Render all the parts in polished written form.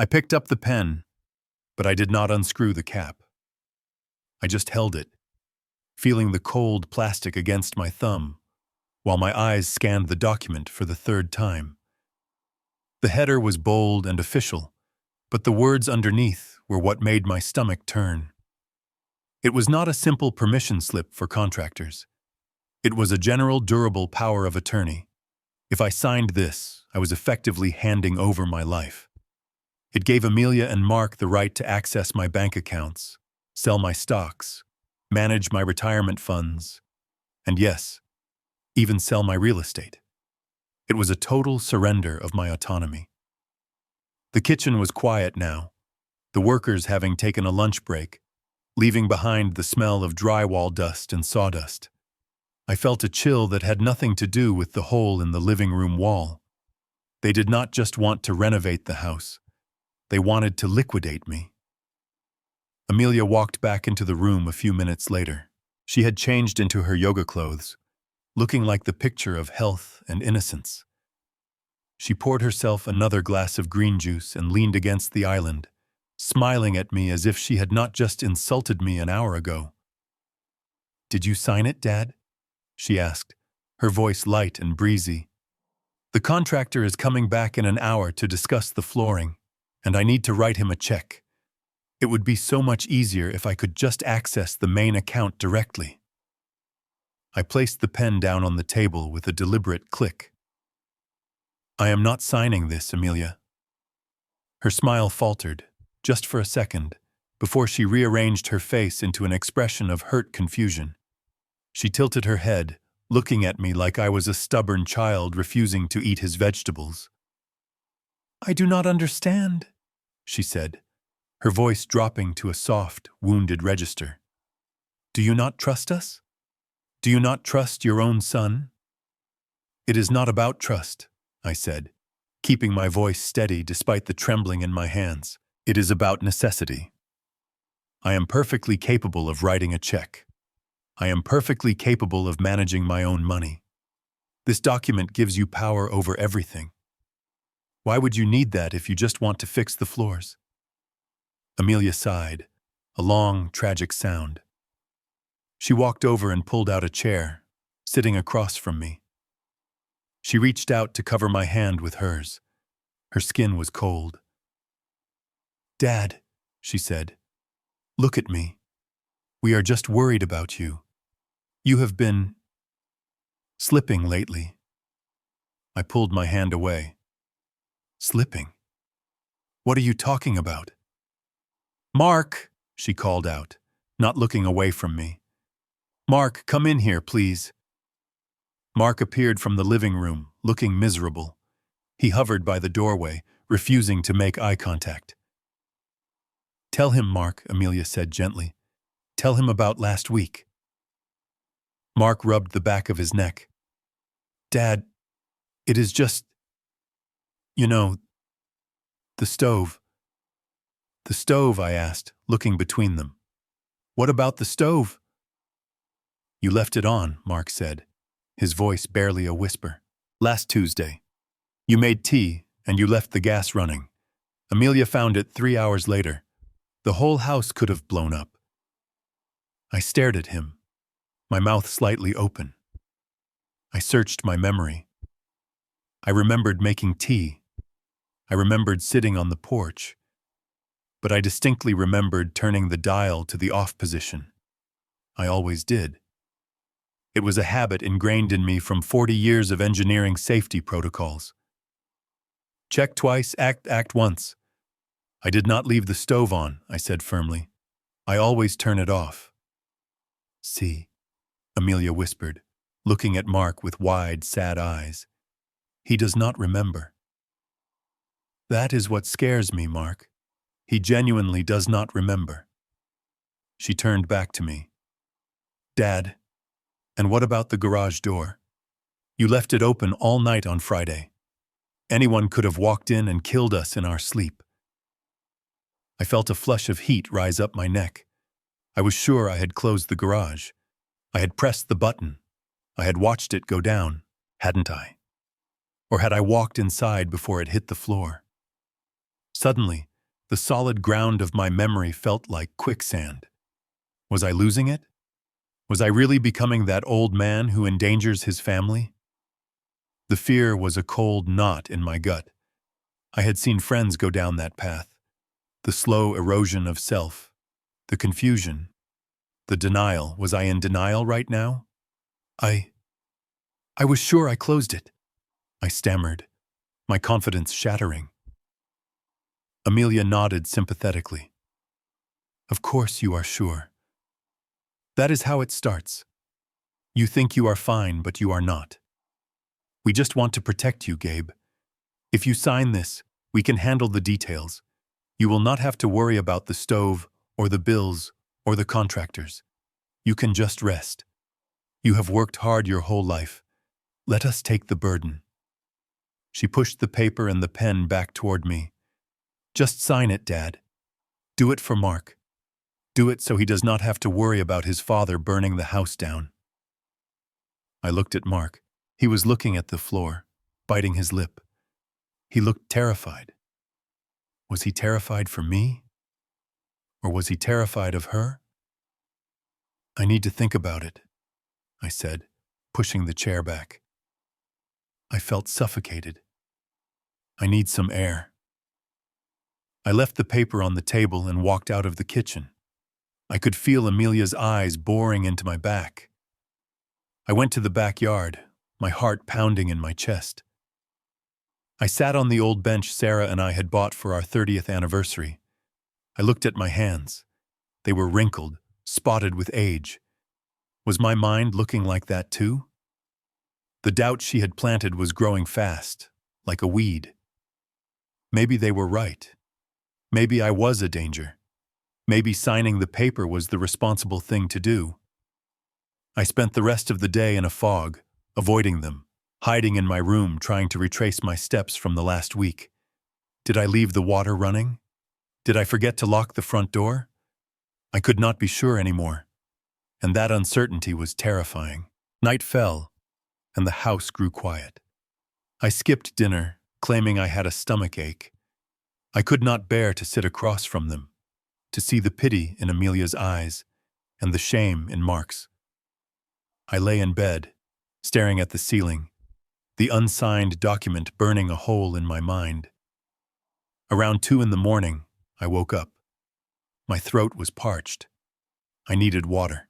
I picked up the pen, but I did not unscrew the cap. I just held it, feeling the cold plastic against my thumb, while my eyes scanned the document for the third time. The header was bold and official, but the words underneath were what made my stomach turn. It was not a simple permission slip for contractors. It was a general durable power of attorney. If I signed this, I was effectively handing over my life. It gave Amelia and Mark the right to access my bank accounts, sell my stocks, manage my retirement funds, and yes, even sell my real estate. It was a total surrender of my autonomy. The kitchen was quiet now, the workers having taken a lunch break, leaving behind the smell of drywall dust and sawdust. I felt a chill that had nothing to do with the hole in the living room wall. They did not just want to renovate the house. They wanted to liquidate me. Amelia walked back into the room a few minutes later. She had changed into her yoga clothes, looking like the picture of health and innocence. She poured herself another glass of green juice and leaned against the island, smiling at me as if she had not just insulted me an hour ago. "Did you sign it, Dad?" she asked, her voice light and breezy. "The contractor is coming back in an hour to discuss the flooring, and I need to write him a check. It would be so much easier if I could just access the main account directly." I placed the pen down on the table with a deliberate click. "I am not signing this, Amelia." Her smile faltered, just for a second, before she rearranged her face into an expression of hurt confusion. She tilted her head, looking at me like I was a stubborn child refusing to eat his vegetables. "I do not understand," she said, her voice dropping to a soft, wounded register. "Do you not trust us? Do you not trust your own son?" "It is not about trust," I said, keeping my voice steady despite the trembling in my hands. "It is about necessity. I am perfectly capable of writing a check. I am perfectly capable of managing my own money. This document gives you power over everything. Why would you need that if you just want to fix the floors?" Amelia sighed, a long, tragic sound. She walked over and pulled out a chair, sitting across from me. She reached out to cover my hand with hers. Her skin was cold. "Dad," she said, "look at me. We are just worried about you. You have been slipping lately." I pulled my hand away. "Slipping? What are you talking about?" "Mark," she called out, not looking away from me. "Mark, come in here, please." Mark appeared from the living room, looking miserable. He hovered by the doorway, refusing to make eye contact. "Tell him, Mark," Amelia said gently. "Tell him about last week." Mark rubbed the back of his neck. "Dad, it is just, you know, the stove." "The stove?" I asked, looking between them. "What about the stove?" "You left it on," Mark said, his voice barely a whisper. "Last Tuesday. You made tea, and you left the gas running. Amelia found it 3 hours later. The whole house could have blown up." I stared at him, my mouth slightly open. I searched my memory. I remembered making tea. I remembered sitting on the porch. But I distinctly remembered turning the dial to the off position. I always did. It was a habit ingrained in me from 40 years of engineering safety protocols. "Check twice, act once." "I did not leave the stove on," I said firmly. "I always turn it off." "See," Amelia whispered, looking at Mark with wide, sad eyes. "He does not remember." "That is what scares me, Mark. He genuinely does not remember." She turned back to me. "Dad, and what about the garage door? You left it open all night on Friday. Anyone could have walked in and killed us in our sleep." I felt a flush of heat rise up my neck. I was sure I had closed the garage. I had pressed the button. I had watched it go down, hadn't I? Or had I walked inside before it hit the floor? Suddenly, The solid ground of my memory felt like quicksand. Was I losing it? Was I really becoming that old man who endangers his family? The fear was a cold knot in my gut. I had seen friends go down that path. The slow erosion of self, the confusion, the denial. Was I in denial right now? I was sure I closed it, I stammered, my confidence shattering. Amelia nodded sympathetically. Of course you are sure. That is how it starts. You think you are fine, but you are not. We just want to protect you, Gabe. If you sign this, we can handle the details. You will not have to worry about the stove, or the bills, or the contractors. You can just rest. You have worked hard your whole life. Let us take the burden. She pushed the paper and the pen back toward me. Just sign it, Dad. Do it for Mark. Do it so he does not have to worry about his father burning the house down. I looked at Mark. He was looking at the floor, biting his lip. He looked terrified. Was he terrified for me? Or was he terrified of her? I need to think about it, I said, pushing the chair back. I felt suffocated. I need some air. I left the paper on the table and walked out of the kitchen. I could feel Amelia's eyes boring into my back. I went to the backyard, my heart pounding in my chest. I sat on the old bench Sarah and I had bought for our 30th anniversary. I looked at my hands. They were wrinkled, spotted with age. Was my mind looking like that too? The doubt she had planted was growing fast, like a weed. Maybe they were right. Maybe I was a danger. Maybe signing the paper was the responsible thing to do. I spent the rest of the day in a fog, avoiding them, hiding in my room trying to retrace my steps from the last week. Did I leave the water running? Did I forget to lock the front door? I could not be sure anymore, and that uncertainty was terrifying. Night fell, and the house grew quiet. I skipped dinner, claiming I had a stomach ache. I could not bear to sit across from them, to see the pity in Amelia's eyes and the shame in Mark's. I lay in bed, staring at the ceiling, the unsigned document burning a hole in my mind. Around 2 a.m, I woke up. My throat was parched. I needed water.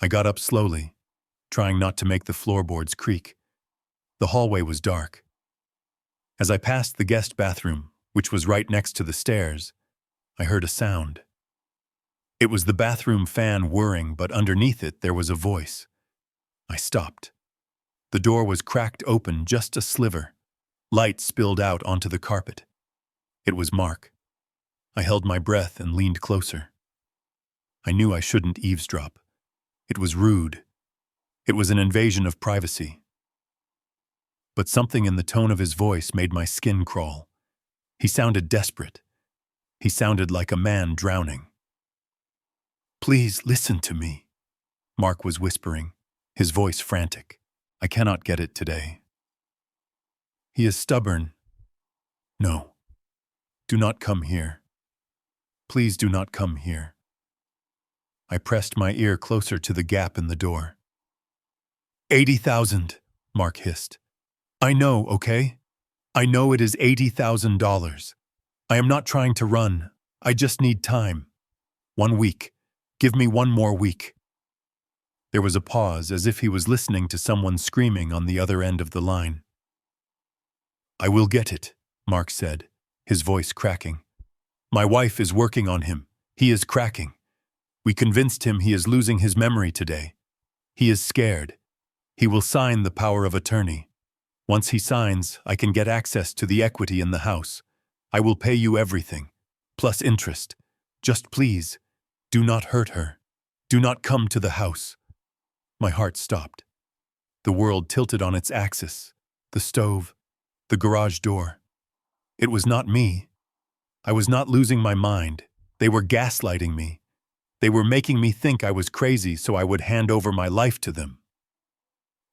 I got up slowly, trying not to make the floorboards creak. The hallway was dark. As I passed the guest bathroom, which was right next to the stairs, I heard a sound. It was the bathroom fan whirring, but underneath it there was a voice. I stopped. The door was cracked open just a sliver. Light spilled out onto the carpet. It was Mark. I held my breath and leaned closer. I knew I shouldn't eavesdrop. It was rude. It was an invasion of privacy. But something in the tone of his voice made my skin crawl. He sounded desperate. He sounded like a man drowning. "Please listen to me," Mark was whispering, his voice frantic. "I cannot get it today." "He is stubborn." "No. Do not come here. Please do not come here." I pressed my ear closer to the gap in the door. 80,000, Mark hissed. "I know, okay? I know it is $80,000. I am not trying to run. I just need time. 1 week. Give me 1 more week." There was a pause, as if he was listening to someone screaming on the other end of the line. "I will get it," Mark said, his voice cracking. "My wife is working on him. He is cracking. We convinced him he is losing his memory today. He is scared. He will sign the power of attorney. Once he signs, I can get access to the equity in the house. I will pay you everything, plus interest. Just please, do not hurt her. Do not come to the house." My heart stopped. The world tilted on its axis. The stove, the garage door. It was not me. I was not losing my mind. They were gaslighting me. They were making me think I was crazy so I would hand over my life to them.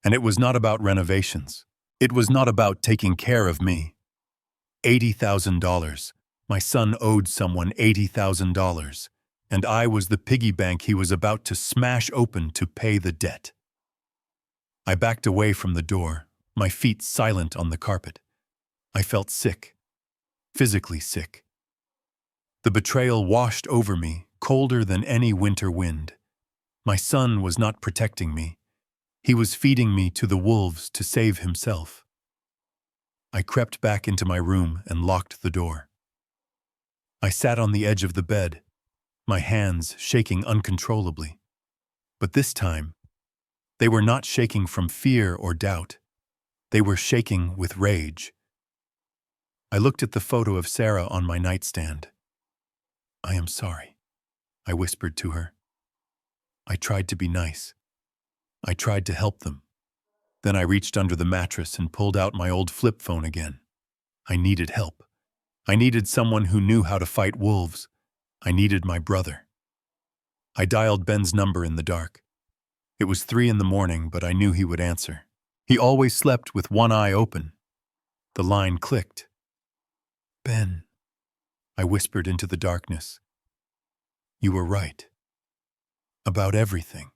And it was not about renovations. It was not about taking care of me. $80,000. My son owed someone $80,000, and I was the piggy bank he was about to smash open to pay the debt. I backed away from the door, my feet silent on the carpet. I felt sick, physically sick. The betrayal washed over me, colder than any winter wind. My son was not protecting me. He was feeding me to the wolves to save himself. I crept back into my room and locked the door. I sat on the edge of the bed, my hands shaking uncontrollably. But this time, they were not shaking from fear or doubt. They were shaking with rage. I looked at the photo of Sarah on my nightstand. "I am sorry," I whispered to her. I tried to be nice. I tried to help them. Then I reached under the mattress and pulled out my old flip phone again. I needed help. I needed someone who knew how to fight wolves. I needed my brother. I dialed Ben's number in the dark. It was 3 in the morning, but I knew he would answer. He always slept with one eye open. The line clicked. "Ben," I whispered into the darkness. "You were right. About everything."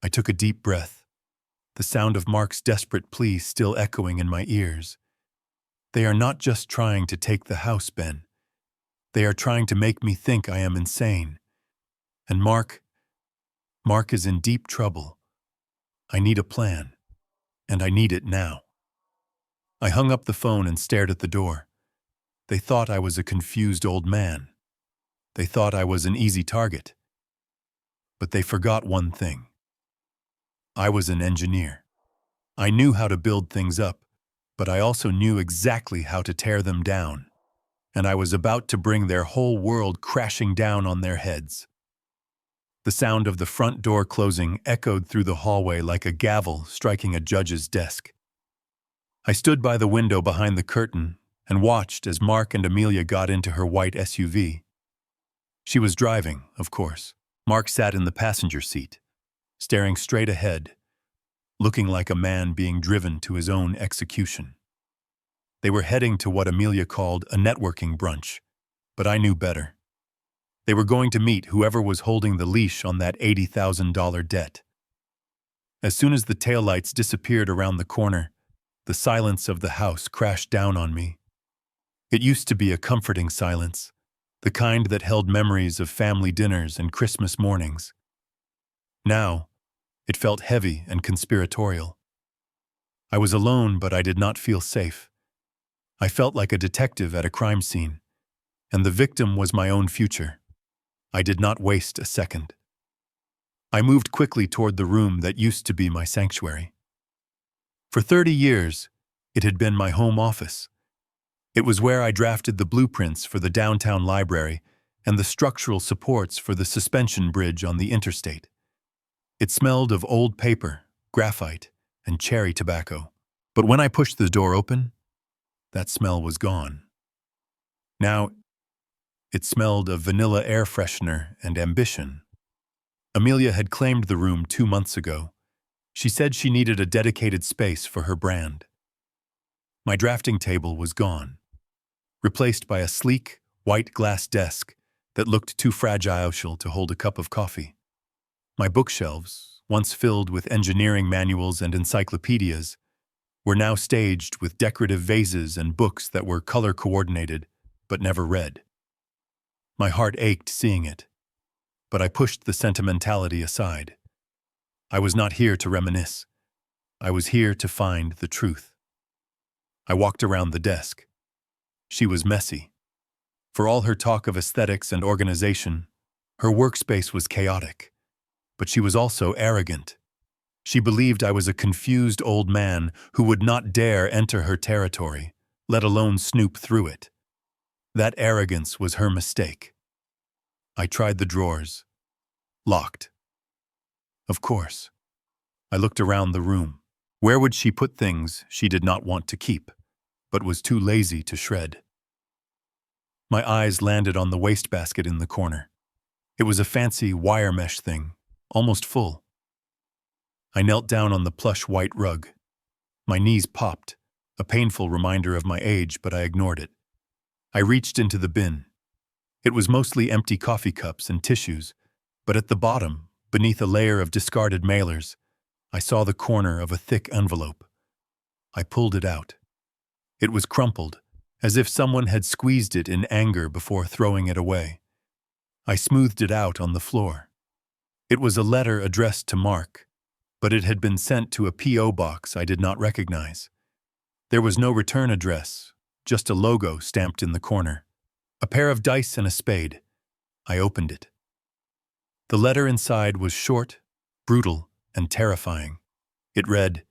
I took a deep breath, the sound of Mark's desperate plea still echoing in my ears. "They are not just trying to take the house, Ben. They are trying to make me think I am insane. And Mark is in deep trouble. I need a plan, and I need it now." I hung up the phone and stared at the door. They thought I was a confused old man. They thought I was an easy target. But they forgot one thing. I was an engineer. I knew how to build things up, but I also knew exactly how to tear them down. And I was about to bring their whole world crashing down on their heads. The sound of the front door closing echoed through the hallway like a gavel striking a judge's desk. I stood by the window behind the curtain and watched as Mark and Amelia got into her white SUV. She was driving, of course. Mark sat in the passenger seat, staring straight ahead, looking like a man being driven to his own execution. They were heading to what Amelia called a networking brunch, but I knew better. They were going to meet whoever was holding the leash on that $80,000 debt. As soon as the taillights disappeared around the corner, the silence of the house crashed down on me. It used to be a comforting silence, the kind that held memories of family dinners and Christmas mornings. Now, it felt heavy and conspiratorial. I was alone, but I did not feel safe. I felt like a detective at a crime scene, and the victim was my own future. I did not waste a second. I moved quickly toward the room that used to be my sanctuary. For 30 years, it had been my home office. It was where I drafted the blueprints for the downtown library and the structural supports for the suspension bridge on the interstate. It smelled of old paper, graphite, and cherry tobacco. But when I pushed the door open, that smell was gone. Now, it smelled of vanilla air freshener and ambition. Amelia had claimed the room 2 months ago. She said she needed a dedicated space for her brand. My drafting table was gone, replaced by a sleek, white glass desk that looked too fragile to hold a cup of coffee. My bookshelves, once filled with engineering manuals and encyclopedias, were now staged with decorative vases and books that were color-coordinated but never read. My heart ached seeing it, but I pushed the sentimentality aside. I was not here to reminisce. I was here to find the truth. I walked around the desk. She was messy. For all her talk of aesthetics and organization, her workspace was chaotic. But she was also arrogant. She believed I was a confused old man who would not dare enter her territory, let alone snoop through it. That arrogance was her mistake. I tried the drawers. Locked. Of course. I looked around the room. Where would she put things she did not want to keep, but was too lazy to shred? My eyes landed on the wastebasket in the corner. It was a fancy wire mesh thing, almost full. I knelt down on the plush white rug. My knees popped, a painful reminder of my age, but I ignored it. I reached into the bin. It was mostly empty coffee cups and tissues, but at the bottom, beneath a layer of discarded mailers, I saw the corner of a thick envelope. I pulled it out. It was crumpled, as if someone had squeezed it in anger before throwing it away. I smoothed it out on the floor. It was a letter addressed to Mark, but it had been sent to a P.O. box I did not recognize. There was no return address, just a logo stamped in the corner. A pair of dice and a spade. I opened it. The letter inside was short, brutal, and terrifying. It read,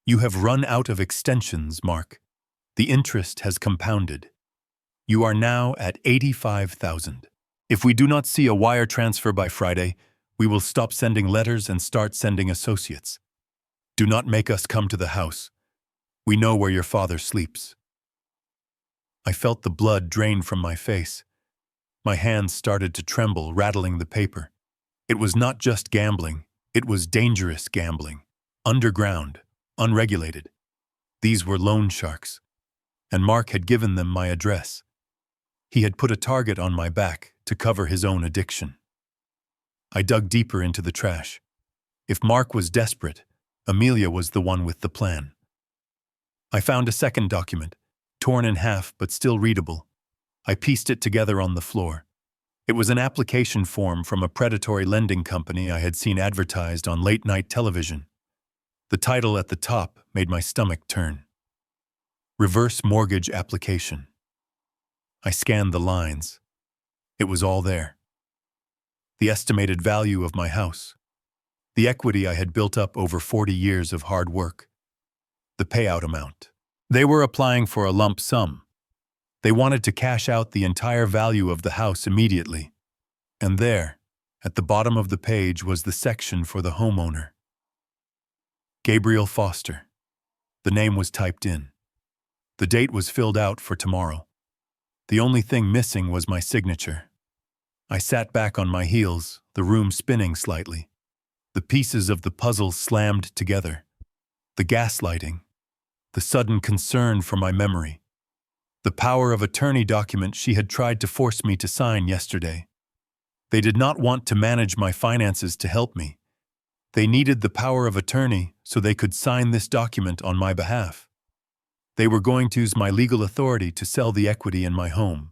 "You have run out of extensions, Mark. The interest has compounded. You are now at 85,000. If we do not see a wire transfer by Friday, we will stop sending letters and start sending associates. Do not make us come to the house. We know where your father sleeps." I felt the blood drain from my face. My hands started to tremble, rattling the paper. It was not just gambling, it was dangerous gambling. Underground, unregulated. These were loan sharks. And Mark had given them my address. He had put a target on my back to cover his own addiction. I dug deeper into the trash. If Mark was desperate, Amelia was the one with the plan. I found a second document, torn in half but still readable. I pieced it together on the floor. It was an application form from a predatory lending company I had seen advertised on late-night television. The title at the top made my stomach turn. Reverse mortgage application. I scanned the lines. It was all there. The estimated value of my house. The equity I had built up over 40 years of hard work. The payout amount. They were applying for a lump sum. They wanted to cash out the entire value of the house immediately. And there, at the bottom of the page, was the section for the homeowner. Gabriel Foster. The name was typed in. The date was filled out for tomorrow. The only thing missing was my signature. I sat back on my heels, the room spinning slightly. The pieces of the puzzle slammed together. The gaslighting. The sudden concern for my memory. The power of attorney document she had tried to force me to sign yesterday. They did not want to manage my finances to help me. They needed the power of attorney so they could sign this document on my behalf. They were going to use my legal authority to sell the equity in my home,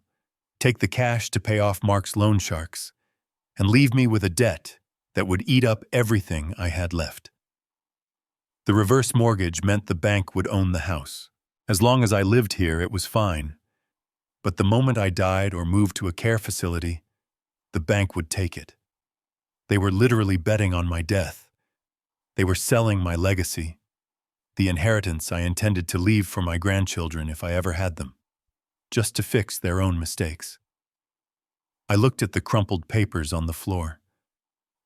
take the cash to pay off Mark's loan sharks, and leave me with a debt that would eat up everything I had left. The reverse mortgage meant the bank would own the house. As long as I lived here, it was fine. But the moment I died or moved to a care facility, the bank would take it. They were literally betting on my death. They were selling my legacy, the inheritance I intended to leave for my grandchildren if I ever had them, just to fix their own mistakes. I looked at the crumpled papers on the floor.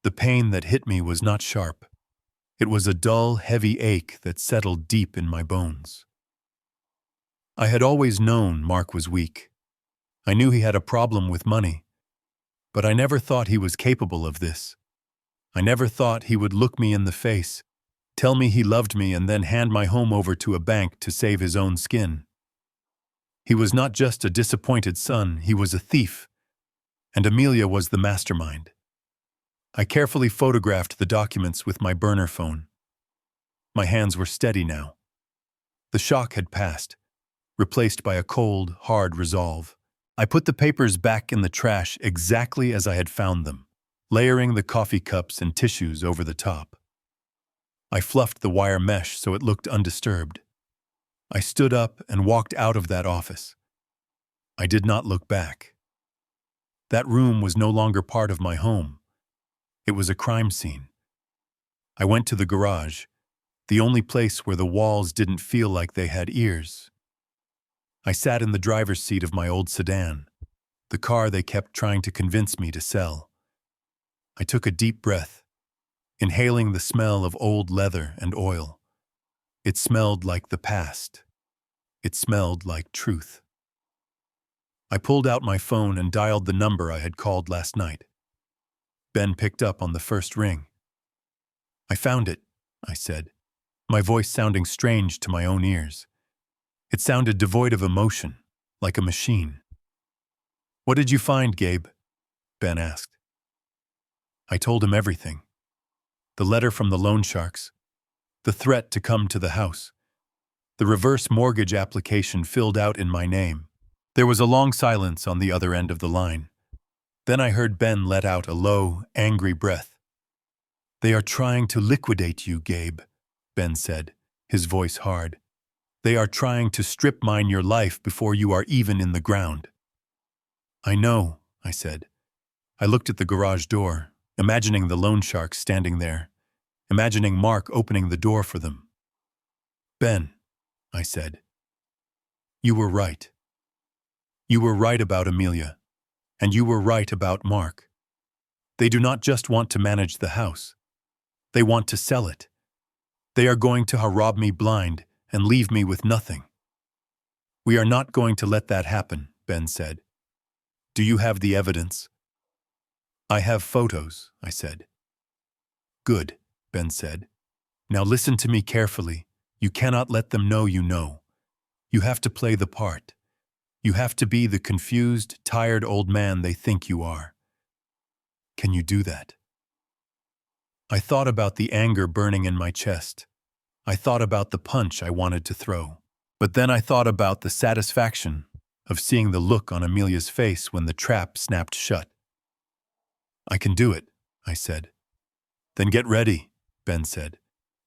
The pain that hit me was not sharp. It was a dull, heavy ache that settled deep in my bones. I had always known Mark was weak. I knew he had a problem with money, but I never thought he was capable of this. I never thought he would look me in the face, tell me he loved me, and then hand my home over to a bank to save his own skin. He was not just a disappointed son, he was a thief, and Amelia was the mastermind. I carefully photographed the documents with my burner phone. My hands were steady now. The shock had passed, replaced by a cold, hard resolve. I put the papers back in the trash exactly as I had found them, layering the coffee cups and tissues over the top. I fluffed the wire mesh so it looked undisturbed. I stood up and walked out of that office. I did not look back. That room was no longer part of my home. It was a crime scene. I went to the garage, the only place where the walls didn't feel like they had ears. I sat in the driver's seat of my old sedan, the car they kept trying to convince me to sell. I took a deep breath, inhaling the smell of old leather and oil. It smelled like the past. It smelled like truth. I pulled out my phone and dialed the number I had called last night. Ben picked up on the first ring. "I found it," I said, my voice sounding strange to my own ears. It sounded devoid of emotion, like a machine. "What did you find, Gabe?" Ben asked. I told him everything. The letter from the loan sharks, the threat to come to the house, the reverse mortgage application filled out in my name. There was a long silence on the other end of the line. Then I heard Ben let out a low, angry breath. "They are trying to liquidate you, Gabe," Ben said, his voice hard. "They are trying to strip mine your life before you are even in the ground." "I know," I said. I looked at the garage door, imagining the loan sharks standing there, imagining Mark opening the door for them. "Ben," I said, "you were right. You were right about Amelia, and you were right about Mark. They do not just want to manage the house. They want to sell it. They are going to rob me blind and leave me with nothing." "We are not going to let that happen," Ben said. "Do you have the evidence?" "I have photos," I said. "Good," Ben said. "Now listen to me carefully. You cannot let them know you know. You have to play the part. You have to be the confused, tired old man they think you are. Can you do that?" I thought about the anger burning in my chest. I thought about the punch I wanted to throw. But then I thought about the satisfaction of seeing the look on Amelia's face when the trap snapped shut. "I can do it," I said. "Then get ready," Ben said,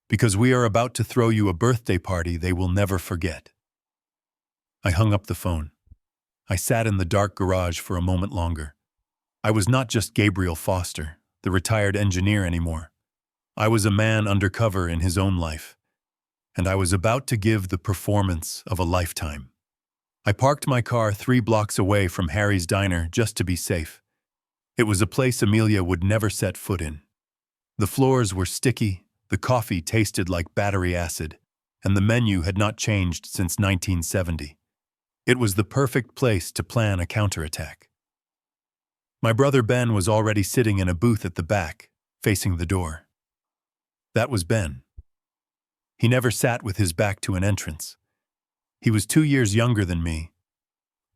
"because we are about to throw you a birthday party they will never forget." I hung up the phone. I sat in the dark garage for a moment longer. I was not just Gabriel Foster, the retired engineer, anymore. I was a man undercover in his own life, and I was about to give the performance of a lifetime. I parked my car 3 blocks away from Harry's Diner just to be safe. It was a place Amelia would never set foot in. The floors were sticky, the coffee tasted like battery acid, and the menu had not changed since 1970. It was the perfect place to plan a counterattack. My brother Ben was already sitting in a booth at the back, facing the door. That was Ben. He never sat with his back to an entrance. He was 2 years younger than me,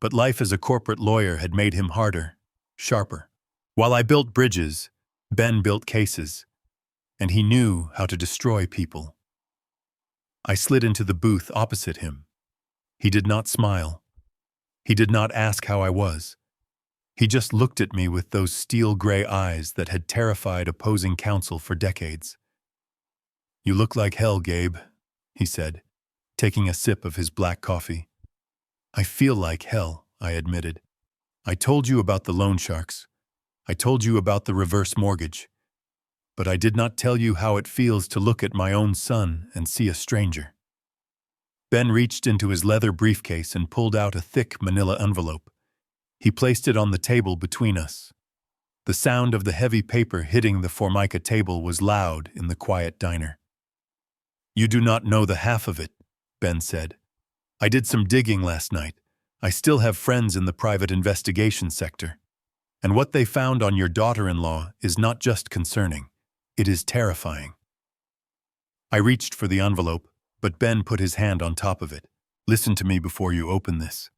but life as a corporate lawyer had made him harder, sharper. While I built bridges, Ben built cases, and he knew how to destroy people. I slid into the booth opposite him. He did not smile. He did not ask how I was. He just looked at me with those steel-gray eyes that had terrified opposing counsel for decades. "You look like hell, Gabe," he said, taking a sip of his black coffee. "I feel like hell," I admitted. "I told you about the loan sharks. I told you about the reverse mortgage. But I did not tell you how it feels to look at my own son and see a stranger." Ben reached into his leather briefcase and pulled out a thick manila envelope. He placed it on the table between us. The sound of the heavy paper hitting the formica table was loud in the quiet diner. "You do not know the half of it," Ben said. "I did some digging last night. I still have friends in the private investigation sector. And what they found on your daughter-in-law is not just concerning. It is terrifying." I reached for the envelope, but Ben put his hand on top of it. "Listen to me before you open this,"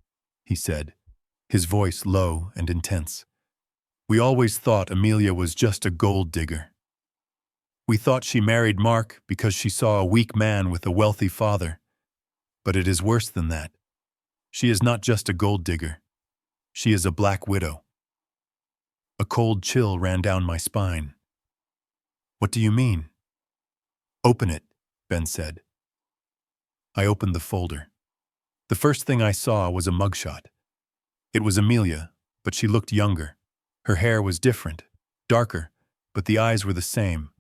he said, his voice low and intense. "We always thought Amelia was just a gold digger. We thought she married Mark because she saw a weak man with a wealthy father. But it is worse than that. She is not just a gold digger. She is a black widow." A cold chill ran down my spine. "What do you mean?" "Open it," Ben said. I opened the folder. The first thing I saw was a mugshot. It was Amelia, but she looked younger. Her hair was different, darker, but the eyes were the same.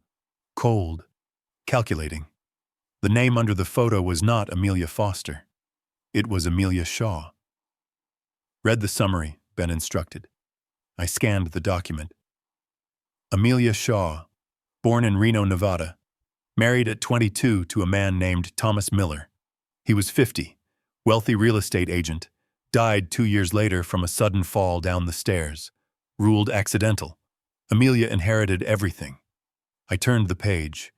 Cold, calculating. The name under the photo was not Amelia Foster. It was Amelia Shaw. "Read the summary," Ben instructed. I scanned the document. Amelia Shaw, born in Reno, Nevada, married at 22 to a man named Thomas Miller. He was 50, wealthy real estate agent, died 2 years later from a sudden fall down the stairs, ruled accidental. Amelia inherited everything. I turned the page.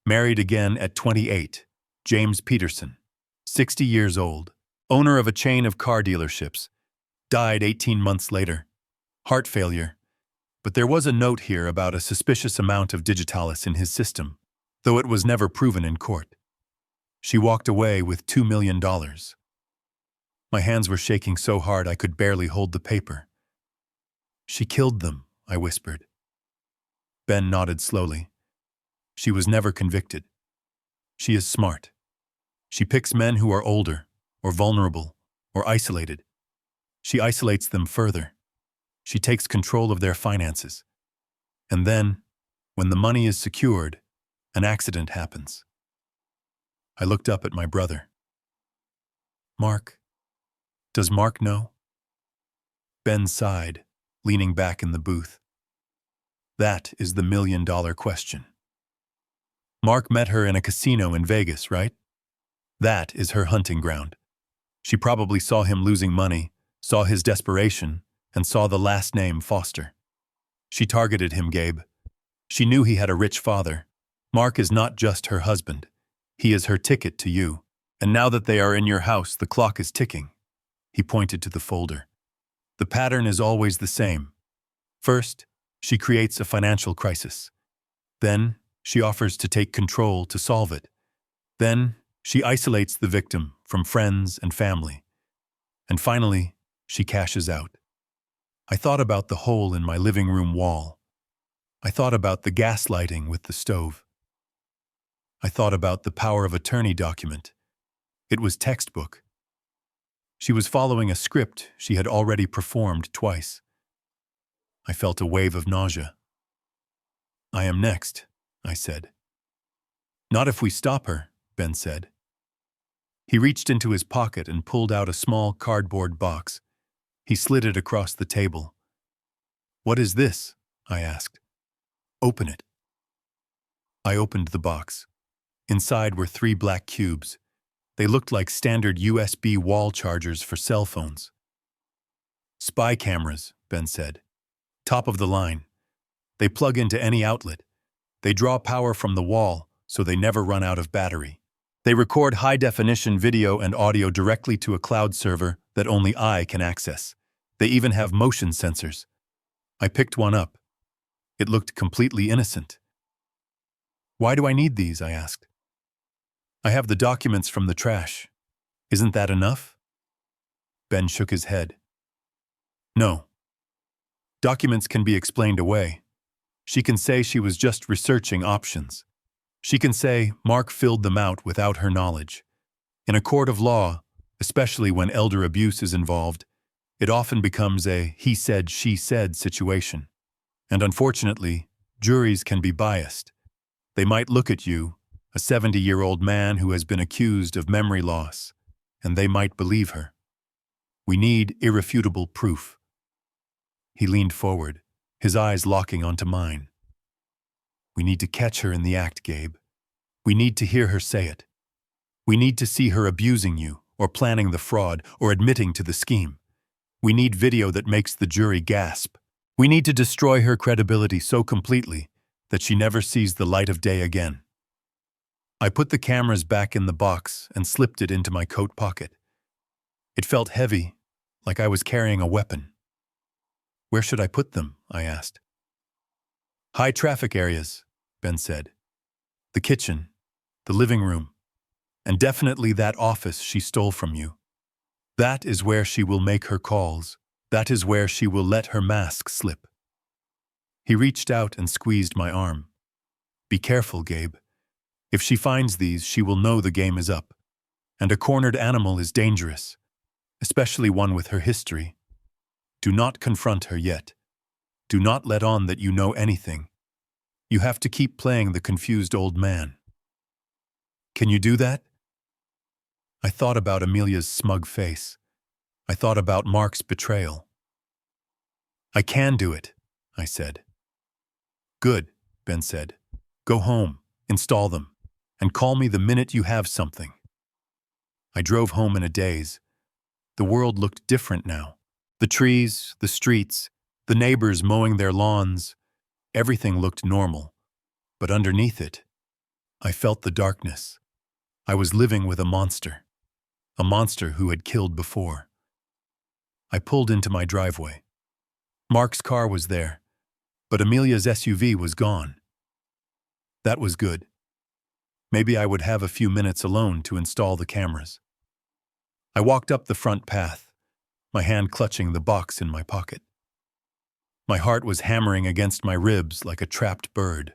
Married again at 28, James Peterson, 60 years old, owner of a chain of car dealerships, died 18 months later. Heart failure. But there was a note here about a suspicious amount of digitalis in his system, though it was never proven in court. She walked away with $2 million. My hands were shaking so hard I could barely hold the paper. She killed them, I whispered. Ben nodded slowly. She was never convicted. She is smart. She picks men who are older, or vulnerable, or isolated. She isolates them further. She takes control of their finances. And then, when the money is secured, an accident happens. I looked up at my brother. Mark. Does Mark know? Ben sighed, leaning back in the booth. That is the million-dollar question. Mark met her in a casino in Vegas, right? That is her hunting ground. She probably saw him losing money, saw his desperation, and saw the last name Foster. She targeted him, Gabe. She knew he had a rich father. Mark is not just her husband. He is her ticket to you. And now that they are in your house, the clock is ticking. He pointed to the folder. The pattern is always the same. First, she creates a financial crisis. Then, she offers to take control to solve it. Then, she isolates the victim from friends and family. And finally, she cashes out. I thought about the hole in my living room wall. I thought about the gaslighting with the stove. I thought about the power of attorney document. It was textbook. She was following a script she had already performed twice. I felt a wave of nausea. I am next, I said. Not if we stop her, Ben said. He reached into his pocket and pulled out a small cardboard box. He slid it across the table. What is this? I asked. Open it. I opened the box. Inside were 3 black cubes. They looked like standard USB wall chargers for cell phones. Spy cameras, Ben said. Top of the line. They plug into any outlet. They draw power from the wall, so they never run out of battery. They record high-definition video and audio directly to a cloud server that only I can access. They even have motion sensors. I picked one up. It looked completely innocent. Why do I need these? I asked. I have the documents from the trash. Isn't that enough? Ben shook his head. No. Documents can be explained away. She can say she was just researching options. She can say Mark filled them out without her knowledge. In a court of law, especially when elder abuse is involved, it often becomes a he said, she said situation. And unfortunately, juries can be biased. They might look at you, a 70-year-old man who has been accused of memory loss, and they might believe her. We need irrefutable proof. He leaned forward, his eyes locking onto mine. We need to catch her in the act, Gabe. We need to hear her say it. We need to see her abusing you, or planning the fraud, or admitting to the scheme. We need video that makes the jury gasp. We need to destroy her credibility so completely that she never sees the light of day again. I put the cameras back in the box and slipped it into my coat pocket. It felt heavy, like I was carrying a weapon. Where should I put them? I asked. High traffic areas, Ben said. The kitchen, the living room, and definitely that office she stole from you. That is where she will make her calls. That is where she will let her mask slip. He reached out and squeezed my arm. Be careful, Gabe. If she finds these, she will know the game is up. And a cornered animal is dangerous, especially one with her history. Do not confront her yet. Do not let on that you know anything. You have to keep playing the confused old man. Can you do that? I thought about Amelia's smug face. I thought about Mark's betrayal. I can do it, I said. Good, Ben said. Go home, install them, and call me the minute you have something. I drove home in a daze. The world looked different now. The trees, the streets, the neighbors mowing their lawns, everything looked normal. But underneath it, I felt the darkness. I was living with a monster who had killed before. I pulled into my driveway. Mark's car was there, but Amelia's SUV was gone. That was good. Maybe I would have a few minutes alone to install the cameras. I walked up the front path, my hand clutching the box in my pocket. My heart was hammering against my ribs like a trapped bird.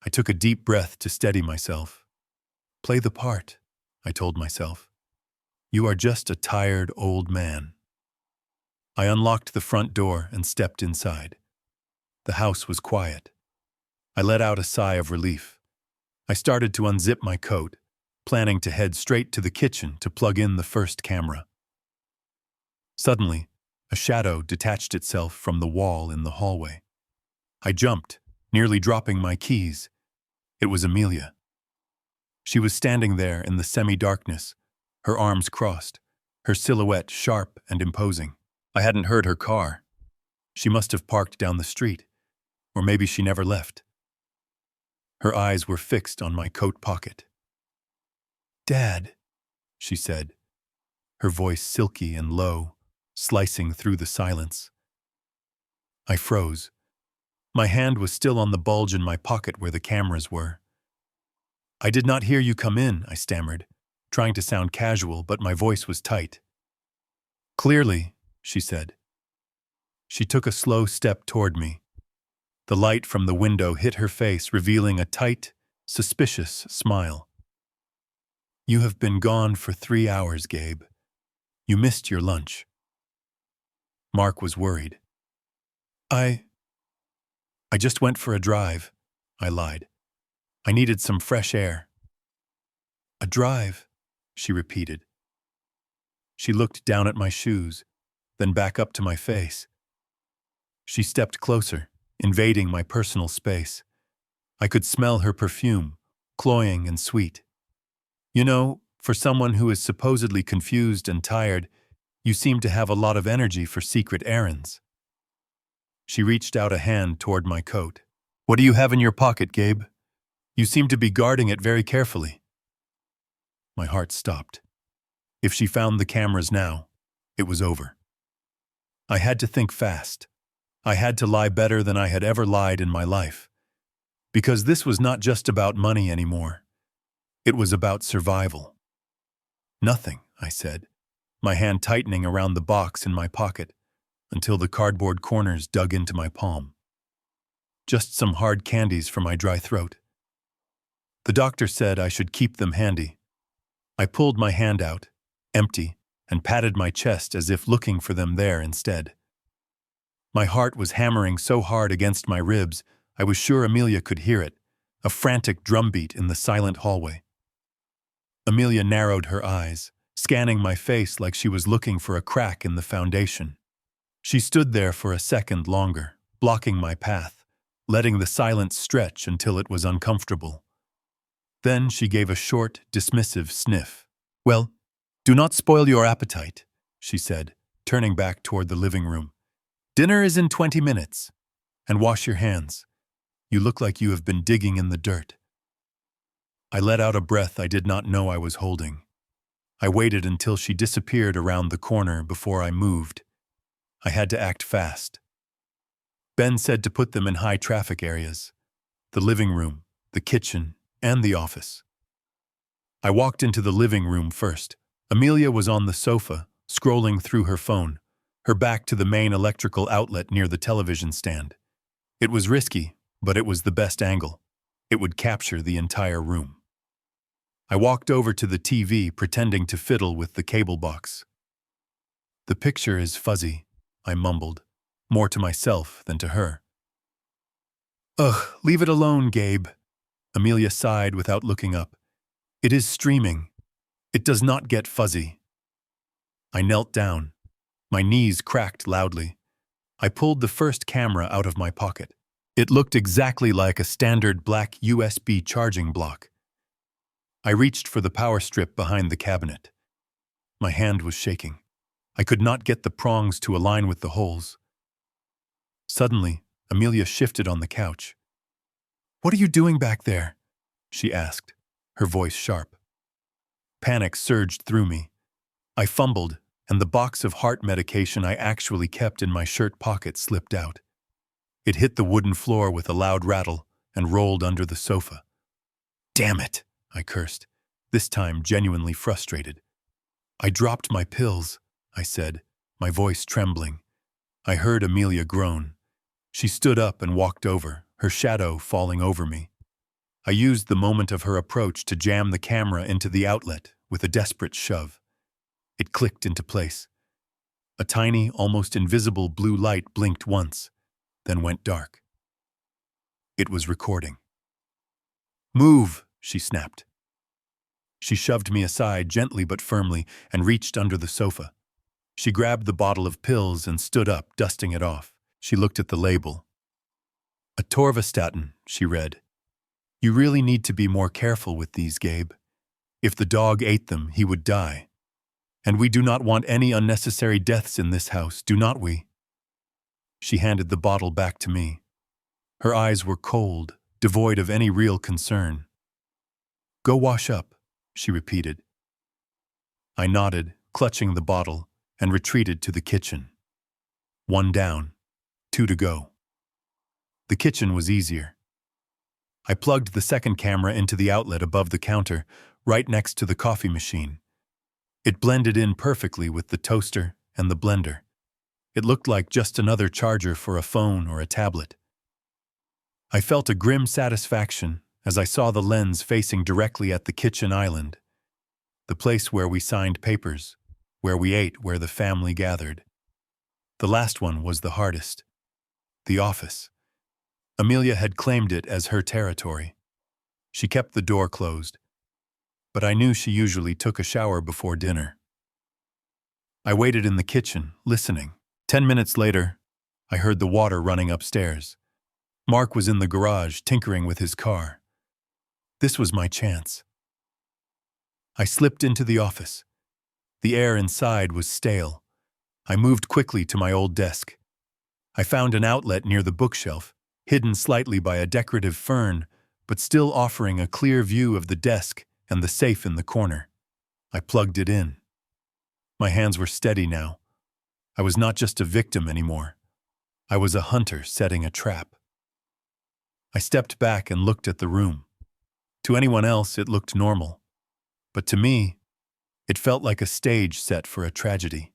I took a deep breath to steady myself. Play the part, I told myself. You are just a tired old man. I unlocked the front door and stepped inside. The house was quiet. I let out a sigh of relief. I started to unzip my coat, planning to head straight to the kitchen to plug in the first camera. Suddenly, a shadow detached itself from the wall in the hallway. I jumped, nearly dropping my keys. It was Amelia. She was standing there in the semi-darkness, her arms crossed, her silhouette sharp and imposing. I hadn't heard her car. She must have parked down the street, or maybe she never left. Her eyes were fixed on my coat pocket. "Dad," she said, her voice silky and low, slicing through the silence. I froze. My hand was still on the bulge in my pocket where the cameras were. "I did not hear you come in," I stammered, trying to sound casual, but my voice was tight. "Clearly," she said. She took a slow step toward me. The light from the window hit her face, revealing a tight, suspicious smile. "You have been gone for 3 hours, Gabe. You missed your lunch." Mark was worried. I just went for a drive," I lied. "I needed some fresh air." "A drive," she repeated. She looked down at my shoes, then back up to my face. She stepped closer, invading my personal space. I could smell her perfume, cloying and sweet. "You know, for someone who is supposedly confused and tired, you seem to have a lot of energy for secret errands." She reached out a hand toward my coat. "What do you have in your pocket, Gabe? You seem to be guarding it very carefully." My heart stopped. If she found the cameras now, it was over. I had to think fast. I had to lie better than I had ever lied in my life. Because this was not just about money anymore. It was about survival. "Nothing," I said, my hand tightening around the box in my pocket until the cardboard corners dug into my palm. "Just some hard candies for my dry throat. The doctor said I should keep them handy." I pulled my hand out, empty, and patted my chest as if looking for them there instead. My heart was hammering so hard against my ribs, I was sure Amelia could hear it, a frantic drumbeat in the silent hallway. Amelia narrowed her eyes, scanning my face like she was looking for a crack in the foundation. She stood there for a second longer, blocking my path, letting the silence stretch until it was uncomfortable. Then she gave a short, dismissive sniff. "Well, do not spoil your appetite," she said, turning back toward the living room. "Dinner is in 20 minutes. And wash your hands. You look like you have been digging in the dirt." I let out a breath I did not know I was holding. I waited until she disappeared around the corner before I moved. I had to act fast. Ben said to put them in high-traffic areas: the living room, the kitchen, and the office. I walked into the living room first. Amelia was on the sofa, scrolling through her phone, her back to the main electrical outlet near the television stand. It was risky, but it was the best angle. It would capture the entire room. I walked over to the TV, pretending to fiddle with the cable box. "The picture is fuzzy," I mumbled, more to myself than to her. "Ugh, leave it alone, Gabe." Amelia sighed without looking up. "It is streaming. It does not get fuzzy." I knelt down. My knees cracked loudly. I pulled the first camera out of my pocket. It looked exactly like a standard black USB charging block. I reached for the power strip behind the cabinet. My hand was shaking. I could not get the prongs to align with the holes. Suddenly, Amelia shifted on the couch. "What are you doing back there?" she asked, her voice sharp. Panic surged through me. I fumbled, and the box of heart medication I actually kept in my shirt pocket slipped out. It hit the wooden floor with a loud rattle and rolled under the sofa. "Damn it," I cursed, this time genuinely frustrated. "I dropped my pills," I said, my voice trembling. I heard Amelia groan. She stood up and walked over, her shadow falling over me. I used the moment of her approach to jam the camera into the outlet with a desperate shove. It clicked into place. A tiny, almost invisible blue light blinked once, then went dark. It was recording. "Move," she snapped. She shoved me aside gently but firmly and reached under the sofa. She grabbed the bottle of pills and stood up, dusting it off. She looked at the label. "Atorvastatin," she read. "You really need to be more careful with these, Gabe. If the dog ate them, he would die. And we do not want any unnecessary deaths in this house, do not we?" She handed the bottle back to me. Her eyes were cold, devoid of any real concern. "Go wash up," she repeated. I nodded, clutching the bottle, and retreated to the kitchen. 1 down, 2 to go. The kitchen was easier. I plugged the second camera into the outlet above the counter, right next to the coffee machine. It blended in perfectly with the toaster and the blender. It looked like just another charger for a phone or a tablet. I felt a grim satisfaction as I saw the lens facing directly at the kitchen island, the place where we signed papers, where we ate, where the family gathered. The last one was the hardest. The office. Amelia had claimed it as her territory. She kept the door closed, but I knew she usually took a shower before dinner. I waited in the kitchen, listening. 10 minutes later, I heard the water running upstairs. Mark was in the garage, tinkering with his car. This was my chance. I slipped into the office. The air inside was stale. I moved quickly to my old desk. I found an outlet near the bookshelf, hidden slightly by a decorative fern, but still offering a clear view of the desk and the safe in the corner. I plugged it in. My hands were steady now. I was not just a victim anymore. I was a hunter setting a trap. I stepped back and looked at the room. To anyone else, it looked normal. But to me, it felt like a stage set for a tragedy.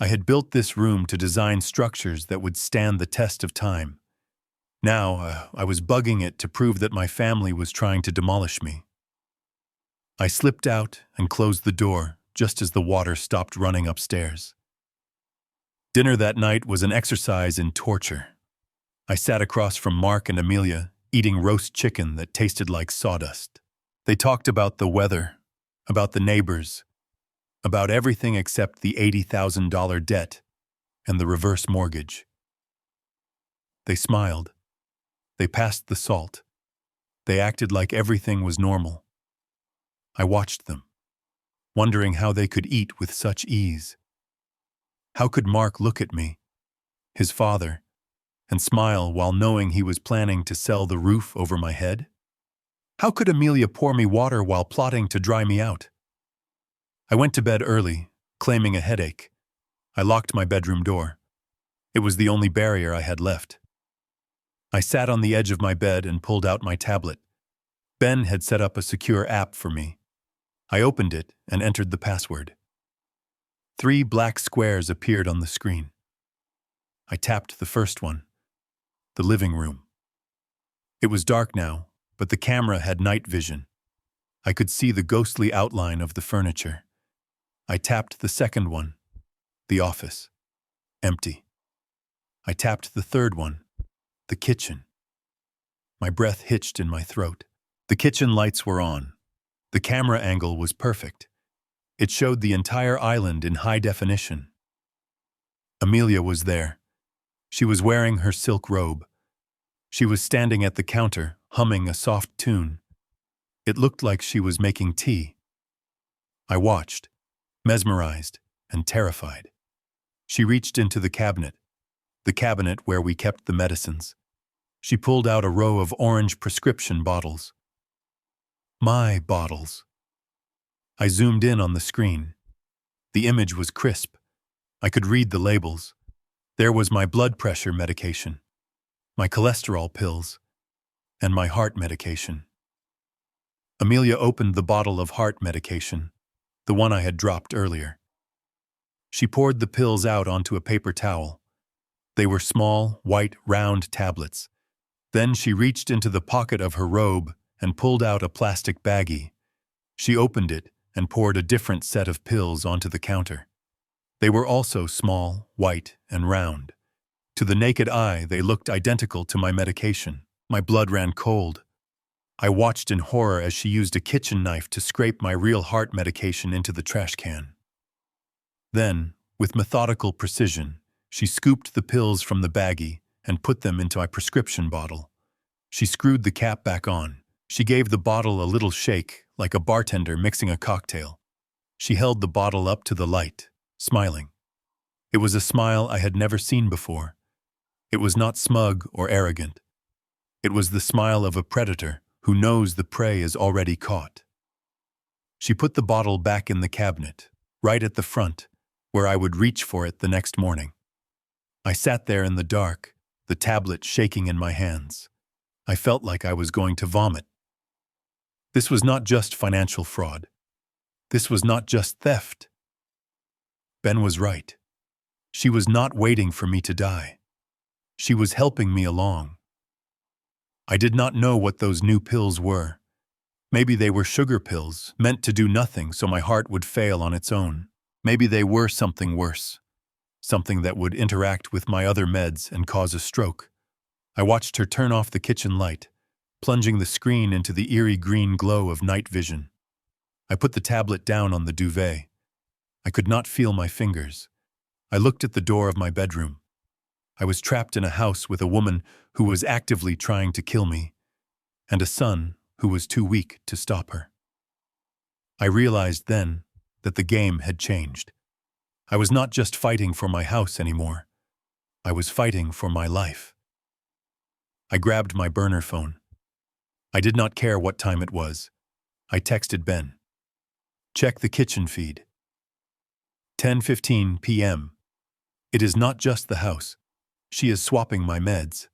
I had built this room to design structures that would stand the test of time. Now, I was bugging it to prove that my family was trying to demolish me. I slipped out and closed the door just as the water stopped running upstairs. Dinner that night was an exercise in torture. I sat across from Mark and Amelia, eating roast chicken that tasted like sawdust. They talked about the weather, about the neighbors, about everything except the $80,000 debt and the reverse mortgage. They smiled. They passed the salt. They acted like everything was normal. I watched them, wondering how they could eat with such ease. How could Mark look at me, his father, and smile while knowing he was planning to sell the roof over my head? How could Amelia pour me water while plotting to dry me out? I went to bed early, claiming a headache. I locked my bedroom door. It was the only barrier I had left. I sat on the edge of my bed and pulled out my tablet. Ben had set up a secure app for me. I opened it and entered the password. 3 black squares appeared on the screen. I tapped the first one, the living room. It was dark now, but the camera had night vision. I could see the ghostly outline of the furniture. I tapped the second one, the office. Empty. I tapped the third one, the kitchen. My breath hitched in my throat. The kitchen lights were on. The camera angle was perfect. It showed the entire island in high definition. Amelia was there. She was wearing her silk robe. She was standing at the counter, humming a soft tune. It looked like she was making tea. I watched, mesmerized and terrified. She reached into the cabinet where we kept the medicines. She pulled out a row of orange prescription bottles. My bottles. I zoomed in on the screen. The image was crisp. I could read the labels. There was my blood pressure medication, my cholesterol pills, and my heart medication. Amelia opened the bottle of heart medication, the one I had dropped earlier. She poured the pills out onto a paper towel. They were small, white, round tablets. Then she reached into the pocket of her robe and pulled out a plastic baggie. She opened it and poured a different set of pills onto the counter. They were also small, white, and round. To the naked eye, they looked identical to my medication. My blood ran cold. I watched in horror as she used a kitchen knife to scrape my real heart medication into the trash can. Then, with methodical precision, she scooped the pills from the baggie and put them into my prescription bottle. She screwed the cap back on. She gave the bottle a little shake, like a bartender mixing a cocktail. She held the bottle up to the light, smiling. It was a smile I had never seen before. It was not smug or arrogant. It was the smile of a predator who knows the prey is already caught. She put the bottle back in the cabinet, right at the front, where I would reach for it the next morning. I sat there in the dark, the tablet shaking in my hands. I felt like I was going to vomit. This was not just financial fraud. This was not just theft. Ben was right. She was not waiting for me to die. She was helping me along. I did not know what those new pills were. Maybe they were sugar pills, meant to do nothing so my heart would fail on its own. Maybe they were something worse, something that would interact with my other meds and cause a stroke. I watched her turn off the kitchen light, plunging the screen into the eerie green glow of night vision. I put the tablet down on the duvet. I could not feel my fingers. I looked at the door of my bedroom. I was trapped in a house with a woman who was actively trying to kill me, and a son who was too weak to stop her. I realized then that the game had changed. I was not just fighting for my house anymore. I was fighting for my life. I grabbed my burner phone. I did not care what time it was. I texted Ben. Check the kitchen feed. 10:15 p.m. It is not just the house. She is swapping my meds.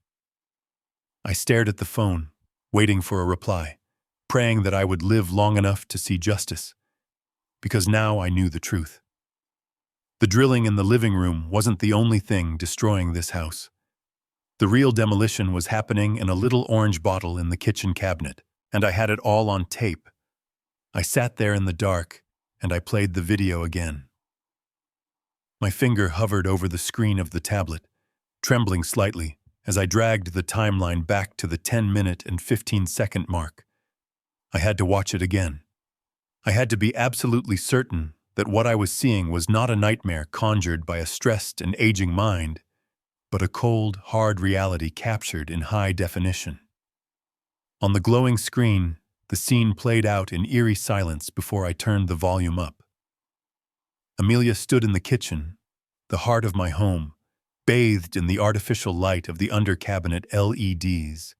I stared at the phone, waiting for a reply, praying that I would live long enough to see justice. Because now I knew the truth. The drilling in the living room wasn't the only thing destroying this house. The real demolition was happening in a little orange bottle in the kitchen cabinet, and I had it all on tape. I sat there in the dark, and I played the video again. My finger hovered over the screen of the tablet, trembling slightly as I dragged the timeline back to the 10-minute and 15-second mark. I had to watch it again. I had to be absolutely certain that what I was seeing was not a nightmare conjured by a stressed and aging mind, but a cold, hard reality captured in high definition. On the glowing screen, the scene played out in eerie silence before I turned the volume up. Amelia stood in the kitchen, the heart of my home, bathed in the artificial light of the under-cabinet LEDs.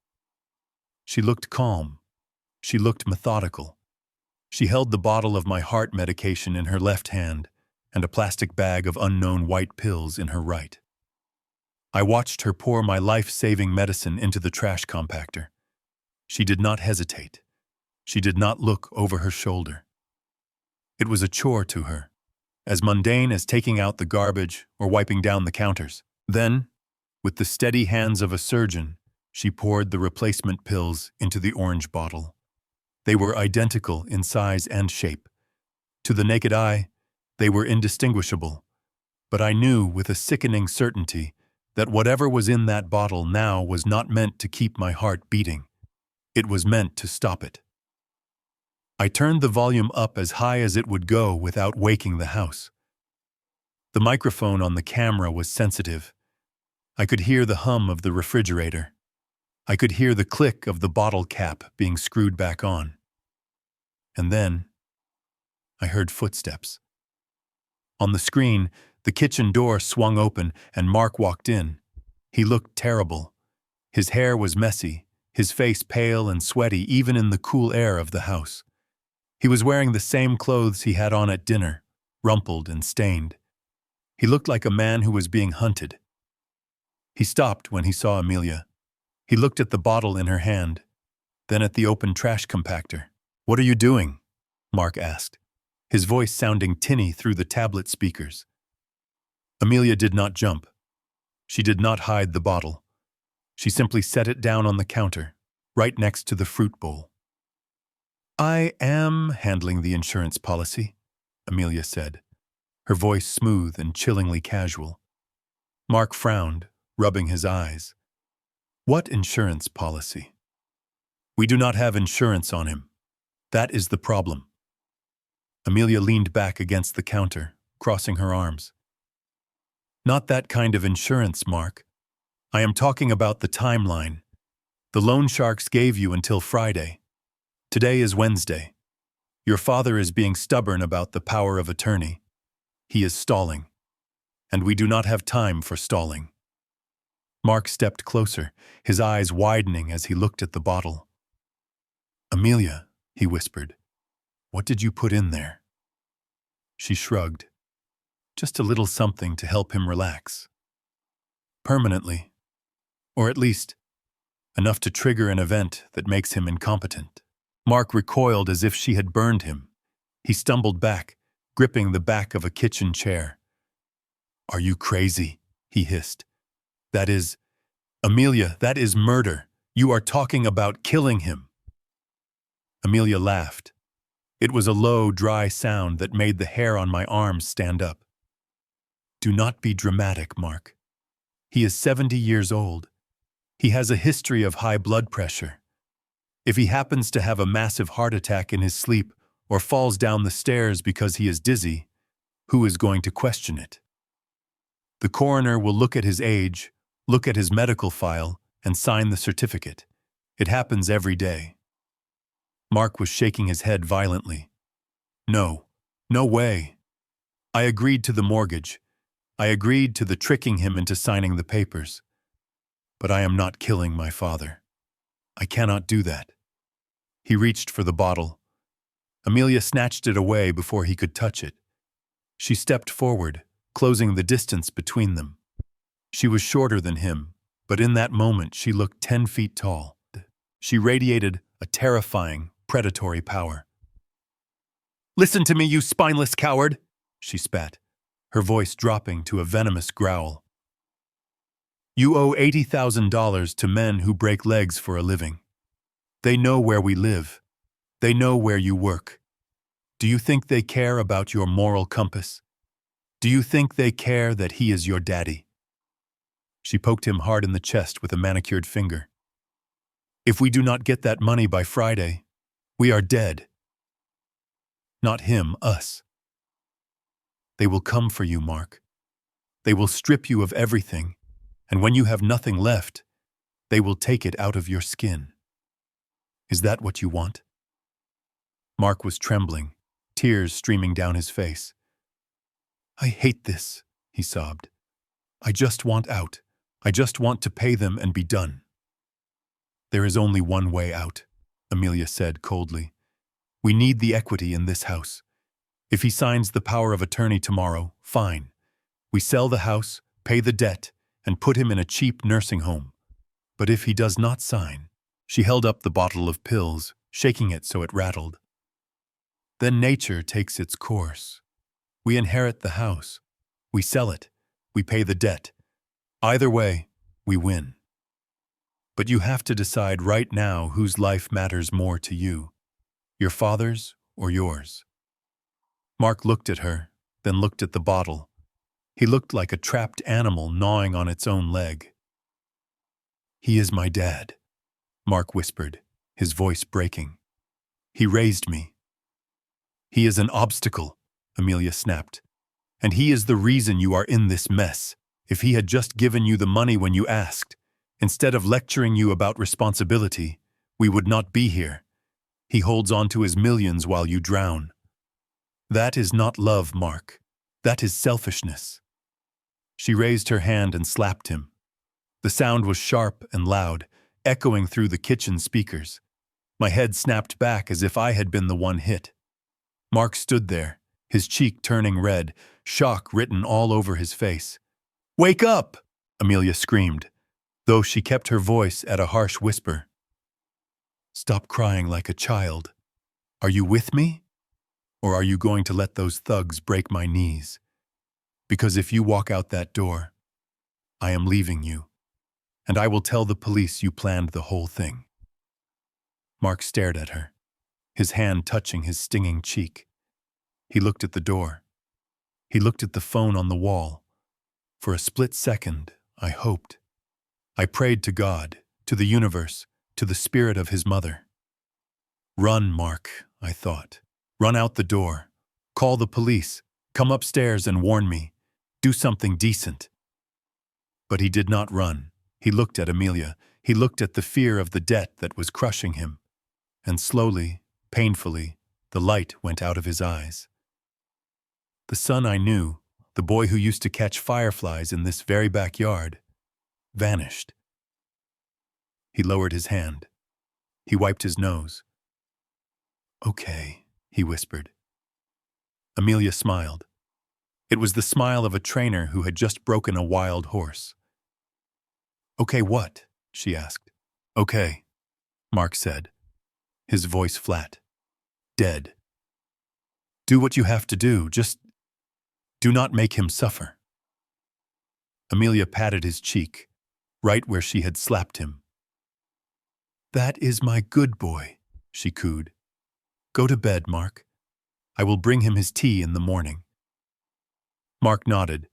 She looked calm. She looked methodical. She held the bottle of my heart medication in her left hand and a plastic bag of unknown white pills in her right. I watched her pour my life-saving medicine into the trash compactor. She did not hesitate. She did not look over her shoulder. It was a chore to her, as mundane as taking out the garbage or wiping down the counters. Then, with the steady hands of a surgeon, she poured the replacement pills into the orange bottle. They were identical in size and shape. To the naked eye, they were indistinguishable, but I knew with a sickening certainty that whatever was in that bottle now was not meant to keep my heart beating. It was meant to stop it. I turned the volume up as high as it would go without waking the house. The microphone on the camera was sensitive. I could hear the hum of the refrigerator. I could hear the click of the bottle cap being screwed back on. And then, I heard footsteps. On the screen, the kitchen door swung open and Mark walked in. He looked terrible. His hair was messy, his face pale and sweaty even in the cool air of the house. He was wearing the same clothes he had on at dinner, rumpled and stained. He looked like a man who was being hunted. He stopped when he saw Amelia. He looked at the bottle in her hand, then at the open trash compactor. "What are you doing?" Mark asked, his voice sounding tinny through the tablet speakers. Amelia did not jump. She did not hide the bottle. She simply set it down on the counter, right next to the fruit bowl. "I am handling the insurance policy," Amelia said, her voice smooth and chillingly casual. Mark frowned, rubbing his eyes. "What insurance policy?" "We do not have insurance on him. That is the problem." Amelia leaned back against the counter, crossing her arms. "Not that kind of insurance, Mark. I am talking about the timeline. The loan sharks gave you until Friday. Today is Wednesday. Your father is being stubborn about the power of attorney. He is stalling. And we do not have time for stalling." Mark stepped closer, his eyes widening as he looked at the bottle. "Amelia," he whispered, "what did you put in there?" She shrugged. "Just a little something to help him relax. Permanently. Or at least, enough to trigger an event that makes him incompetent." Mark recoiled as if she had burned him. He stumbled back, gripping the back of a kitchen chair. "Are you crazy?" he hissed. "That is, Amelia, that is murder. You are talking about killing him." Amelia laughed. It was a low, dry sound that made the hair on my arms stand up. "Do not be dramatic, Mark. He is 70 years old. He has a history of high blood pressure. If he happens to have a massive heart attack in his sleep or falls down the stairs because he is dizzy, who is going to question it? The coroner will look at his age, look at his medical file, and sign the certificate. It happens every day." Mark was shaking his head violently. "No, no way. I agreed to the mortgage. I agreed to the tricking him into signing the papers. But I am not killing my father. I cannot do that." He reached for the bottle. Amelia snatched it away before he could touch it. She stepped forward, closing the distance between them. She was shorter than him, but in that moment she looked 10 feet tall. She radiated a terrifying, predatory power. "Listen to me, you spineless coward!" she spat, her voice dropping to a venomous growl. "You owe $80,000 to men who break legs for a living. They know where we live. They know where you work. Do you think they care about your moral compass? Do you think they care that he is your daddy?" She poked him hard in the chest with a manicured finger. "If we do not get that money by Friday, we are dead. Not him, us. They will come for you, Mark. They will strip you of everything, and when you have nothing left, they will take it out of your skin. Is that what you want?" Mark was trembling, tears streaming down his face. "I hate this," he sobbed. "I just want out. I just want to pay them and be done." "There is only one way out," Amelia said coldly. "We need the equity in this house. If he signs the power of attorney tomorrow, fine. We sell the house, pay the debt, and put him in a cheap nursing home. But if he does not sign," she held up the bottle of pills, shaking it so it rattled, "then nature takes its course. We inherit the house. We sell it. We pay the debt. Either way, we win. But you have to decide right now whose life matters more to you, your father's or yours." Mark looked at her, then looked at the bottle. He looked like a trapped animal gnawing on its own leg. "He is my dad," Mark whispered, his voice breaking. "He raised me." "He is an obstacle," Amelia snapped. "And he is the reason you are in this mess. If he had just given you the money when you asked, instead of lecturing you about responsibility, we would not be here. He holds on to his millions while you drown. That is not love, Mark. That is selfishness." She raised her hand and slapped him. The sound was sharp and loud, echoing through the kitchen speakers. My head snapped back as if I had been the one hit. Mark stood there, his cheek turning red, shock written all over his face. "Wake up!" Amelia screamed, though she kept her voice at a harsh whisper. "Stop crying like a child. Are you with me? Or are you going to let those thugs break my knees? Because if you walk out that door, I am leaving you, and I will tell the police you planned the whole thing." Mark stared at her, his hand touching his stinging cheek. He looked at the door. He looked at the phone on the wall. For a split second, I hoped. I prayed to God, to the universe, to the spirit of his mother. "Run, Mark," I thought. "Run out the door. Call the police. Come upstairs and warn me. Do something decent." But he did not run. He looked at Amelia. He looked at the fear of the debt that was crushing him. And slowly, painfully, the light went out of his eyes. The son I knew, the boy who used to catch fireflies in this very backyard, vanished. He lowered his hand. He wiped his nose. "Okay," he whispered. Amelia smiled. It was the smile of a trainer who had just broken a wild horse. "Okay, what?" she asked. "Okay," Mark said, his voice flat. "Dead. Do what you have to do, just do not make him suffer." Amelia patted his cheek, right where she had slapped him. "That is my good boy," she cooed. "Go to bed, Mark. I will bring him his tea in the morning." Mark nodded.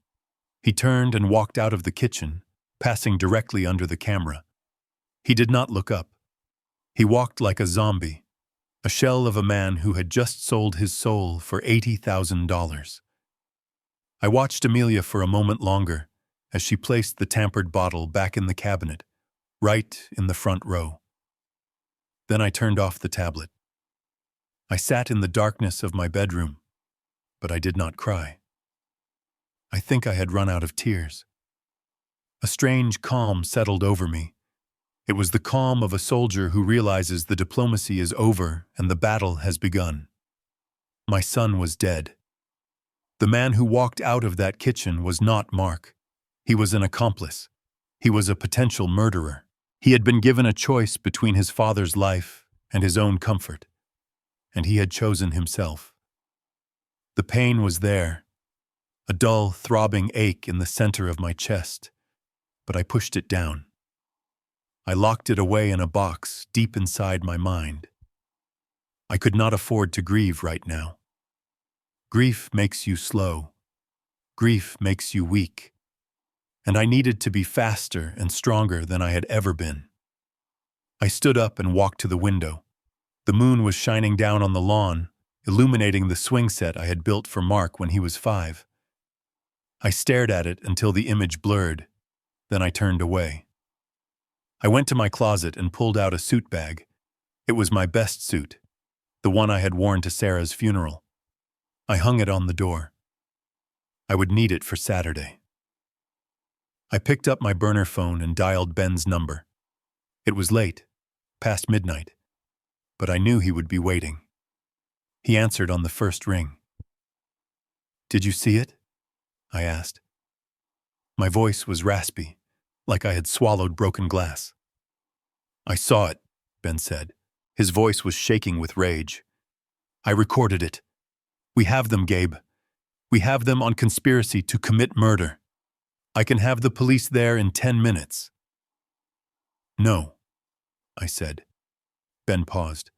He turned and walked out of the kitchen, passing directly under the camera. He did not look up. He walked like a zombie, a shell of a man who had just sold his soul for $80,000. I watched Amelia for a moment longer as she placed the tampered bottle back in the cabinet, right in the front row. Then I turned off the tablet. I sat in the darkness of my bedroom, but I did not cry. I think I had run out of tears. A strange calm settled over me. It was the calm of a soldier who realizes the diplomacy is over and the battle has begun. My son was dead. The man who walked out of that kitchen was not Mark. He was an accomplice. He was a potential murderer. He had been given a choice between his father's life and his own comfort, and he had chosen himself. The pain was there, a dull, throbbing ache in the center of my chest, but I pushed it down. I locked it away in a box deep inside my mind. I could not afford to grieve right now. Grief makes you slow. Grief makes you weak. And I needed to be faster and stronger than I had ever been. I stood up and walked to the window. The moon was shining down on the lawn, illuminating the swing set I had built for Mark when he was 5. I stared at it until the image blurred. Then I turned away. I went to my closet and pulled out a suit bag. It was my best suit, the one I had worn to Sarah's funeral. I hung it on the door. I would need it for Saturday. I picked up my burner phone and dialed Ben's number. It was late, past midnight, but I knew he would be waiting. He answered on the first ring. "Did you see it?" I asked. My voice was raspy, like I had swallowed broken glass. "I saw it," Ben said. His voice was shaking with rage. "I recorded it. We have them, Gabe. We have them on conspiracy to commit murder. I can have the police there in 10 minutes. "No," I said. Ben paused.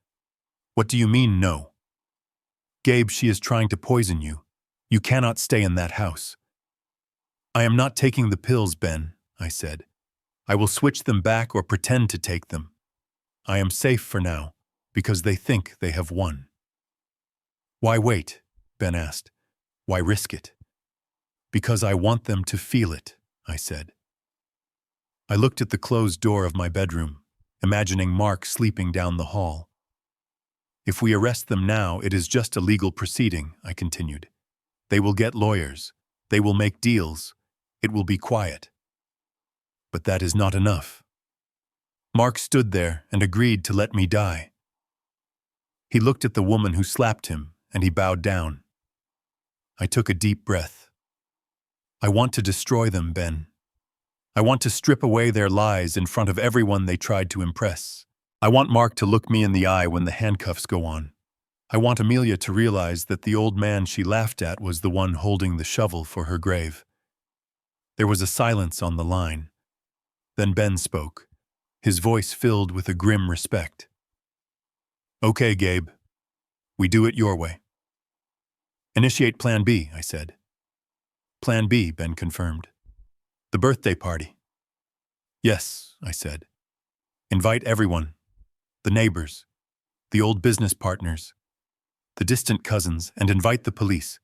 "What do you mean, no?" "Gabe, she is trying to poison you. You cannot stay in that house." "I am not taking the pills, Ben," I said. "I will switch them back or pretend to take them. I am safe for now, because they think they have won." "Why wait?" Ben asked. "Why risk it?" "Because I want them to feel it," I said. I looked at the closed door of my bedroom, imagining Mark sleeping down the hall. "If we arrest them now, it is just a legal proceeding," I continued. "They will get lawyers. They will make deals. It will be quiet." But that is not enough. Mark stood there and agreed to let me die. He looked at the woman who slapped him, and he bowed down. I took a deep breath. I want to destroy them, Ben. I want to strip away their lies in front of everyone they tried to impress. I want Mark to look me in the eye when the handcuffs go on. I want Amelia to realize that the old man she laughed at was the one holding the shovel for her grave. There was a silence on the line. Then Ben spoke, his voice filled with a grim respect. "Okay, Gabe. We do it your way." "Initiate Plan B," I said. "Plan B," Ben confirmed. "The birthday party." "Yes," I said. "Invite everyone. The neighbors, the old business partners, the distant cousins, and invite the police.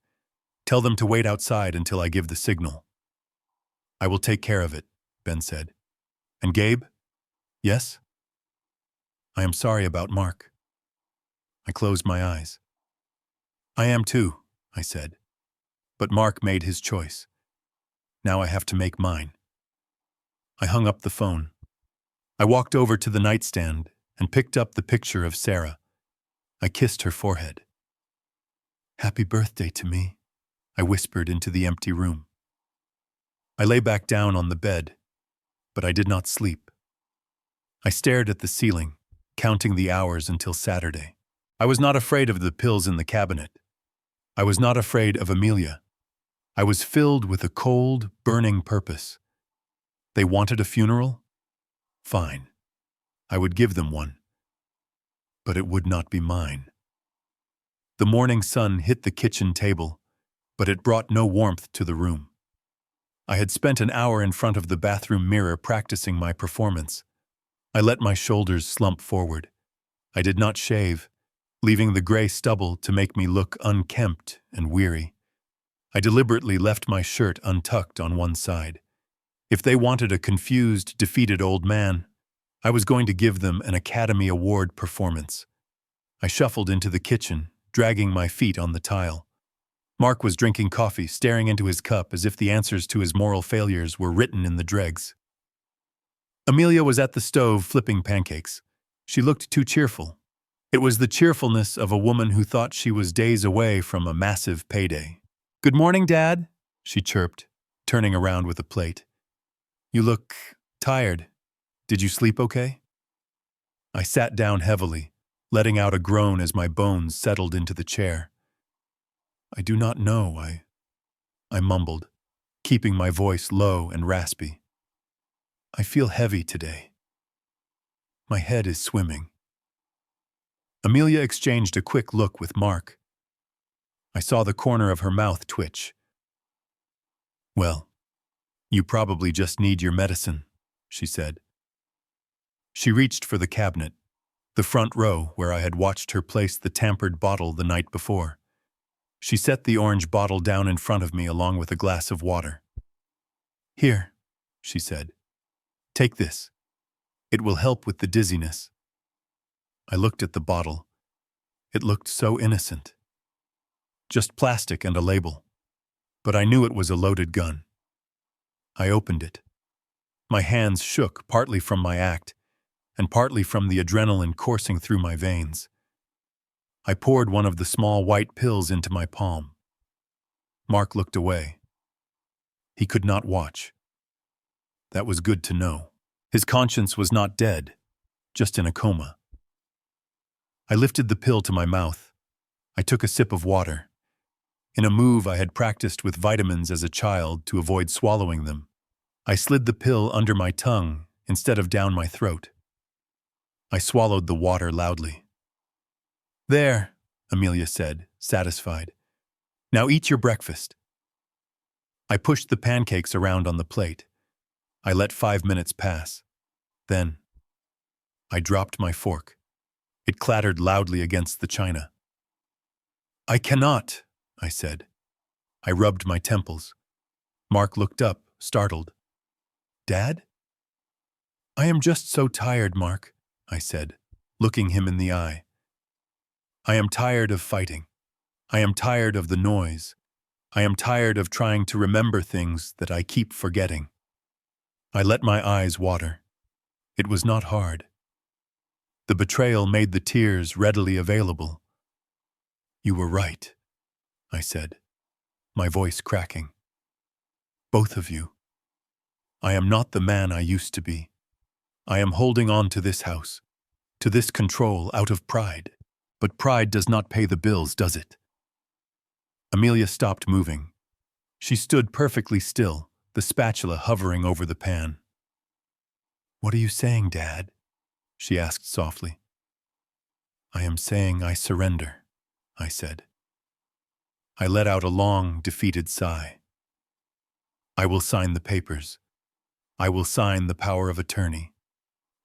Tell them to wait outside until I give the signal." "I will take care of it," Ben said. "And Gabe?" "Yes?" "I am sorry about Mark." I closed my eyes. "I am too," I said. "But Mark made his choice. Now I have to make mine." I hung up the phone. I walked over to the nightstand and picked up the picture of Sarah. I kissed her forehead. "Happy birthday to me," I whispered into the empty room. I lay back down on the bed, but I did not sleep. I stared at the ceiling, counting the hours until Saturday. I was not afraid of the pills in the cabinet. I was not afraid of Amelia. I was filled with a cold, burning purpose. They wanted a funeral? Fine. I would give them one. But it would not be mine. The morning sun hit the kitchen table, but it brought no warmth to the room. I had spent an hour in front of the bathroom mirror practicing my performance. I let my shoulders slump forward. I did not shave, leaving the gray stubble to make me look unkempt and weary. I deliberately left my shirt untucked on one side. If they wanted a confused, defeated old man, I was going to give them an Academy Award performance. I shuffled into the kitchen, dragging my feet on the tile. Mark was drinking coffee, staring into his cup as if the answers to his moral failures were written in the dregs. Amelia was at the stove flipping pancakes. She looked too cheerful. It was the cheerfulness of a woman who thought she was days away from a massive payday. "Good morning, Dad," she chirped, turning around with a plate. "You look tired. Did you sleep okay?" I sat down heavily, letting out a groan as my bones settled into the chair. "I do not know, I mumbled, keeping my voice low and raspy. "I feel heavy today. My head is swimming." Amelia exchanged a quick look with Mark. I saw the corner of her mouth twitch. "Well, you probably just need your medicine," she said. She reached for the cabinet, the front row where I had watched her place the tampered bottle the night before. She set the orange bottle down in front of me along with a glass of water. "Here," she said. "Take this. It will help with the dizziness." I looked at the bottle. It looked so innocent. Just plastic and a label. But I knew it was a loaded gun. I opened it. My hands shook, partly from my act, and partly from the adrenaline coursing through my veins. I poured one of the small white pills into my palm. Mark looked away. He could not watch. That was good to know. His conscience was not dead, just in a coma. I lifted the pill to my mouth. I took a sip of water. In a move I had practiced with vitamins as a child to avoid swallowing them, I slid the pill under my tongue instead of down my throat. I swallowed the water loudly. "There," Amelia said, satisfied. "Now eat your breakfast." I pushed the pancakes around on the plate. I let 5 minutes pass. Then I dropped my fork. It clattered loudly against the china. "I cannot," I said. I rubbed my temples. Mark looked up, startled. "Dad?" "I am just so tired, Mark," I said, looking him in the eye. "I am tired of fighting. I am tired of the noise. I am tired of trying to remember things that I keep forgetting." I let my eyes water. It was not hard. The betrayal made the tears readily available. "You were right," I said. my voice cracking. Both of you. I am not the man I used to be. I am holding on to this house, to this control out of pride. But pride does not pay the bills, does it? Amelia stopped moving. She stood perfectly still, the spatula hovering over the pan. "What are you saying, Dad?" she asked softly. "I am saying I surrender," I said. I let out a long, defeated sigh. "I will sign the papers. I will sign the power of attorney.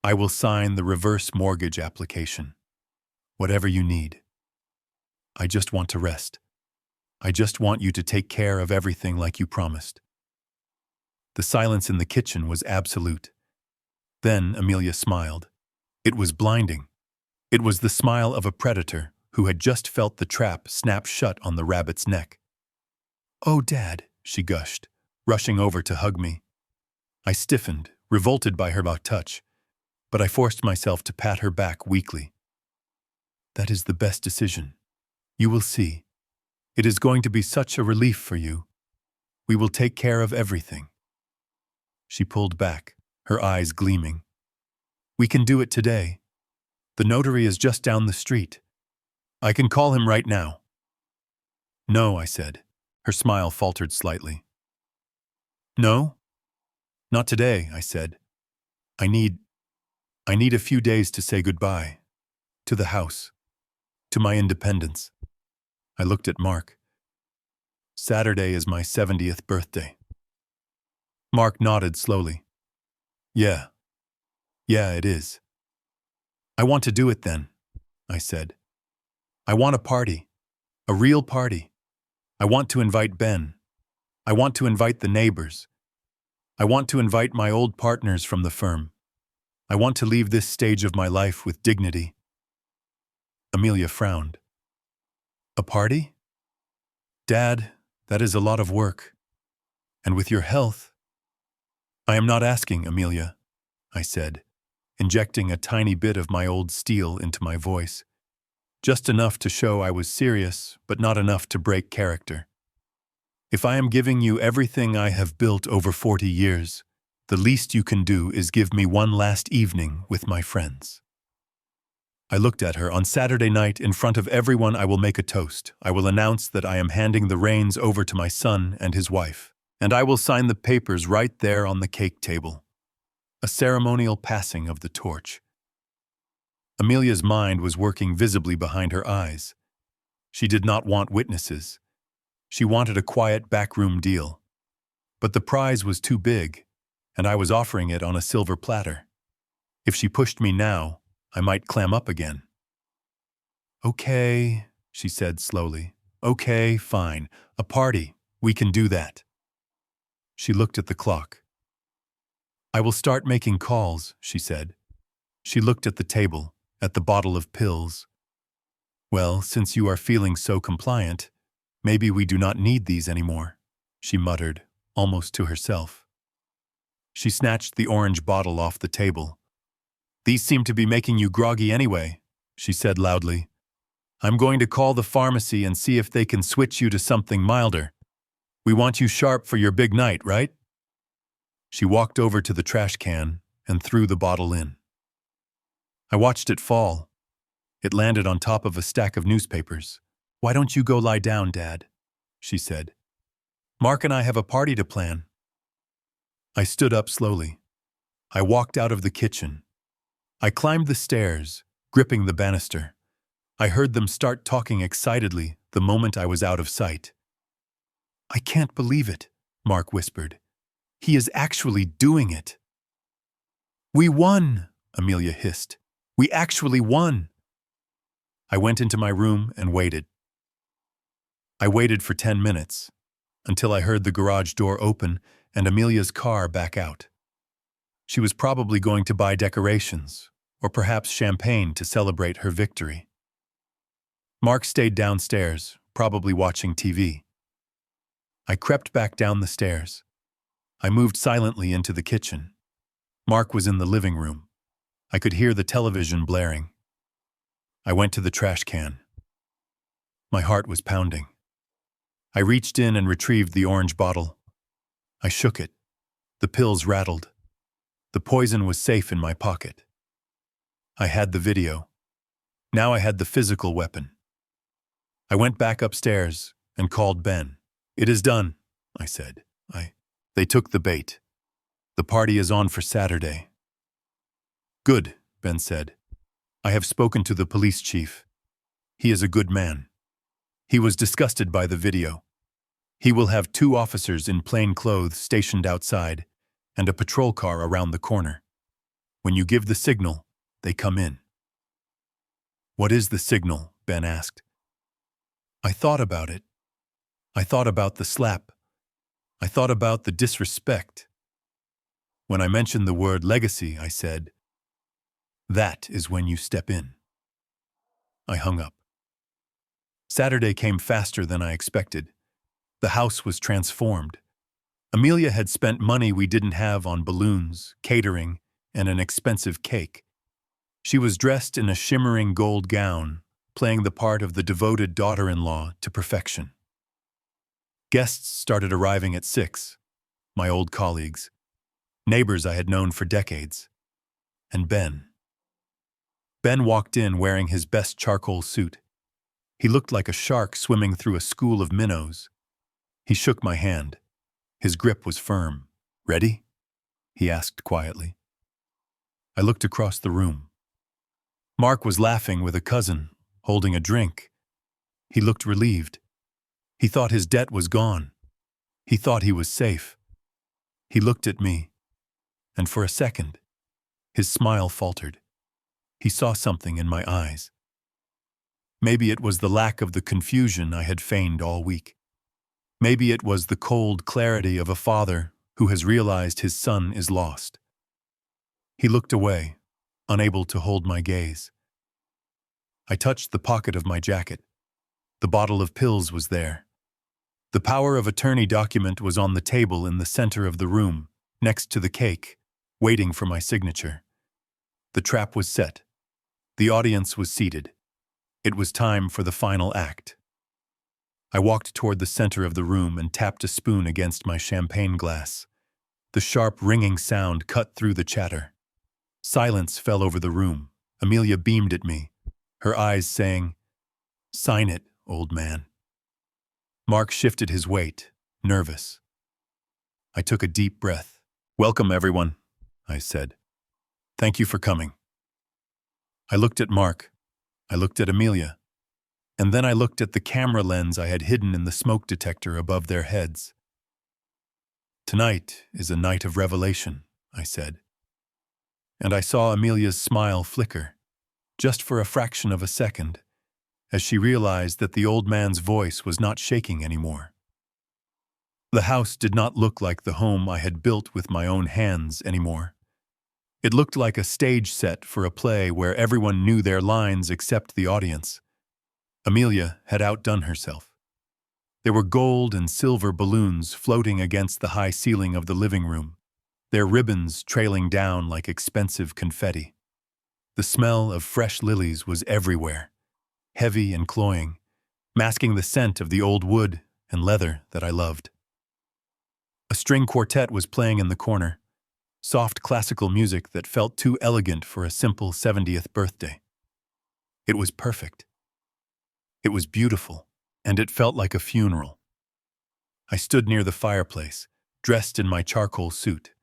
I will sign the reverse mortgage application. Whatever you need. I just want to rest. I just want you to take care of everything like you promised." The silence in the kitchen was absolute. Then Amelia smiled. It was blinding. It was the smile of a predator who had just felt the trap snap shut on the rabbit's neck. "Oh, Dad," she gushed, rushing over to hug me. I stiffened, revolted by her touch, but I forced myself to pat her back weakly. "That is the best decision. You will see. It is going to be such a relief for you. We will take care of everything." She pulled back, her eyes gleaming. "We can do it today. The notary is just down the street. I can call him right now." "No," I said. Her smile faltered slightly. "No? Not today," I said. I need a few days to say goodbye. To the house. To my independence." I looked at Mark. "Saturday is my 70th birthday." Mark nodded slowly. Yeah, it is." "I want to do it then," I said. "I want a party. A real party. I want to invite Ben. I want to invite the neighbors. I want to invite my old partners from the firm. I want to leave this stage of my life with dignity." Amelia frowned. "A party? Dad, that is a lot of work. And with your health—" "I am not asking, Amelia," I said, injecting a tiny bit of my old steel into my voice. Just enough to show I was serious, but not enough to break character. "If I am giving you everything I have built over 40 years, the least you can do is give me one last evening with my friends." I looked at her. "On Saturday night, in front of everyone, I will make a toast. I will announce that I am handing the reins over to my son and his wife. And I will sign the papers right there on the cake table. A ceremonial passing of the torch." Amelia's mind was working visibly behind her eyes. She did not want witnesses. She wanted a quiet backroom deal. But the prize was too big, and I was offering it on a silver platter. If she pushed me now, I might clam up again. "Okay," she said slowly. "Okay, fine. A party. We can do that." She looked at the clock. "I will start making calls," she said. She looked at the table, at the bottle of pills. "Well, since you are feeling so compliant, maybe we do not need these anymore," she muttered, almost to herself. She snatched the orange bottle off the table. "These seem to be making you groggy anyway," she said loudly. "I'm going to call the pharmacy and see if they can switch you to something milder. We want you sharp for your big night, right?" She walked over to the trash can and threw the bottle in. I watched it fall. It landed on top of a stack of newspapers. "Why don't you go lie down, Dad?" she said. "Mark and I have a party to plan." I stood up slowly. I walked out of the kitchen. I climbed the stairs, gripping the banister. I heard them start talking excitedly the moment I was out of sight. "I can't believe it," Mark whispered. "He is actually doing it." "We won," Amelia hissed. "We actually won." I went into my room and waited. I waited for 10 minutes, until I heard the garage door open and Amelia's car back out. She was probably going to buy decorations, or perhaps champagne to celebrate her victory. Mark stayed downstairs, probably watching TV. I crept back down the stairs. I moved silently into the kitchen. Mark was in the living room. I could hear the television blaring. I went to the trash can. My heart was pounding. I reached in and retrieved the orange bottle. I shook it. The pills rattled. The poison was safe in my pocket. I had the video. Now I had the physical weapon. I went back upstairs and called Ben. "It is done," I said. They took the bait. The party is on for Saturday. "Good," Ben said. "I have spoken to the police chief. He is a good man. He was disgusted by the video. He will have 2 officers in plain clothes stationed outside and a patrol car around the corner. When you give the signal, they come in." "What is the signal?" Ben asked. I thought about it. I thought about the slap. I thought about the disrespect. When I mentioned the word legacy, I said, "That is when you step in." I hung up. Saturday came faster than I expected. The house was transformed. Amelia had spent money we didn't have on balloons, catering, and an expensive cake. She was dressed in a shimmering gold gown, playing the part of the devoted daughter-in-law to perfection. Guests started arriving at 6, my old colleagues, neighbors I had known for decades, and Ben. Ben walked in wearing his best charcoal suit. He looked like a shark swimming through a school of minnows. He shook my hand. His grip was firm. "Ready?" he asked quietly. I looked across the room. Mark was laughing with a cousin, holding a drink. He looked relieved. He thought his debt was gone. He thought he was safe. He looked at me, and for a second, his smile faltered. He saw something in my eyes. Maybe it was the lack of the confusion I had feigned all week. Maybe it was the cold clarity of a father who has realized his son is lost. He looked away, unable to hold my gaze. I touched the pocket of my jacket. The bottle of pills was there. The power of attorney document was on the table in the center of the room, next to the cake, waiting for my signature. The trap was set. The audience was seated. It was time for the final act. I walked toward the center of the room and tapped a spoon against my champagne glass. The sharp, ringing sound cut through the chatter. Silence fell over the room. Amelia beamed at me, her eyes saying, "Sign it, old man." Mark shifted his weight, nervous. I took a deep breath. "Welcome, everyone," I said. "Thank you for coming." I looked at Mark. I looked at Amelia. And then I looked at the camera lens I had hidden in the smoke detector above their heads. "Tonight is a night of revelation," I said. And I saw Amelia's smile flicker, just for a fraction of a second, as she realized that the old man's voice was not shaking anymore. The house did not look like the home I had built with my own hands anymore. It looked like a stage set for a play where everyone knew their lines except the audience. Amelia had outdone herself. There were gold and silver balloons floating against the high ceiling of the living room, their ribbons trailing down like expensive confetti. The smell of fresh lilies was everywhere, heavy and cloying, masking the scent of the old wood and leather that I loved. A string quartet was playing in the corner, soft classical music that felt too elegant for a simple 70th birthday. It was perfect. It was beautiful, and it felt like a funeral. I stood near the fireplace, dressed in my charcoal suit.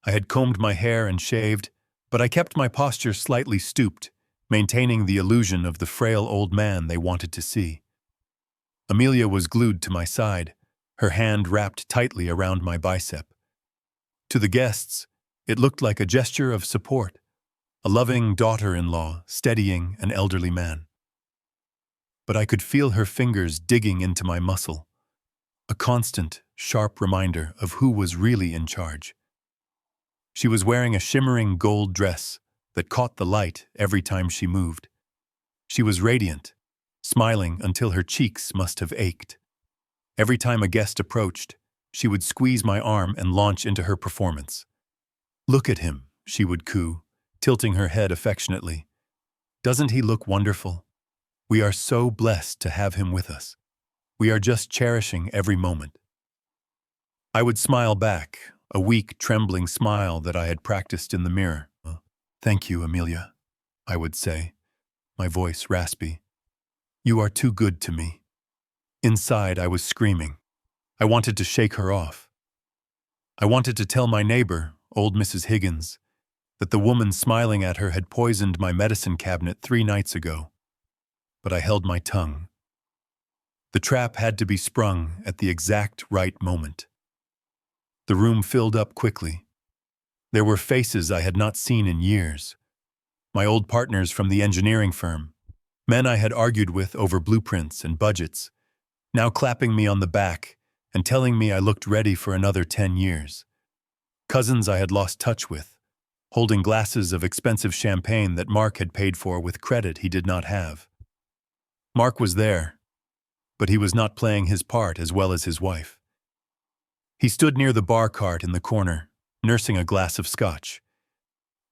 I had combed my hair and shaved, but I kept my posture slightly stooped, maintaining the illusion of the frail old man they wanted to see. Amelia was glued to my side, her hand wrapped tightly around my bicep. To the guests, it looked like a gesture of support, a loving daughter-in-law steadying an elderly man. But I could feel her fingers digging into my muscle, a constant, sharp reminder of who was really in charge. She was wearing a shimmering gold dress that caught the light every time she moved. She was radiant, smiling until her cheeks must have ached. Every time a guest approached, she would squeeze my arm and launch into her performance. "Look at him," she would coo, tilting her head affectionately. "Doesn't he look wonderful? We are so blessed to have him with us. We are just cherishing every moment. I would smile back, a weak, trembling smile that I had practiced in the mirror. Thank you, Amelia, I would say, my voice raspy. You are too good to me. Inside, I was screaming. I wanted to shake her off. I wanted to tell my neighbor, old Mrs. Higgins, that the woman smiling at her had poisoned my medicine cabinet 3 nights ago. But I held my tongue. The trap had to be sprung at the exact right moment. The room filled up quickly. There were faces I had not seen in years. My old partners from the engineering firm, men I had argued with over blueprints and budgets, now clapping me on the back and telling me I looked ready for another 10 years. Cousins I had lost touch with, holding glasses of expensive champagne that Mark had paid for with credit he did not have. Mark was there, but he was not playing his part as well as his wife. He stood near the bar cart in the corner, nursing a glass of scotch.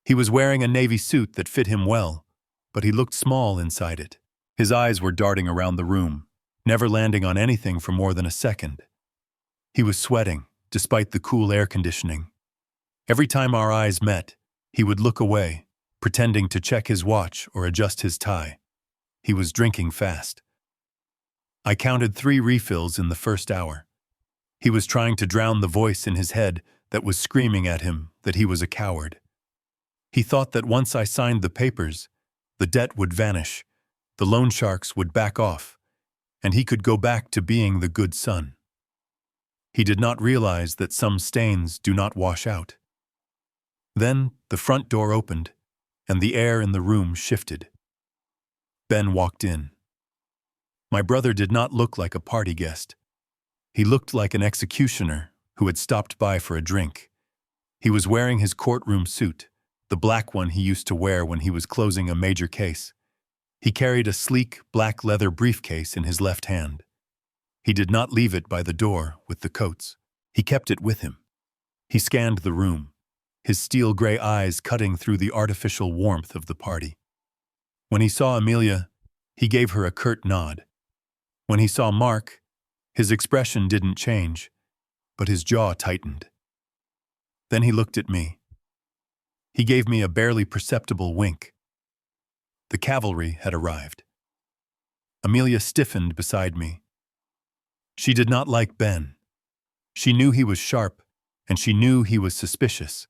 He was wearing a navy suit that fit him well, but he looked small inside it. His eyes were darting around the room, never landing on anything for more than a second. He was sweating, despite the cool air conditioning. Every time our eyes met, he would look away, pretending to check his watch or adjust his tie. He was drinking fast. I counted 3 refills in the first hour. He was trying to drown the voice in his head that was screaming at him that he was a coward. He thought that once I signed the papers, the debt would vanish, the loan sharks would back off, and he could go back to being the good son. He did not realize that some stains do not wash out. Then the front door opened, and the air in the room shifted. Ben walked in. My brother did not look like a party guest. He looked like an executioner who had stopped by for a drink. He was wearing his courtroom suit, the black one he used to wear when he was closing a major case. He carried a sleek, black leather briefcase in his left hand. He did not leave it by the door with the coats. He kept it with him. He scanned the room, his steel-gray eyes cutting through the artificial warmth of the party. When he saw Amelia, he gave her a curt nod. When he saw Mark, his expression didn't change, but his jaw tightened. Then he looked at me. He gave me a barely perceptible wink. The cavalry had arrived. Amelia stiffened beside me. She did not like Ben. She knew he was sharp, and she knew he was suspicious,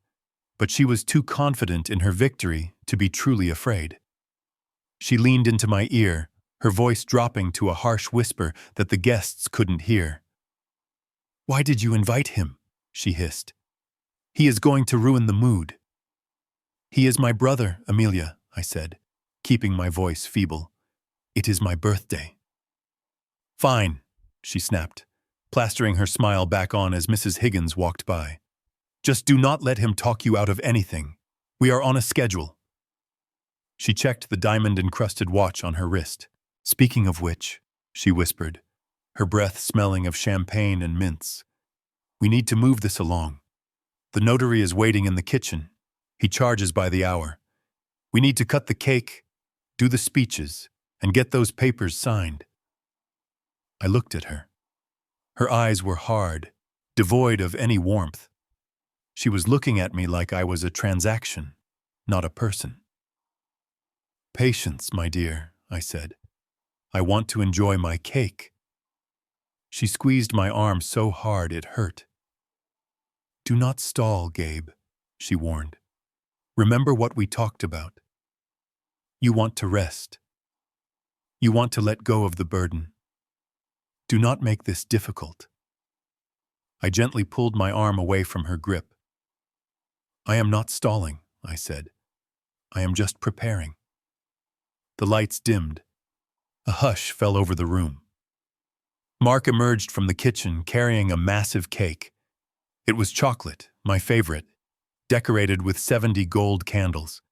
but she was too confident in her victory to be truly afraid. She leaned into my ear, her voice dropping to a harsh whisper that the guests couldn't hear. "Why did you invite him?" she hissed. "He is going to ruin the mood." "He is my brother, Amelia," I said, keeping my voice feeble. "It is my birthday." "Fine," she snapped, plastering her smile back on as Mrs. Higgins walked by. "Just do not let him talk you out of anything. We are on a schedule." She checked the diamond-encrusted watch on her wrist. "Speaking of which," she whispered, her breath smelling of champagne and mints, "we need to move this along. The notary is waiting in the kitchen. He charges by the hour. We need to cut the cake, do the speeches, and get those papers signed." I looked at her. Her eyes were hard, devoid of any warmth. She was looking at me like I was a transaction, not a person. "Patience, my dear," I said. "I want to enjoy my cake." She squeezed my arm so hard it hurt. "Do not stall, Gabe," she warned. "Remember what we talked about. You want to rest. You want to let go of the burden. Do not make this difficult." I gently pulled my arm away from her grip. "I am not stalling," I said. "I am just preparing." The lights dimmed. A hush fell over the room. Mark emerged from the kitchen carrying a massive cake. It was chocolate, my favorite, decorated with 70 gold candles.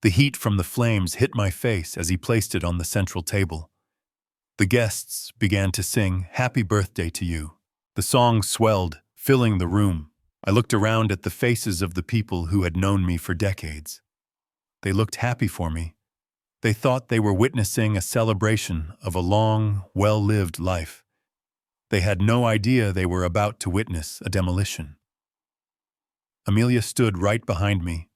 The heat from the flames hit my face as he placed it on the central table. The guests began to sing "Happy Birthday to You." The song swelled, filling the room. I looked around at the faces of the people who had known me for decades. They looked happy for me. They thought they were witnessing a celebration of a long, well-lived life. They had no idea they were about to witness a demolition. Amelia stood right behind me,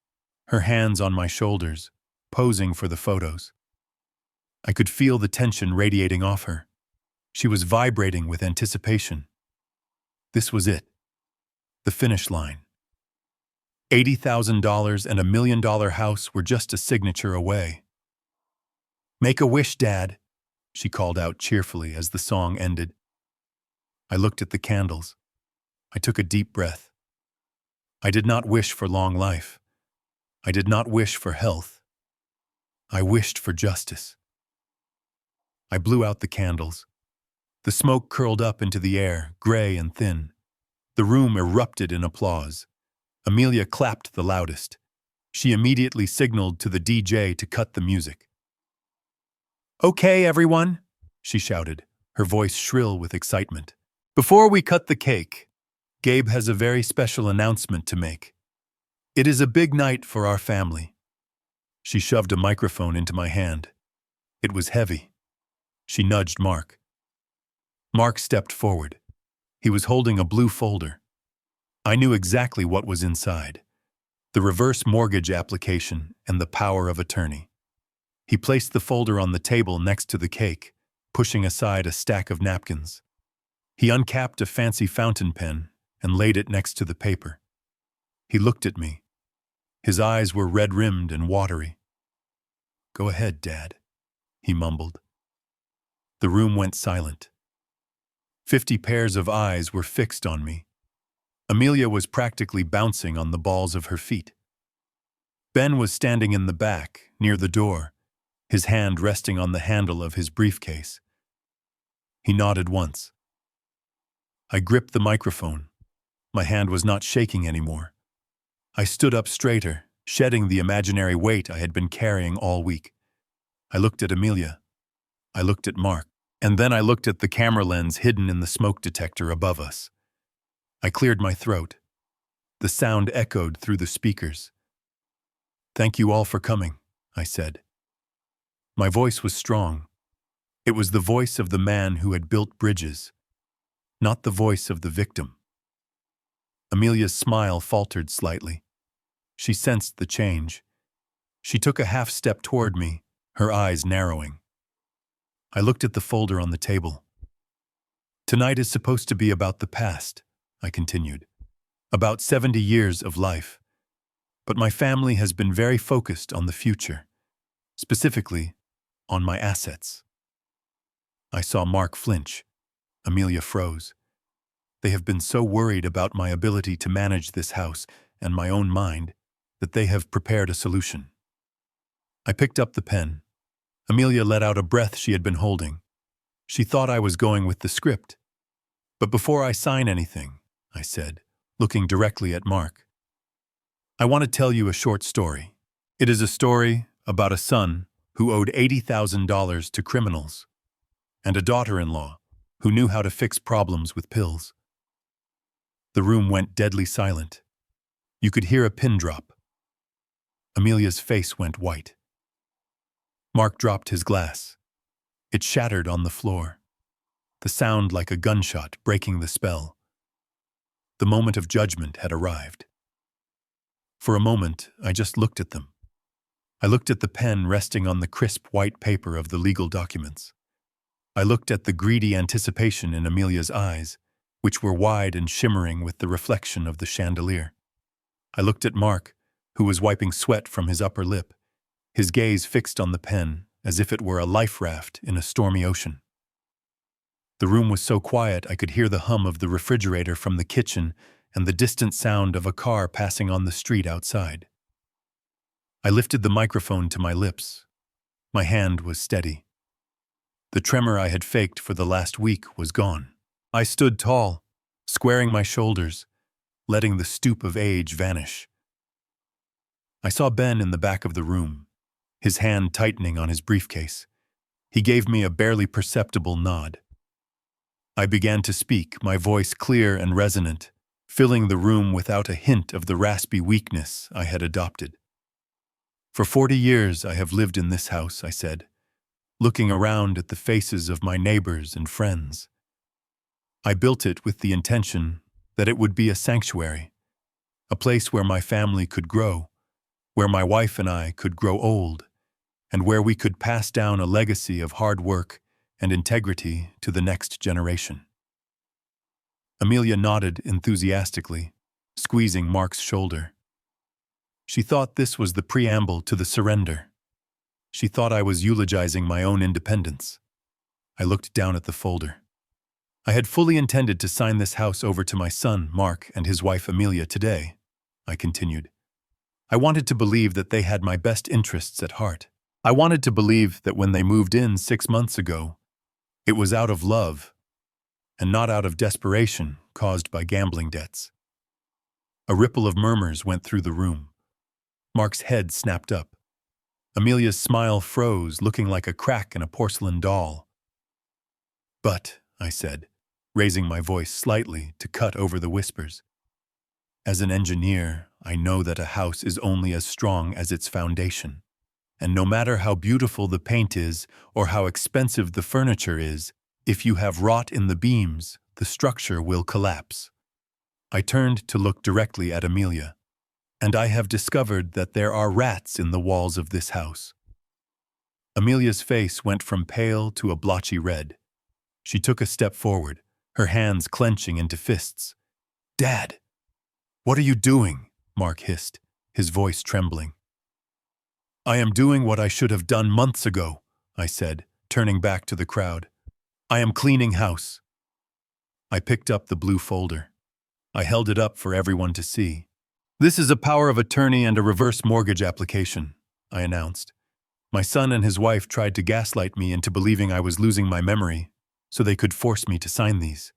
her hands on my shoulders, posing for the photos. I could feel the tension radiating off her. She was vibrating with anticipation. This was it. The finish line. $80,000 and $1 million house were just a signature away. "Make a wish, Dad," she called out cheerfully as the song ended. I looked at the candles. I took a deep breath. I did not wish for long life. I did not wish for health. I wished for justice. I blew out the candles. The smoke curled up into the air, gray and thin. The room erupted in applause. Amelia clapped the loudest. She immediately signaled to the DJ to cut the music. "Okay, everyone," she shouted, her voice shrill with excitement. "Before we cut the cake, Gabe has a very special announcement to make. It is a big night for our family." She shoved a microphone into my hand. It was heavy. She nudged Mark. Mark stepped forward. He was holding a blue folder. I knew exactly what was inside: the reverse mortgage application and the power of attorney. He placed the folder on the table next to the cake, pushing aside a stack of napkins. He uncapped a fancy fountain pen and laid it next to the paper. He looked at me. His eyes were red-rimmed and watery. "Go ahead, Dad," he mumbled. The room went silent. 50 pairs of eyes were fixed on me. Amelia was practically bouncing on the balls of her feet. Ben was standing in the back, near the door, his hand resting on the handle of his briefcase. He nodded once. I gripped the microphone. My hand was not shaking anymore. I stood up straighter, shedding the imaginary weight I had been carrying all week. I looked at Amelia. I looked at Mark. And then I looked at the camera lens hidden in the smoke detector above us. I cleared my throat. The sound echoed through the speakers. "Thank you all for coming," I said. My voice was strong. It was the voice of the man who had built bridges, not the voice of the victim. Amelia's smile faltered slightly. She sensed the change. She took a half step toward me, her eyes narrowing. I looked at the folder on the table. "Tonight is supposed to be about the past," I continued. "About 70 years of life. But my family has been very focused on the future. Specifically, on my assets." I saw Mark flinch. Amelia froze. They have been so worried about my ability to manage this house and my own mind that they have prepared a solution. I picked up the pen. Amelia let out a breath she had been holding. She thought I was going with the script. "But before I sign anything," I said, looking directly at Mark, "I want to tell you a short story. It is a story about a son who owed $80,000 to criminals, and a daughter-in-law who knew how to fix problems with pills." The room went deadly silent. You could hear a pin drop. Amelia's face went white. Mark dropped his glass. It shattered on the floor, the sound like a gunshot breaking the spell. The moment of judgment had arrived. For a moment, I just looked at them. I looked at the pen resting on the crisp white paper of the legal documents. I looked at the greedy anticipation in Amelia's eyes, which were wide and shimmering with the reflection of the chandelier. I looked at Mark, who was wiping sweat from his upper lip, his gaze fixed on the pen as if it were a life raft in a stormy ocean. The room was so quiet I could hear the hum of the refrigerator from the kitchen and the distant sound of a car passing on the street outside. I lifted the microphone to my lips. My hand was steady. The tremor I had faked for the last week was gone. I stood tall, squaring my shoulders, letting the stoop of age vanish. I saw Ben in the back of the room, his hand tightening on his briefcase. He gave me a barely perceptible nod. I began to speak, my voice clear and resonant, filling the room without a hint of the raspy weakness I had adopted. "For 40 years I have lived in this house," I said, looking around at the faces of my neighbors and friends. I built it with the intention that it would be a sanctuary, a place where my family could grow, where my wife and I could grow old, and where we could pass down a legacy of hard work and integrity to the next generation. Amelia nodded enthusiastically, squeezing Mark's shoulder. She thought this was the preamble to the surrender. She thought I was eulogizing my own independence. I looked down at the folder. I had fully intended to sign this house over to my son, Mark, and his wife, Amelia, today, I continued. I wanted to believe that they had my best interests at heart. I wanted to believe that when they moved in 6 months ago, it was out of love and not out of desperation caused by gambling debts. A ripple of murmurs went through the room. Mark's head snapped up. Amelia's smile froze, looking like a crack in a porcelain doll. But, I said, raising my voice slightly to cut over the whispers, as an engineer, I know that a house is only as strong as its foundation. And no matter how beautiful the paint is or how expensive the furniture is, if you have rot in the beams, the structure will collapse. I turned to look directly at Amelia. And I have discovered that there are rats in the walls of this house. Amelia's face went from pale to a blotchy red. She took a step forward, her hands clenching into fists. "Dad, what are you doing?" Mark hissed, his voice trembling. "I am doing what I should have done months ago," I said, turning back to the crowd. "I am cleaning house." I picked up the blue folder. I held it up for everyone to see. "This is a power of attorney and a reverse mortgage application," I announced. My son and his wife tried to gaslight me into believing I was losing my memory, so they could force me to sign these.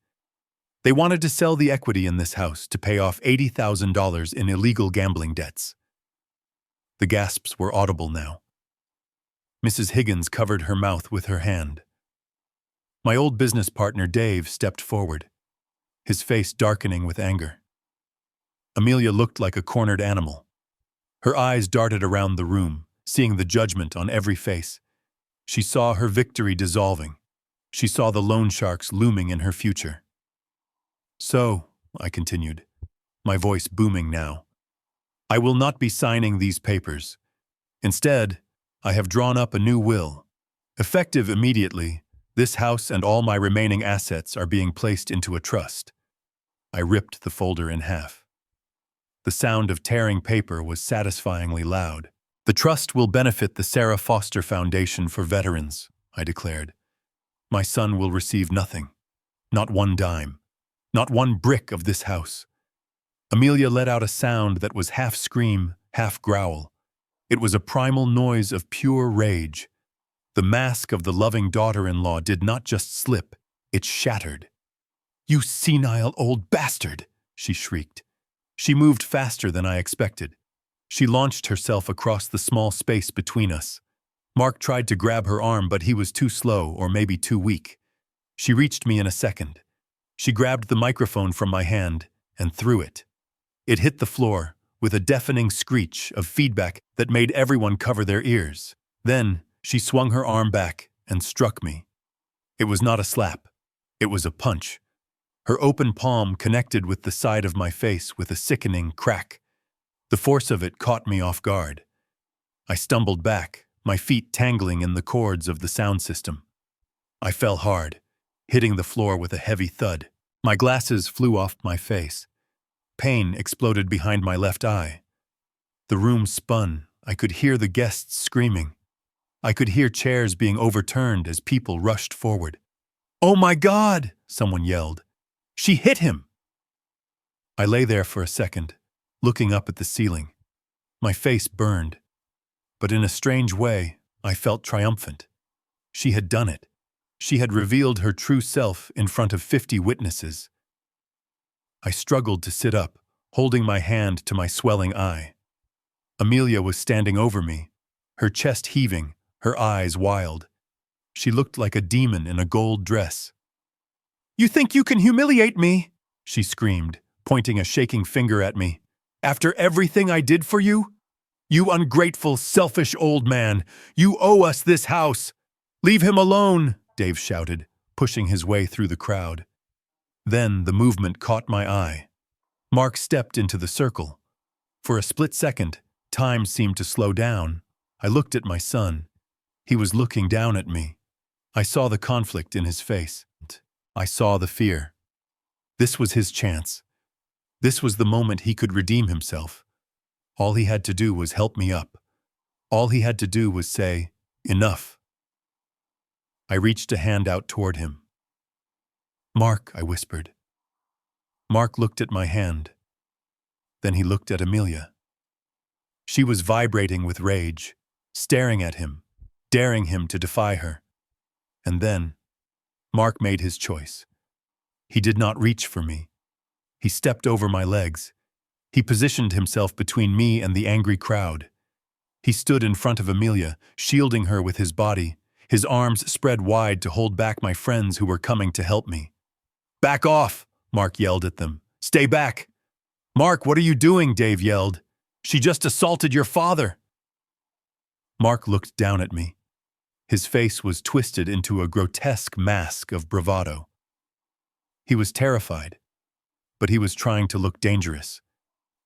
They wanted to sell the equity in this house to pay off $80,000 in illegal gambling debts. The gasps were audible now. Mrs. Higgins covered her mouth with her hand. My old business partner Dave stepped forward, his face darkening with anger. Amelia looked like a cornered animal. Her eyes darted around the room, seeing the judgment on every face. She saw her victory dissolving. She saw the loan sharks looming in her future. "So," I continued, my voice booming now, "I will not be signing these papers. Instead, I have drawn up a new will. Effective immediately, this house and all my remaining assets are being placed into a trust." I ripped the folder in half. The sound of tearing paper was satisfyingly loud. "The trust will benefit the Sarah Foster Foundation for Veterans," I declared. "My son will receive nothing. Not one dime. Not one brick of this house." Amelia let out a sound that was half scream, half growl. It was a primal noise of pure rage. The mask of the loving daughter-in-law did not just slip, it shattered. "You senile old bastard!" she shrieked. She moved faster than I expected. She launched herself across the small space between us. Mark tried to grab her arm, but he was too slow or maybe too weak. She reached me in a second. She grabbed the microphone from my hand and threw it. It hit the floor with a deafening screech of feedback that made everyone cover their ears. Then she swung her arm back and struck me. It was not a slap. It was a punch. Her open palm connected with the side of my face with a sickening crack. The force of it caught me off guard. I stumbled back, my feet tangling in the cords of the sound system. I fell hard, hitting the floor with a heavy thud. My glasses flew off my face. Pain exploded behind my left eye. The room spun. I could hear the guests screaming. I could hear chairs being overturned as people rushed forward. "Oh my God!" someone yelled. "She hit him!" I lay there for a second, looking up at the ceiling. My face burned, but in a strange way, I felt triumphant. She had done it. She had revealed her true self in front of 50 witnesses. I struggled to sit up, holding my hand to my swelling eye. Amelia was standing over me, her chest heaving, her eyes wild. She looked like a demon in a gold dress. "You think you can humiliate me?" she screamed, pointing a shaking finger at me. "After everything I did for you? You ungrateful, selfish old man! You owe us this house! Leave him alone!" Dave shouted, pushing his way through the crowd. Then the movement caught my eye. Mark stepped into the circle. For a split second, time seemed to slow down. I looked at my son. He was looking down at me. I saw the conflict in his face. I saw the fear. This was his chance. This was the moment he could redeem himself. All he had to do was help me up. All he had to do was say, "Enough." I reached a hand out toward him. "Mark," I whispered. Mark looked at my hand. Then he looked at Amelia. She was vibrating with rage, staring at him, daring him to defy her. And then, Mark made his choice. He did not reach for me. He stepped over my legs. He positioned himself between me and the angry crowd. He stood in front of Amelia, shielding her with his body, his arms spread wide to hold back my friends who were coming to help me. "Back off!" Mark yelled at them. "Stay back!" "Mark, what are you doing?" Dave yelled. "She just assaulted your father." Mark looked down at me. His face was twisted into a grotesque mask of bravado. He was terrified, but he was trying to look dangerous.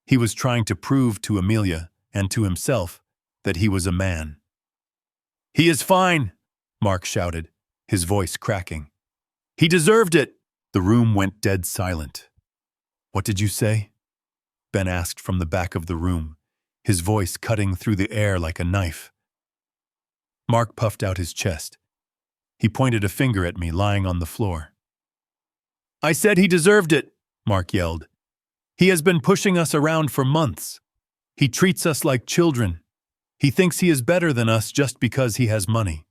He was trying to prove to Amelia and to himself that he was a man. "He is fine," Mark shouted, his voice cracking. "He deserved it." The room went dead silent. "What did you say?" Ben asked from the back of the room, his voice cutting through the air like a knife. Mark puffed out his chest. He pointed a finger at me lying on the floor. "I said he deserved it," Mark yelled. "He has been pushing us around for months. He treats us like children. He thinks he is better than us just because he has money."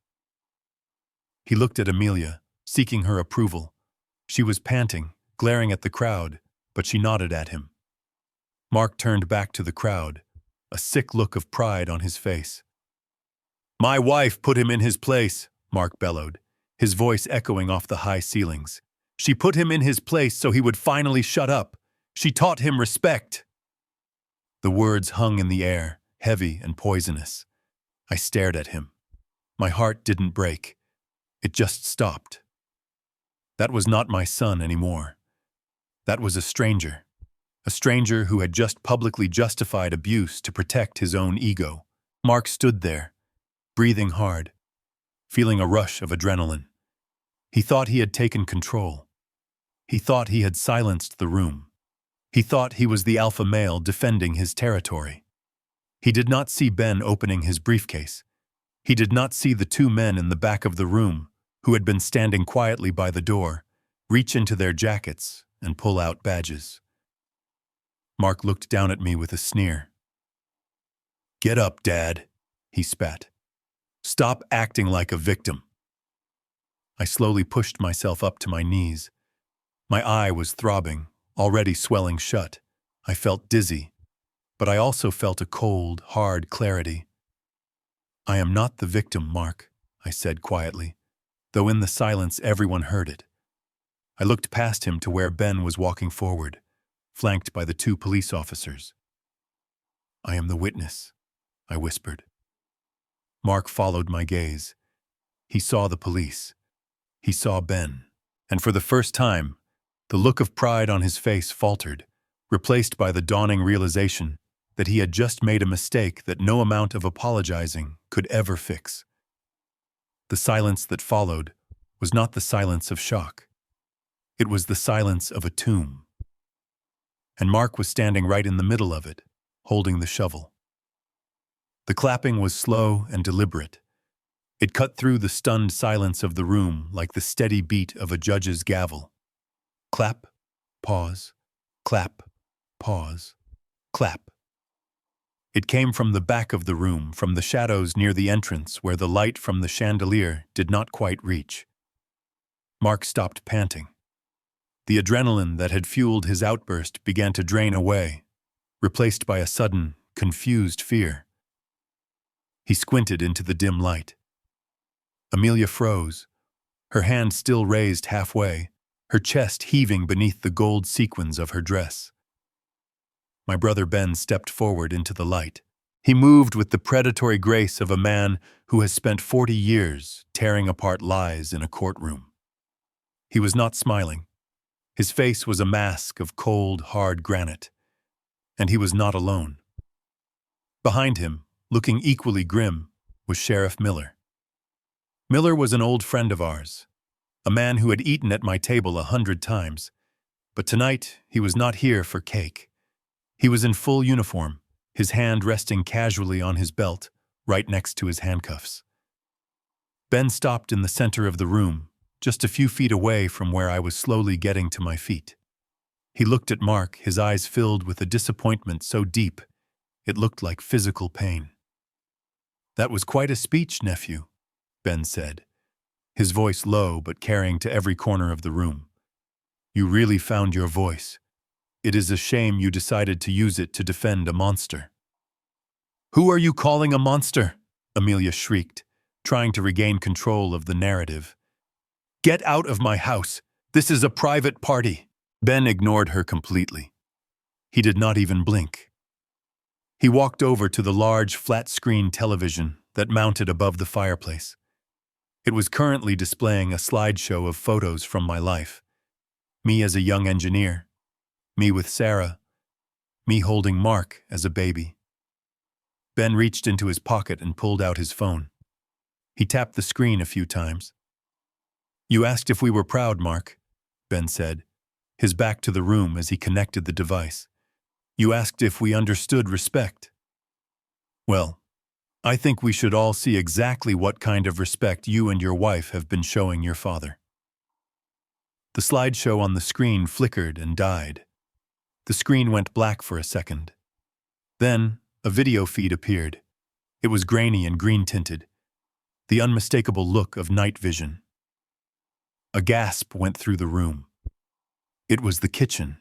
He looked at Amelia, seeking her approval. She was panting, glaring at the crowd, but she nodded at him. Mark turned back to the crowd, a sick look of pride on his face. "My wife put him in his place," Mark bellowed, his voice echoing off the high ceilings. "She put him in his place so he would finally shut up. She taught him respect." The words hung in the air, heavy and poisonous. I stared at him. My heart didn't break. It just stopped. That was not my son anymore. That was a stranger who had just publicly justified abuse to protect his own ego. Mark stood there, breathing hard, feeling a rush of adrenaline. He thought he had taken control. He thought he had silenced the room. He thought he was the alpha male defending his territory. He did not see Ben opening his briefcase. He did not see the two men in the back of the room, who had been standing quietly by the door, reach into their jackets and pull out badges. Mark looked down at me with a sneer. "Get up, Dad," he spat. "Stop acting like a victim." I slowly pushed myself up to my knees. My eye was throbbing, already swelling shut. I felt dizzy, but I also felt a cold, hard clarity. "I am not the victim, Mark," I said quietly, though in the silence everyone heard it. I looked past him to where Ben was walking forward, flanked by the two police officers. "I am the witness," I whispered. Mark followed my gaze. He saw the police. He saw Ben. And for the first time, the look of pride on his face faltered, replaced by the dawning realization that he had just made a mistake that no amount of apologizing could ever fix. The silence that followed was not the silence of shock. It was the silence of a tomb. And Mark was standing right in the middle of it, holding the shovel. The clapping was slow and deliberate. It cut through the stunned silence of the room like the steady beat of a judge's gavel. Clap, pause, clap, pause, clap. It came from the back of the room, from the shadows near the entrance where the light from the chandelier did not quite reach. Mark stopped panting. The adrenaline that had fueled his outburst began to drain away, replaced by a sudden, confused fear. He squinted into the dim light. Amelia froze, her hand still raised halfway, her chest heaving beneath the gold sequins of her dress. My brother Ben stepped forward into the light. He moved with the predatory grace of a man who has spent 40 years tearing apart lies in a courtroom. He was not smiling. His face was a mask of cold, hard granite. And he was not alone. Behind him, looking equally grim, was Sheriff Miller. Miller was an old friend of ours, a man who had eaten at my table 100 times. But tonight, he was not here for cake. He was in full uniform, his hand resting casually on his belt, right next to his handcuffs. Ben stopped in the center of the room, just a few feet away from where I was slowly getting to my feet. He looked at Mark, his eyes filled with a disappointment so deep, it looked like physical pain. "That was quite a speech, nephew," Ben said, his voice low but carrying to every corner of the room. "You really found your voice. It is a shame you decided to use it to defend a monster." "Who are you calling a monster?" Amelia shrieked, trying to regain control of the narrative. "Get out of my house. This is a private party." Ben ignored her completely. He did not even blink. He walked over to the large flat-screen television that mounted above the fireplace. It was currently displaying a slideshow of photos from my life. Me as a young engineer, me with Sarah, me holding Mark as a baby. Ben reached into his pocket and pulled out his phone. He tapped the screen a few times. "You asked if we were proud, Mark," Ben said, his back to the room as he connected the device. "You asked if we understood respect. Well, I think we should all see exactly what kind of respect you and your wife have been showing your father." The slideshow on the screen flickered and died. The screen went black for a second. Then, a video feed appeared. It was grainy and green-tinted, the unmistakable look of night vision. A gasp went through the room. It was the kitchen.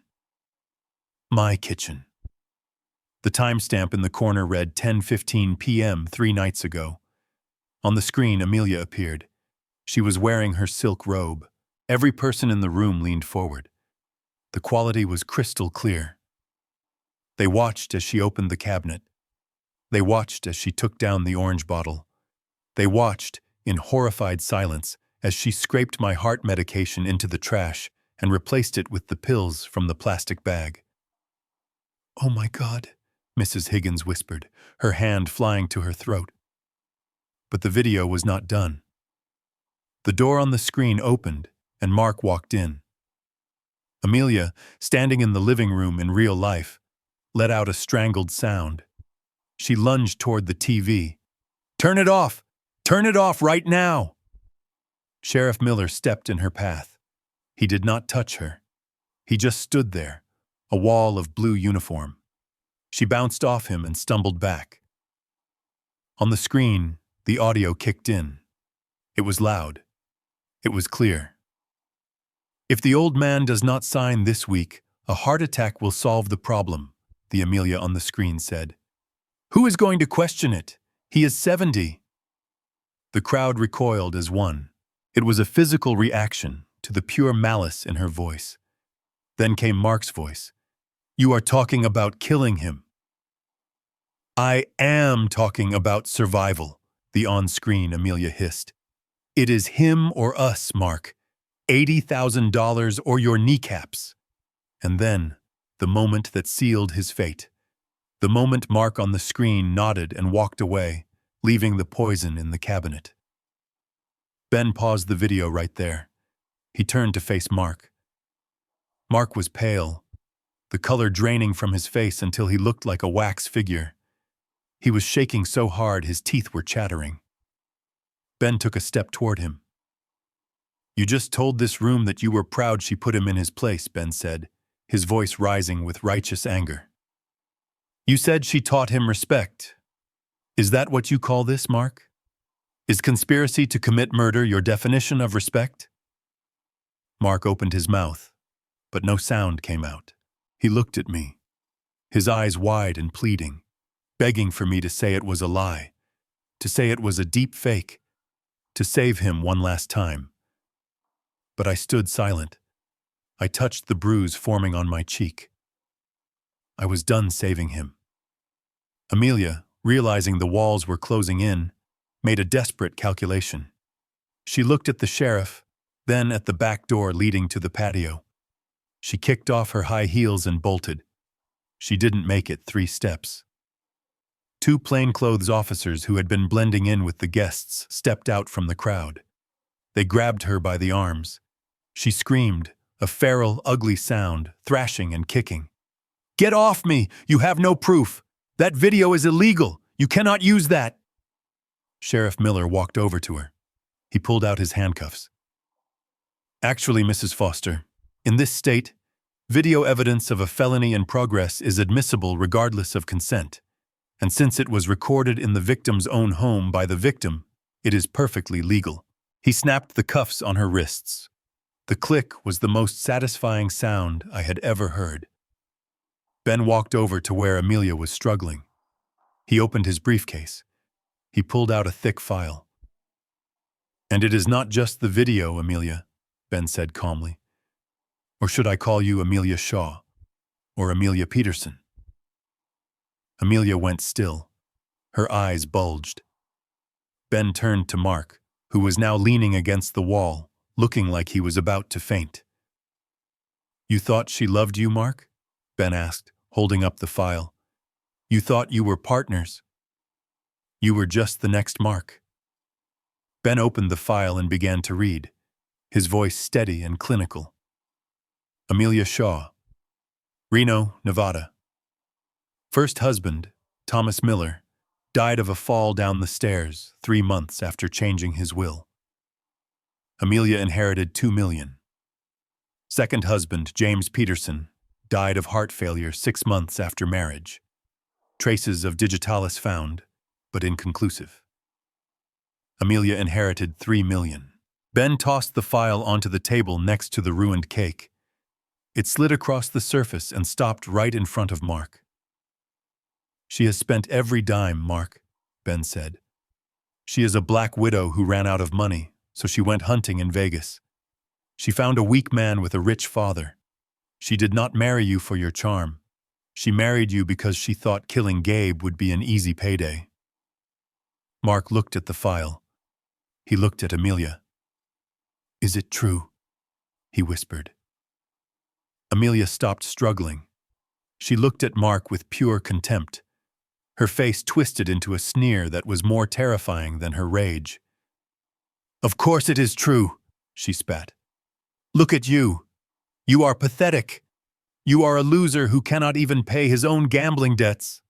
My kitchen. The timestamp in the corner read 10:15 p.m. 3 nights ago. On the screen, Amelia appeared. She was wearing her silk robe. Every person in the room leaned forward. The quality was crystal clear. They watched as she opened the cabinet. They watched as she took down the orange bottle. They watched, in horrified silence, as she scraped my heart medication into the trash and replaced it with the pills from the plastic bag. "Oh my God," Mrs. Higgins whispered, her hand flying to her throat. But the video was not done. The door on the screen opened, and Mark walked in. Amelia, standing in the living room in real life, let out a strangled sound. She lunged toward the TV. "Turn it off! Turn it off right now!" Sheriff Miller stepped in her path. He did not touch her. He just stood there, a wall of blue uniform. She bounced off him and stumbled back. On the screen, the audio kicked in. It was loud. It was clear. "If the old man does not sign this week, a heart attack will solve the problem," the Amelia on the screen said. "Who is going to question it? He is 70. The crowd recoiled as one. It was a physical reaction to the pure malice in her voice. Then came Mark's voice. "You are talking about killing him." "I am talking about survival," the on-screen Amelia hissed. "It is him or us, Mark. $80,000 or your kneecaps." And then, the moment that sealed his fate. The moment Mark on the screen nodded and walked away, leaving the poison in the cabinet. Ben paused the video right there. He turned to face Mark. Mark was pale, the color draining from his face until he looked like a wax figure. He was shaking so hard his teeth were chattering. Ben took a step toward him. "You just told this room that you were proud she put him in his place," Ben said, his voice rising with righteous anger. "You said she taught him respect. Is that what you call this, Mark? Is conspiracy to commit murder your definition of respect?" Mark opened his mouth, but no sound came out. He looked at me, his eyes wide and pleading, begging for me to say it was a lie, to say it was a deep fake, to save him one last time. But I stood silent. I touched the bruise forming on my cheek. I was done saving him. Amelia, realizing the walls were closing in, made a desperate calculation. She looked at the sheriff, then at the back door leading to the patio. She kicked off her high heels and bolted. She didn't make it 3 steps. 2 plainclothes officers who had been blending in with the guests stepped out from the crowd. They grabbed her by the arms. She screamed, a feral, ugly sound, thrashing and kicking. "Get off me! You have no proof! That video is illegal! You cannot use that!" Sheriff Miller walked over to her. He pulled out his handcuffs. "Actually, Mrs. Foster, in this state, video evidence of a felony in progress is admissible regardless of consent, and since it was recorded in the victim's own home by the victim, it is perfectly legal." He snapped the cuffs on her wrists. The click was the most satisfying sound I had ever heard. Ben walked over to where Amelia was struggling. He opened his briefcase. He pulled out a thick file. "And it is not just the video, Amelia," Ben said calmly. "Or should I call you Amelia Shaw? Or Amelia Peterson?" Amelia went still. Her eyes bulged. Ben turned to Mark, who was now leaning against the wall, looking like he was about to faint. "You thought she loved you, Mark?" Ben asked, holding up the file. "You thought you were partners? You were just the next Mark." Ben opened the file and began to read, his voice steady and clinical. "Amelia Shaw, Reno, Nevada. First husband, Thomas Miller, died of a fall down the stairs 3 months after changing his will. Amelia inherited $2 million. Second husband, James Peterson, died of heart failure 6 months after marriage. Traces of digitalis found, but inconclusive. Amelia inherited $3 million. Ben tossed the file onto the table next to the ruined cake. It slid across the surface and stopped right in front of Mark. "She has spent every dime, Mark," Ben said. "She is a black widow who ran out of money, so she went hunting in Vegas. She found a weak man with a rich father. She did not marry you for your charm. She married you because she thought killing Gabe would be an easy payday." Mark looked at the file. He looked at Amelia. "Is it true?" he whispered. Amelia stopped struggling. She looked at Mark with pure contempt. Her face twisted into a sneer that was more terrifying than her rage. "Of course it is true," she spat. "Look at you. You are pathetic. You are a loser who cannot even pay his own gambling debts.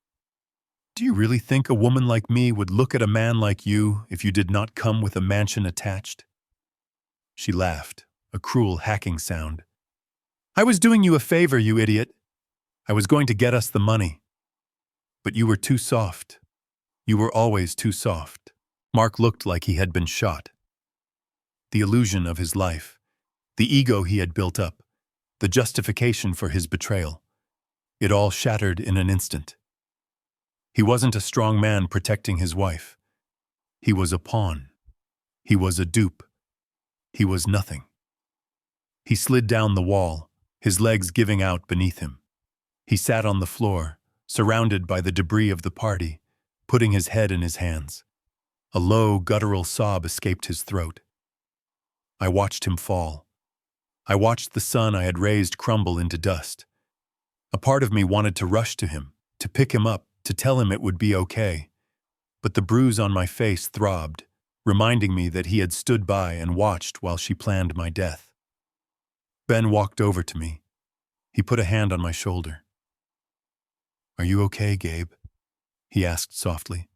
Do you really think a woman like me would look at a man like you if you did not come with a mansion attached?" She laughed, a cruel hacking sound. "I was doing you a favor, you idiot. I was going to get us the money. But you were too soft. You were always too soft." Mark looked like he had been shot. The illusion of his life, the ego he had built up, the justification for his betrayal, it all shattered in an instant. He wasn't a strong man protecting his wife. He was a pawn. He was a dupe. He was nothing. He slid down the wall, his legs giving out beneath him. He sat on the floor, surrounded by the debris of the party, putting his head in his hands. A low, guttural sob escaped his throat. I watched him fall. I watched the son I had raised crumble into dust. A part of me wanted to rush to him, to pick him up, to tell him it would be okay. But the bruise on my face throbbed, reminding me that he had stood by and watched while she planned my death. Ben walked over to me. He put a hand on my shoulder. "Are you okay, Gabe?" he asked softly.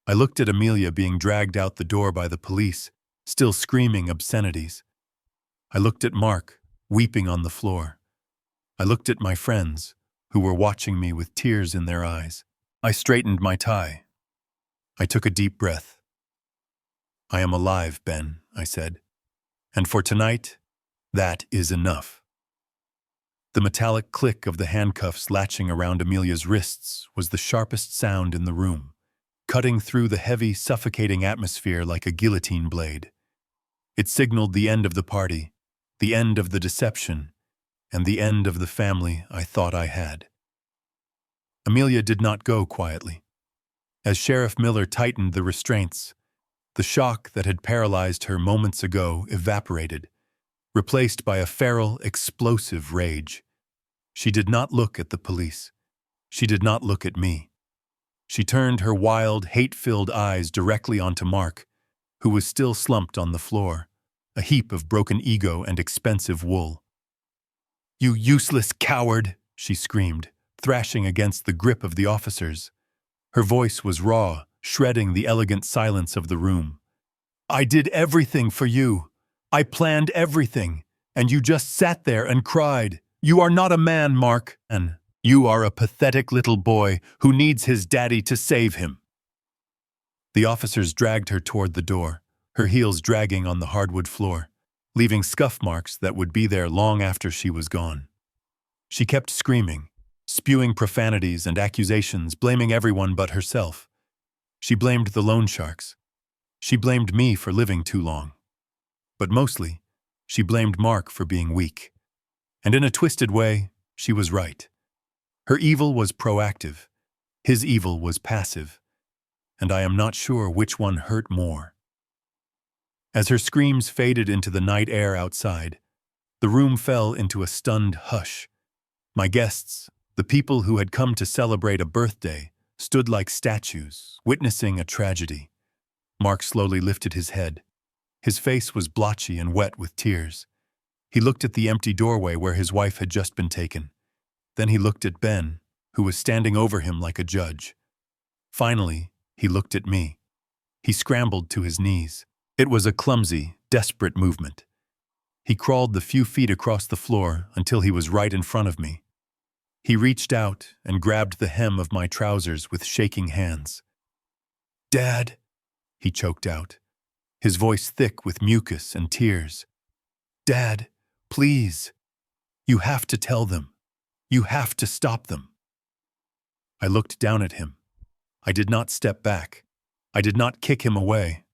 I looked at Amelia being dragged out the door by the police, still screaming obscenities. I looked at Mark, weeping on the floor. I looked at my friends, who were watching me with tears in their eyes. I straightened my tie. I took a deep breath. "I am alive, Ben," I said. "And for tonight, that is enough." The metallic click of the handcuffs latching around Amelia's wrists was the sharpest sound in the room, cutting through the heavy, suffocating atmosphere like a guillotine blade. It signaled the end of the party, the end of the deception, and the end of the family I thought I had. Amelia did not go quietly. As Sheriff Miller tightened the restraints, the shock that had paralyzed her moments ago evaporated, replaced by a feral, explosive rage. She did not look at the police. She did not look at me. She turned her wild, hate-filled eyes directly onto Mark, who was still slumped on the floor, a heap of broken ego and expensive wool. "You useless coward!" she screamed, thrashing against the grip of the officers. Her voice was raw, shredding the elegant silence of the room. "I did everything for you. I planned everything, and you just sat there and cried. You are not a man, Mark, and you are a pathetic little boy who needs his daddy to save him." The officers dragged her toward the door, her heels dragging on the hardwood floor, leaving scuff marks that would be there long after she was gone. She kept screaming, spewing profanities and accusations, blaming everyone but herself. She blamed the loan sharks. She blamed me for living too long. But mostly, she blamed Mark for being weak. And in a twisted way, she was right. Her evil was proactive. His evil was passive. And I am not sure which one hurt more. As her screams faded into the night air outside, the room fell into a stunned hush. My guests, the people who had come to celebrate a birthday, stood like statues, witnessing a tragedy. Mark slowly lifted his head. His face was blotchy and wet with tears. He looked at the empty doorway where his wife had just been taken. Then he looked at Ben, who was standing over him like a judge. Finally, he looked at me. He scrambled to his knees. It was a clumsy, desperate movement. He crawled the few feet across the floor until he was right in front of me. He reached out and grabbed the hem of my trousers with shaking hands. "Dad," he choked out, his voice thick with mucus and tears. "Dad, please. You have to tell them. You have to stop them." I looked down at him. I did not step back. I did not kick him away.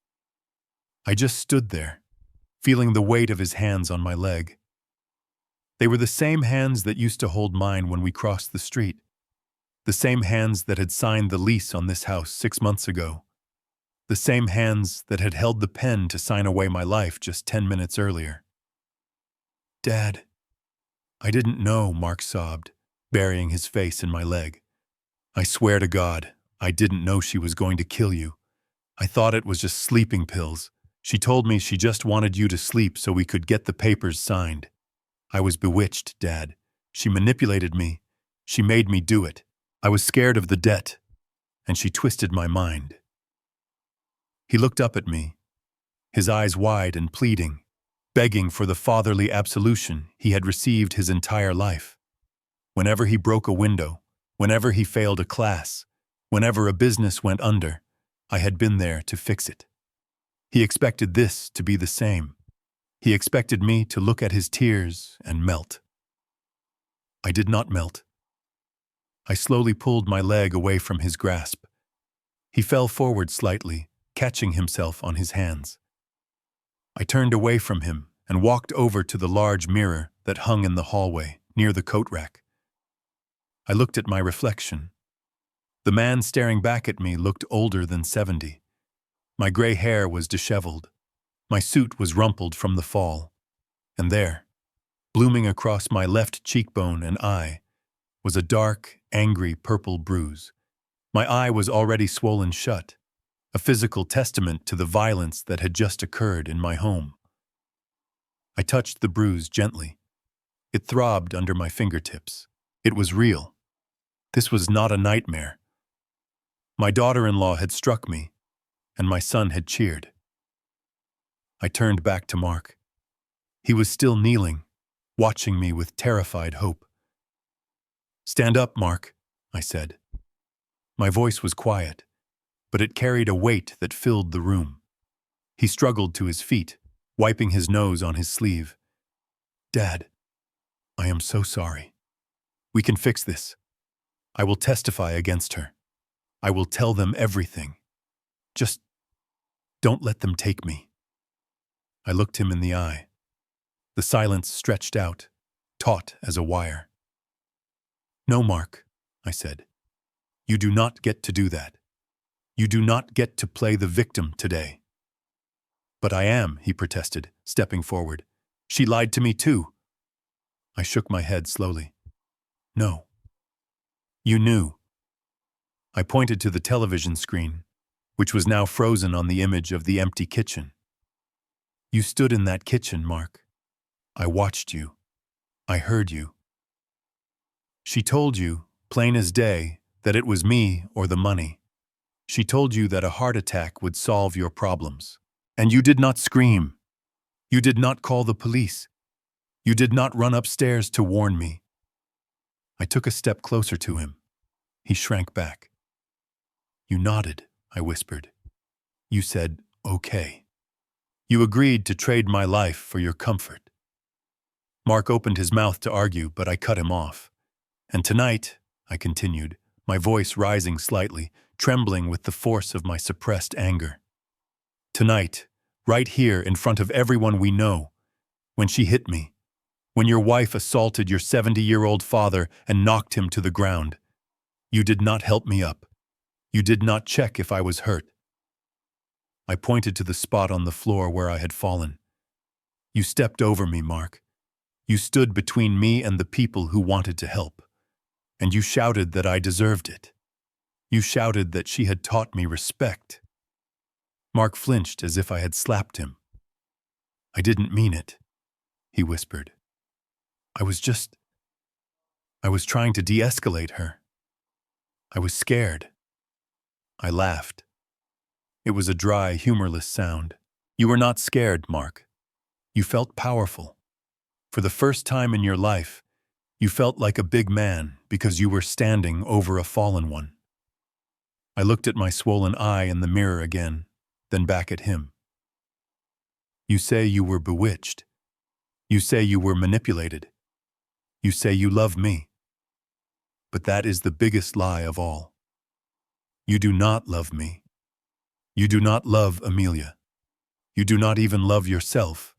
I just stood there, feeling the weight of his hands on my leg. They were the same hands that used to hold mine when we crossed the street, the same hands that had signed the lease on this house 6 months ago, the same hands that had held the pen to sign away my life just 10 minutes earlier. "Dad." "I didn't know," Mark sobbed, burying his face in my leg. "I swear to God, I didn't know she was going to kill you. I thought it was just sleeping pills. She told me she just wanted you to sleep so we could get the papers signed. I was bewitched, Dad. She manipulated me. She made me do it. I was scared of the debt, and she twisted my mind." He looked up at me, his eyes wide and pleading, begging for the fatherly absolution he had received his entire life. Whenever he broke a window, whenever he failed a class, whenever a business went under, I had been there to fix it. He expected this to be the same. He expected me to look at his tears and melt. I did not melt. I slowly pulled my leg away from his grasp. He fell forward slightly, catching himself on his hands. I turned away from him and walked over to the large mirror that hung in the hallway, near the coat rack. I looked at my reflection. The man staring back at me looked older than 70. My gray hair was disheveled. My suit was rumpled from the fall. And there, blooming across my left cheekbone and eye, was a dark, angry purple bruise. My eye was already swollen shut, a physical testament to the violence that had just occurred in my home. I touched the bruise gently. It throbbed under my fingertips. It was real. This was not a nightmare. My daughter-in-law had struck me, and my son had cheered. I turned back to Mark. He was still kneeling, watching me with terrified hope. "Stand up, Mark," I said. My voice was quiet, but it carried a weight that filled the room. He struggled to his feet, wiping his nose on his sleeve. "Dad, I am so sorry. We can fix this. I will testify against her. I will tell them everything. Just don't let them take me." I looked him in the eye. The silence stretched out, taut as a wire. "No, Mark," I said. "You do not get to do that. You do not get to play the victim today." "But I am," he protested, stepping forward. She lied to me too. I shook my head slowly. No. You knew. I pointed to the television screen, which was now frozen on the image of the empty kitchen. You stood in that kitchen, Mark. I watched you. I heard you. She told you, plain as day, that it was me or the money. She told you that a heart attack would solve your problems. And you did not scream. You did not call the police. You did not run upstairs to warn me. I took a step closer to him. He shrank back. You nodded, I whispered. You said, okay. You agreed to trade my life for your comfort. Mark opened his mouth to argue, but I cut him off. And tonight, I continued, my voice rising slightly, trembling with the force of my suppressed anger. Tonight, right here in front of everyone we know, when she hit me, when your wife assaulted your 70-year-old father and knocked him to the ground, you did not help me up. You did not check if I was hurt. I pointed to the spot on the floor where I had fallen. You stepped over me, Mark. You stood between me and the people who wanted to help. And you shouted that I deserved it. You shouted that she had taught me respect. Mark flinched as if I had slapped him. I didn't mean it, he whispered. I was trying to de-escalate her. I was scared. I laughed. It was a dry, humorless sound. You were not scared, Mark. You felt powerful. For the first time in your life, you felt like a big man because you were standing over a fallen one. I looked at my swollen eye in the mirror again, then back at him. You say you were bewitched. You say you were manipulated. You say you love me. But that is the biggest lie of all. You do not love me. You do not love Amelia. You do not even love yourself.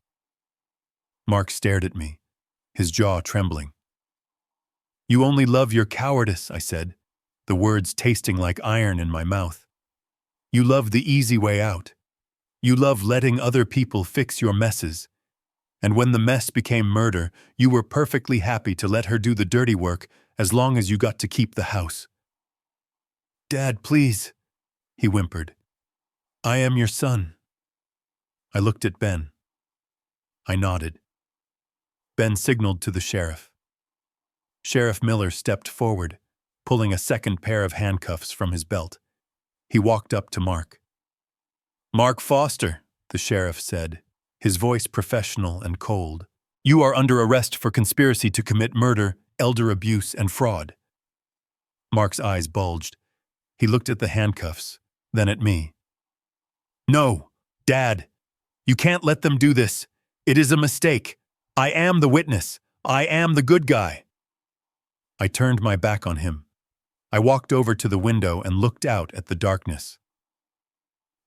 Mark stared at me, his jaw trembling. You only love your cowardice, I said, the words tasting like iron in my mouth. You love the easy way out. You love letting other people fix your messes. And when the mess became murder, you were perfectly happy to let her do the dirty work as long as you got to keep the house. Dad, please, he whimpered. I am your son. I looked at Ben. I nodded. Ben signaled to the sheriff. Sheriff Miller stepped forward, pulling a second pair of handcuffs from his belt. He walked up to Mark. Mark Foster, the sheriff said, his voice professional and cold. You are under arrest for conspiracy to commit murder, elder abuse, and fraud. Mark's eyes bulged. He looked at the handcuffs, then at me. No, Dad, you can't let them do this. It is a mistake. I am the witness. I am the good guy. I turned my back on him. I walked over to the window and looked out at the darkness.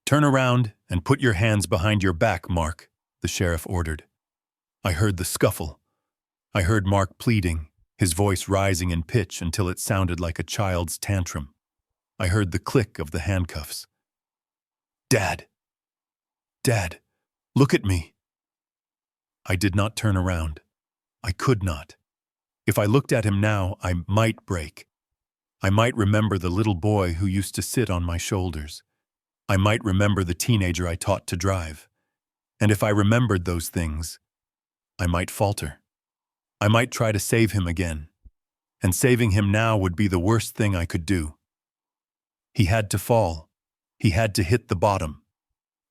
Turn around and put your hands behind your back, Mark, the sheriff ordered. I heard the scuffle. I heard Mark pleading, his voice rising in pitch until it sounded like a child's tantrum. I heard the click of the handcuffs. Dad, look at me. I did not turn around. I could not. If I looked at him now, I might break. I might remember the little boy who used to sit on my shoulders. I might remember the teenager I taught to drive. And if I remembered those things, I might falter. I might try to save him again. And saving him now would be the worst thing I could do. He had to fall. He had to hit the bottom.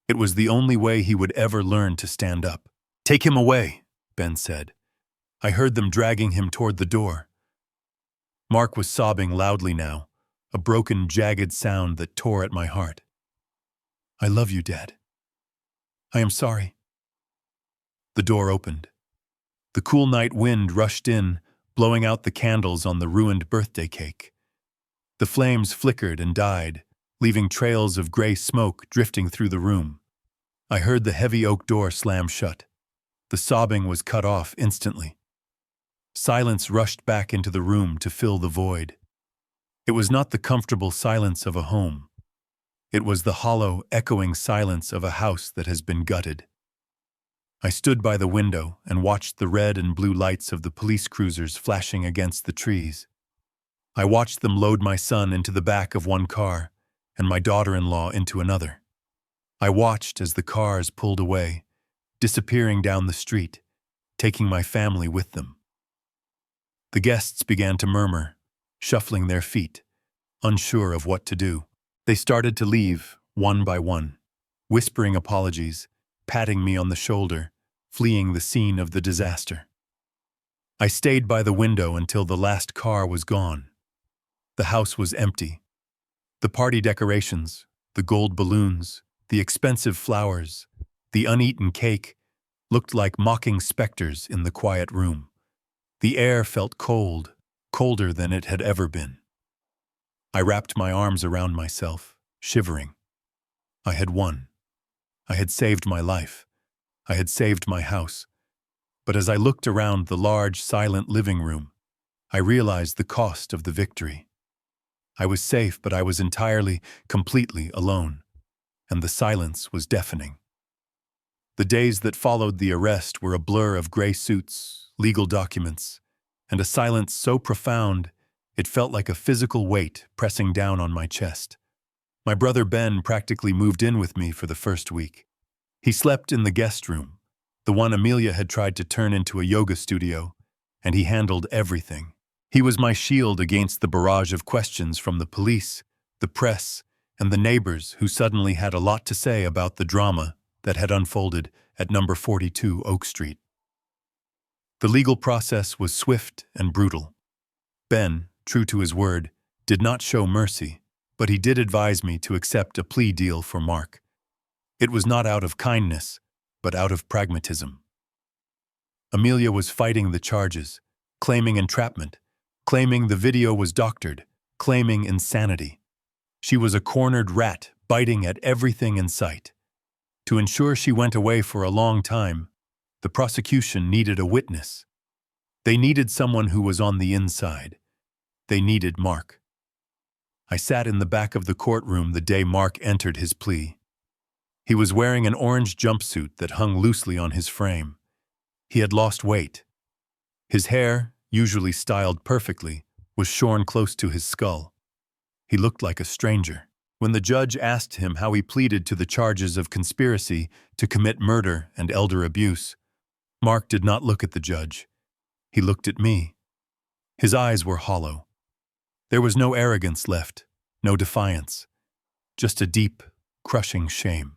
It was the only way he would ever learn to stand up. Take him away, Ben said. I heard them dragging him toward the door. Mark was sobbing loudly now, a broken, jagged sound that tore at my heart. I love you, Dad. I am sorry. The door opened. The cool night wind rushed in, blowing out the candles on the ruined birthday cake. The flames flickered and died, leaving trails of gray smoke drifting through the room. I heard the heavy oak door slam shut. The sobbing was cut off instantly. Silence rushed back into the room to fill the void. It was not the comfortable silence of a home. It was the hollow, echoing silence of a house that has been gutted. I stood by the window and watched the red and blue lights of the police cruisers flashing against the trees. I watched them load my son into the back of one car and my daughter-in-law into another. I watched as the cars pulled away, disappearing down the street, taking my family with them. The guests began to murmur, shuffling their feet, unsure of what to do. They started to leave, one by one, whispering apologies, patting me on the shoulder, fleeing the scene of the disaster. I stayed by the window until the last car was gone. The house was empty. The party decorations, the gold balloons, the expensive flowers, the uneaten cake looked like mocking specters in the quiet room. The air felt cold, colder than it had ever been. I wrapped my arms around myself, shivering. I had won. I had saved my life. I had saved my house. But as I looked around the large, silent living room, I realized the cost of the victory. I was safe, but I was entirely, completely alone, and the silence was deafening. The days that followed the arrest were a blur of gray suits, legal documents, and a silence so profound it felt like a physical weight pressing down on my chest. My brother Ben practically moved in with me for the first week. He slept in the guest room, the one Amelia had tried to turn into a yoga studio, and he handled everything. He was my shield against the barrage of questions from the police, the press, and the neighbors who suddenly had a lot to say about the drama that had unfolded at number 42 Oak Street. The legal process was swift and brutal. Ben, true to his word, did not show mercy, but he did advise me to accept a plea deal for Mark. It was not out of kindness, but out of pragmatism. Amelia was fighting the charges, claiming entrapment, claiming the video was doctored, claiming insanity. She was a cornered rat, biting at everything in sight. To ensure she went away for a long time, the prosecution needed a witness. They needed someone who was on the inside. They needed Mark. I sat in the back of the courtroom the day Mark entered his plea. He was wearing an orange jumpsuit that hung loosely on his frame. He had lost weight. His hair, usually styled perfectly, was shorn close to his skull. He looked like a stranger. When the judge asked him how he pleaded to the charges of conspiracy to commit murder and elder abuse, Mark did not look at the judge. He looked at me. His eyes were hollow. There was no arrogance left, no defiance, just a deep, crushing shame.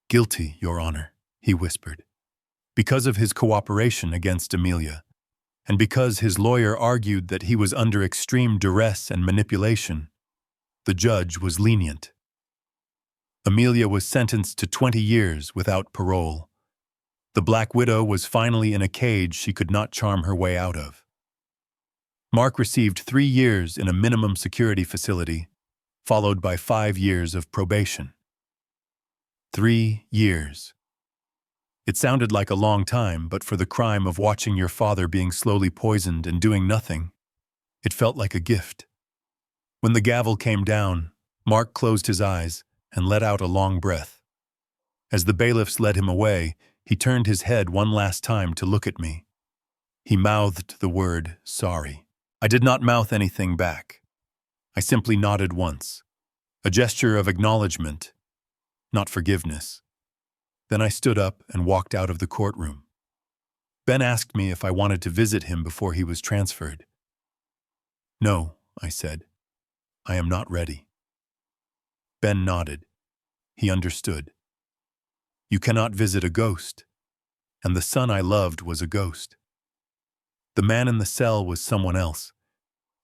"Guilty, Your Honor," he whispered. Because of his cooperation against Amelia, and because his lawyer argued that he was under extreme duress and manipulation, the judge was lenient. Amelia was sentenced to 20 years without parole. The Black Widow was finally in a cage she could not charm her way out of. Mark received 3 years in a minimum security facility, followed by 5 years of probation. 3 years. It sounded like a long time, but for the crime of watching your father being slowly poisoned and doing nothing, it felt like a gift. When the gavel came down, Mark closed his eyes and let out a long breath. As the bailiffs led him away, he turned his head one last time to look at me. He mouthed the word, "sorry." I did not mouth anything back. I simply nodded once, a gesture of acknowledgement, not forgiveness. Then I stood up and walked out of the courtroom. Ben asked me if I wanted to visit him before he was transferred. "No," I said. "I am not ready." Ben nodded. He understood. You cannot visit a ghost, and the son I loved was a ghost. The man in the cell was someone else,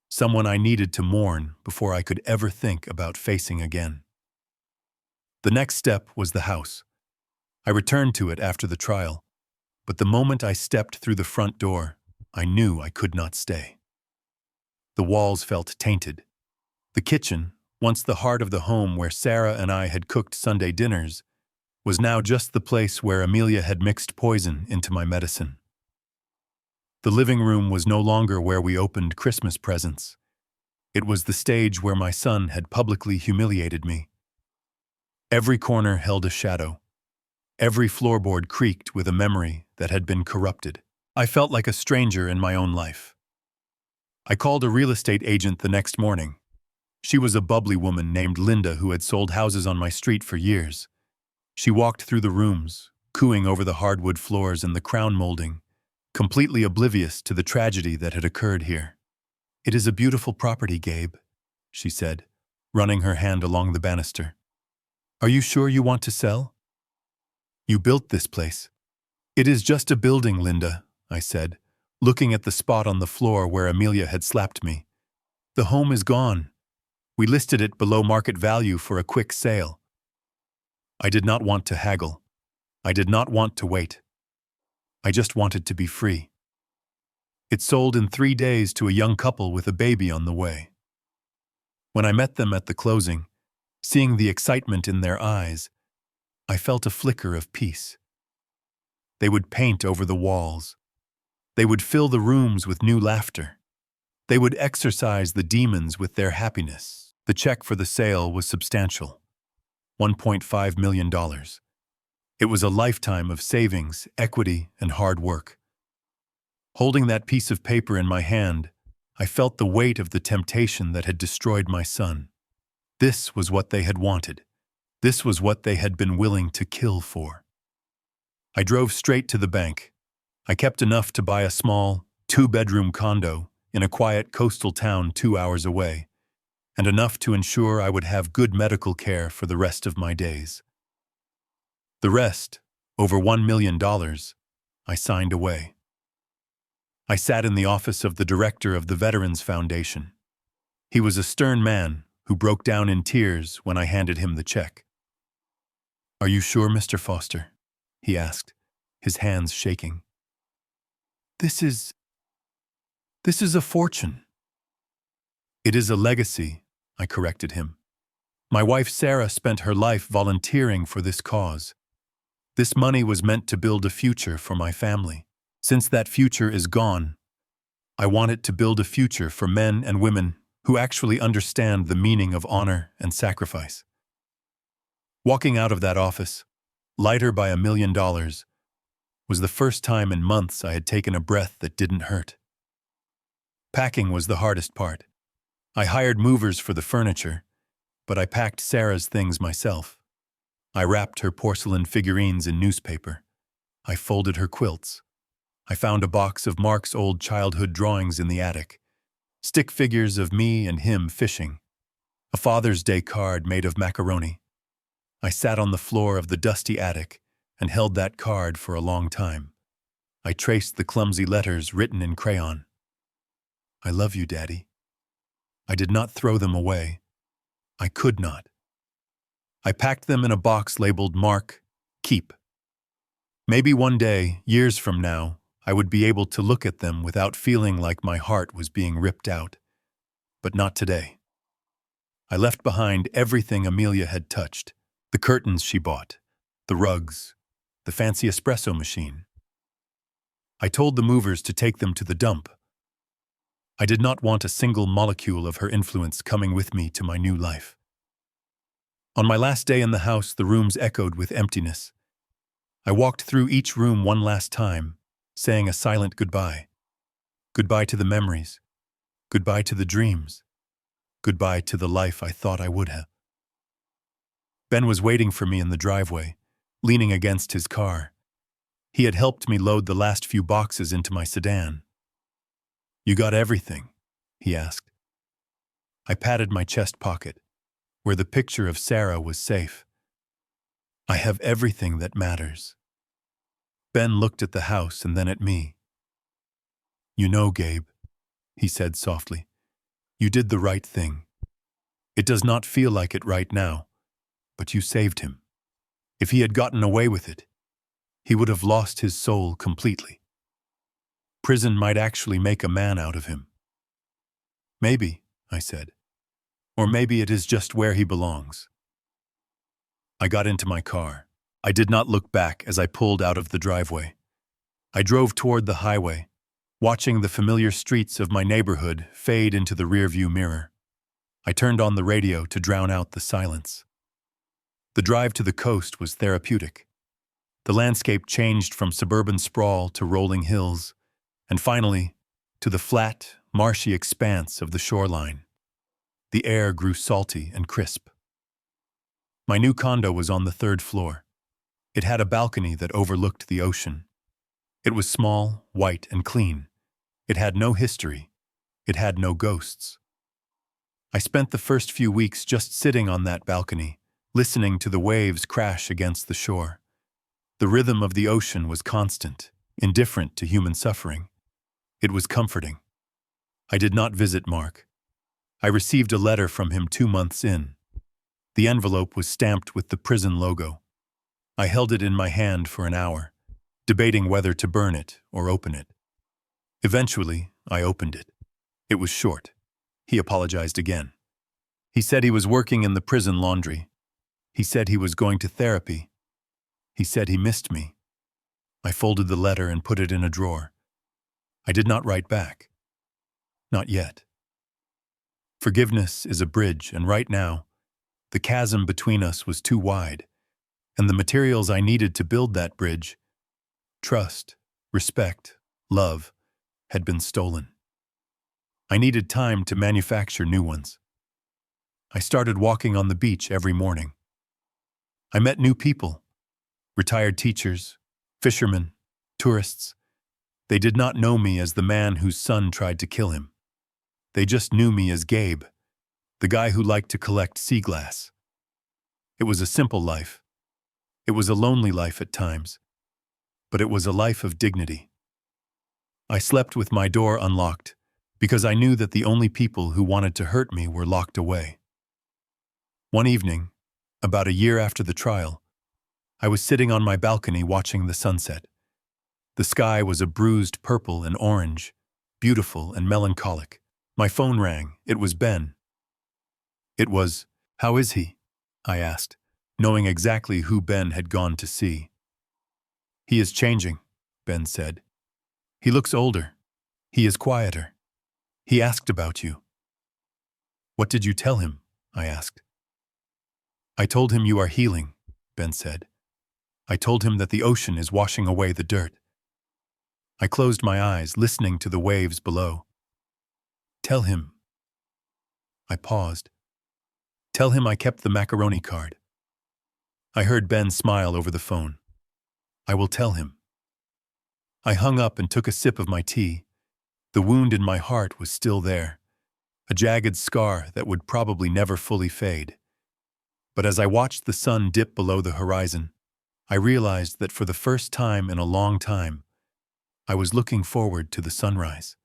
someone I needed to mourn before I could ever think about facing again. The next step was the house. I returned to it after the trial, but the moment I stepped through the front door, I knew I could not stay. The walls felt tainted. The kitchen, once the heart of the home where Sarah and I had cooked Sunday dinners, was now just the place where Amelia had mixed poison into my medicine. The living room was no longer where we opened Christmas presents. It was the stage where my son had publicly humiliated me. Every corner held a shadow. Every floorboard creaked with a memory that had been corrupted. I felt like a stranger in my own life. I called a real estate agent the next morning. She was a bubbly woman named Linda who had sold houses on my street for years. She walked through the rooms, cooing over the hardwood floors and the crown molding, completely oblivious to the tragedy that had occurred here. "It is a beautiful property, Gabe," she said, running her hand along the banister. "Are you sure you want to sell? You built this place." "It is just a building, Linda," I said, looking at the spot on the floor where Amelia had slapped me. "The home is gone. We listed it below market value for a quick sale." I did not want to haggle. I did not want to wait. I just wanted to be free. It sold in 3 days to a young couple with a baby on the way. When I met them at the closing, seeing the excitement in their eyes, I felt a flicker of peace. They would paint over the walls. They would fill the rooms with new laughter. They would exorcise the demons with their happiness. The check for the sale was substantial, $1.5 million. It was a lifetime of savings, equity, and hard work. Holding that piece of paper in my hand, I felt the weight of the temptation that had destroyed my son. This was what they had wanted. This was what they had been willing to kill for. I drove straight to the bank. I kept enough to buy a small, 2-bedroom condo in a quiet coastal town 2 hours away, and enough to ensure I would have good medical care for the rest of my days. The rest, over $1 million, I signed away. I sat in the office of the director of the Veterans Foundation. He was a stern man who broke down in tears when I handed him the check. "Are you sure, Mr. Foster?" he asked, his hands shaking. This is a fortune." "It is a legacy," I corrected him. "My wife Sarah spent her life volunteering for this cause. This money was meant to build a future for my family. Since that future is gone, I want it to build a future for men and women who actually understand the meaning of honor and sacrifice." Walking out of that office, lighter by $1 million, was the first time in months I had taken a breath that didn't hurt. Packing was the hardest part. I hired movers for the furniture, but I packed Sarah's things myself. I wrapped her porcelain figurines in newspaper. I folded her quilts. I found a box of Mark's old childhood drawings in the attic, stick figures of me and him fishing, a Father's Day card made of macaroni. I sat on the floor of the dusty attic and held that card for a long time. I traced the clumsy letters written in crayon. "I love you, Daddy." I did not throw them away. I could not. I packed them in a box labeled Mark, Keep. Maybe one day, years from now, I would be able to look at them without feeling like my heart was being ripped out. But not today. I left behind everything Amelia had touched, the curtains she bought, the rugs, the fancy espresso machine. I told the movers to take them to the dump. I did not want a single molecule of her influence coming with me to my new life. On my last day in the house, the rooms echoed with emptiness. I walked through each room one last time, saying a silent goodbye. Goodbye to the memories. Goodbye to the dreams. Goodbye to the life I thought I would have. Ben was waiting for me in the driveway, leaning against his car. He had helped me load the last few boxes into my sedan. "You got everything?" he asked. I patted my chest pocket, where the picture of Sarah was safe. "I have everything that matters." Ben looked at the house and then at me. "You know, Gabe," he said softly, "you did the right thing. It does not feel like it right now, but you saved him. If he had gotten away with it, he would have lost his soul completely. Prison might actually make a man out of him." "Maybe," I said. "Or maybe it is just where he belongs." I got into my car. I did not look back as I pulled out of the driveway. I drove toward the highway, watching the familiar streets of my neighborhood fade into the rearview mirror. I turned on the radio to drown out the silence. The drive to the coast was therapeutic. The landscape changed from suburban sprawl to rolling hills, and finally, to the flat, marshy expanse of the shoreline. The air grew salty and crisp. My new condo was on the third floor. It had a balcony that overlooked the ocean. It was small, white, and clean. It had no history. It had no ghosts. I spent the first few weeks just sitting on that balcony, listening to the waves crash against the shore. The rhythm of the ocean was constant, indifferent to human suffering. It was comforting. I did not visit Mark. I received a letter from him 2 months in. The envelope was stamped with the prison logo. I held it in my hand for an hour, debating whether to burn it or open it. Eventually, I opened it. It was short. He apologized again. He said he was working in the prison laundry. He said he was going to therapy. He said he missed me. I folded the letter and put it in a drawer. I did not write back. Not yet. Forgiveness is a bridge, and right now, the chasm between us was too wide, and the materials I needed to build that bridge, trust, respect, love, had been stolen. I needed time to manufacture new ones. I started walking on the beach every morning. I met new people, retired teachers, fishermen, tourists. They did not know me as the man whose son tried to kill him. They just knew me as Gabe, the guy who liked to collect sea glass. It was a simple life. It was a lonely life at times, but it was a life of dignity. I slept with my door unlocked because I knew that the only people who wanted to hurt me were locked away. One evening, about a year after the trial, I was sitting on my balcony watching the sunset. The sky was a bruised purple and orange, beautiful and melancholic. My phone rang. It was Ben. It was, "How is he?" I asked, knowing exactly who Ben had gone to see. "He is changing," Ben said. "He looks older. He is quieter. He asked about you." "What did you tell him?" I asked. "I told him you are healing," Ben said. "I told him that the ocean is washing away the dirt." I closed my eyes, listening to the waves below. "Tell him." I paused. "Tell him I kept the macaroni card." I heard Ben smile over the phone. "I will tell him." I hung up and took a sip of my tea. The wound in my heart was still there, a jagged scar that would probably never fully fade. But as I watched the sun dip below the horizon, I realized that for the first time in a long time, I was looking forward to the sunrise.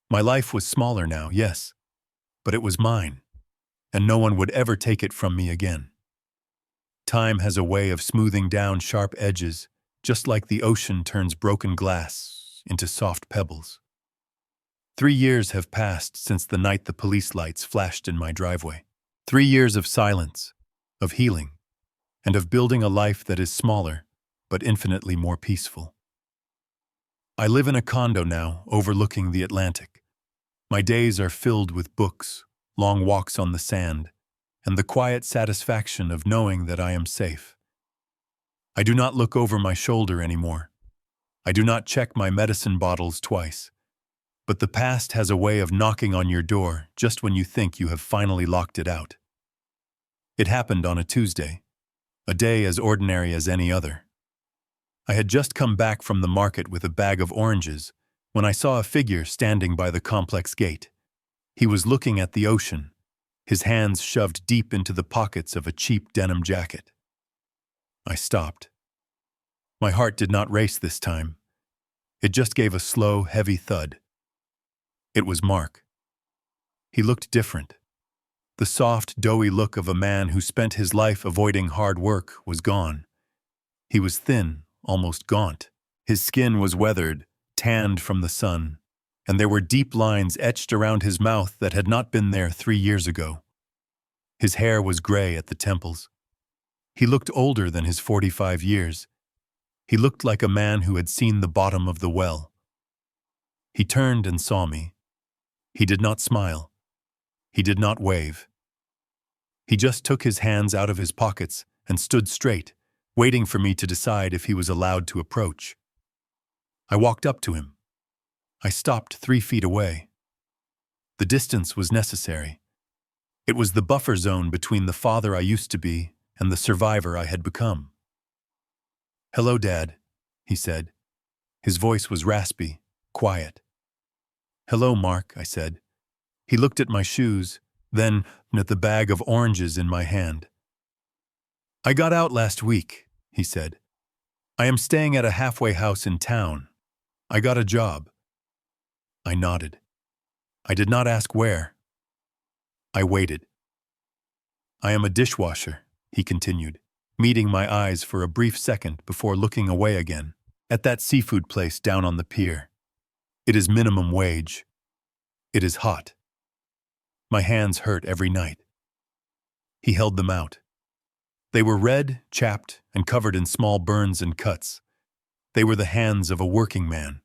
My life was smaller now, yes, but it was mine, and no one would ever take it from me again. Time has a way of smoothing down sharp edges, just like the ocean turns broken glass into soft pebbles. 3 years have passed since the night the police lights flashed in my driveway. 3 years of silence, of healing, and of building a life that is smaller, but infinitely more peaceful. I live in a condo now, overlooking the Atlantic. My days are filled with books, long walks on the sand, and the quiet satisfaction of knowing that I am safe. I do not look over my shoulder anymore. I do not check my medicine bottles twice. But the past has a way of knocking on your door just when you think you have finally locked it out. It happened on a Tuesday, a day as ordinary as any other. I had just come back from the market with a bag of oranges when I saw a figure standing by the complex gate. He was looking at the ocean, his hands shoved deep into the pockets of a cheap denim jacket. I stopped. My heart did not race this time. It just gave a slow, heavy thud. It was Mark. He looked different. The soft, doughy look of a man who spent his life avoiding hard work was gone. He was thin, almost gaunt. His skin was weathered, tanned from the sun, and there were deep lines etched around his mouth that had not been there 3 years ago. His hair was gray at the temples. He looked older than his 45 years. He looked like a man who had seen the bottom of the well. He turned and saw me. He did not smile. He did not wave. He just took his hands out of his pockets and stood straight, waiting for me to decide if he was allowed to approach. I walked up to him. I stopped 3 feet away. The distance was necessary. It was the buffer zone between the father I used to be and the survivor I had become. "Hello, Dad," he said. His voice was raspy, quiet. "Hello, Mark," I said. He looked at my shoes, then at the bag of oranges in my hand. "I got out last week," he said. "I am staying at a halfway house in town. I got a job." I nodded. I did not ask where. I waited. "I am a dishwasher," he continued, meeting my eyes for a brief second before looking away again, "at that seafood place down on the pier. It is minimum wage. It is hot. My hands hurt every night." He held them out. They were red, chapped, and covered in small burns and cuts. They were the hands of a working man.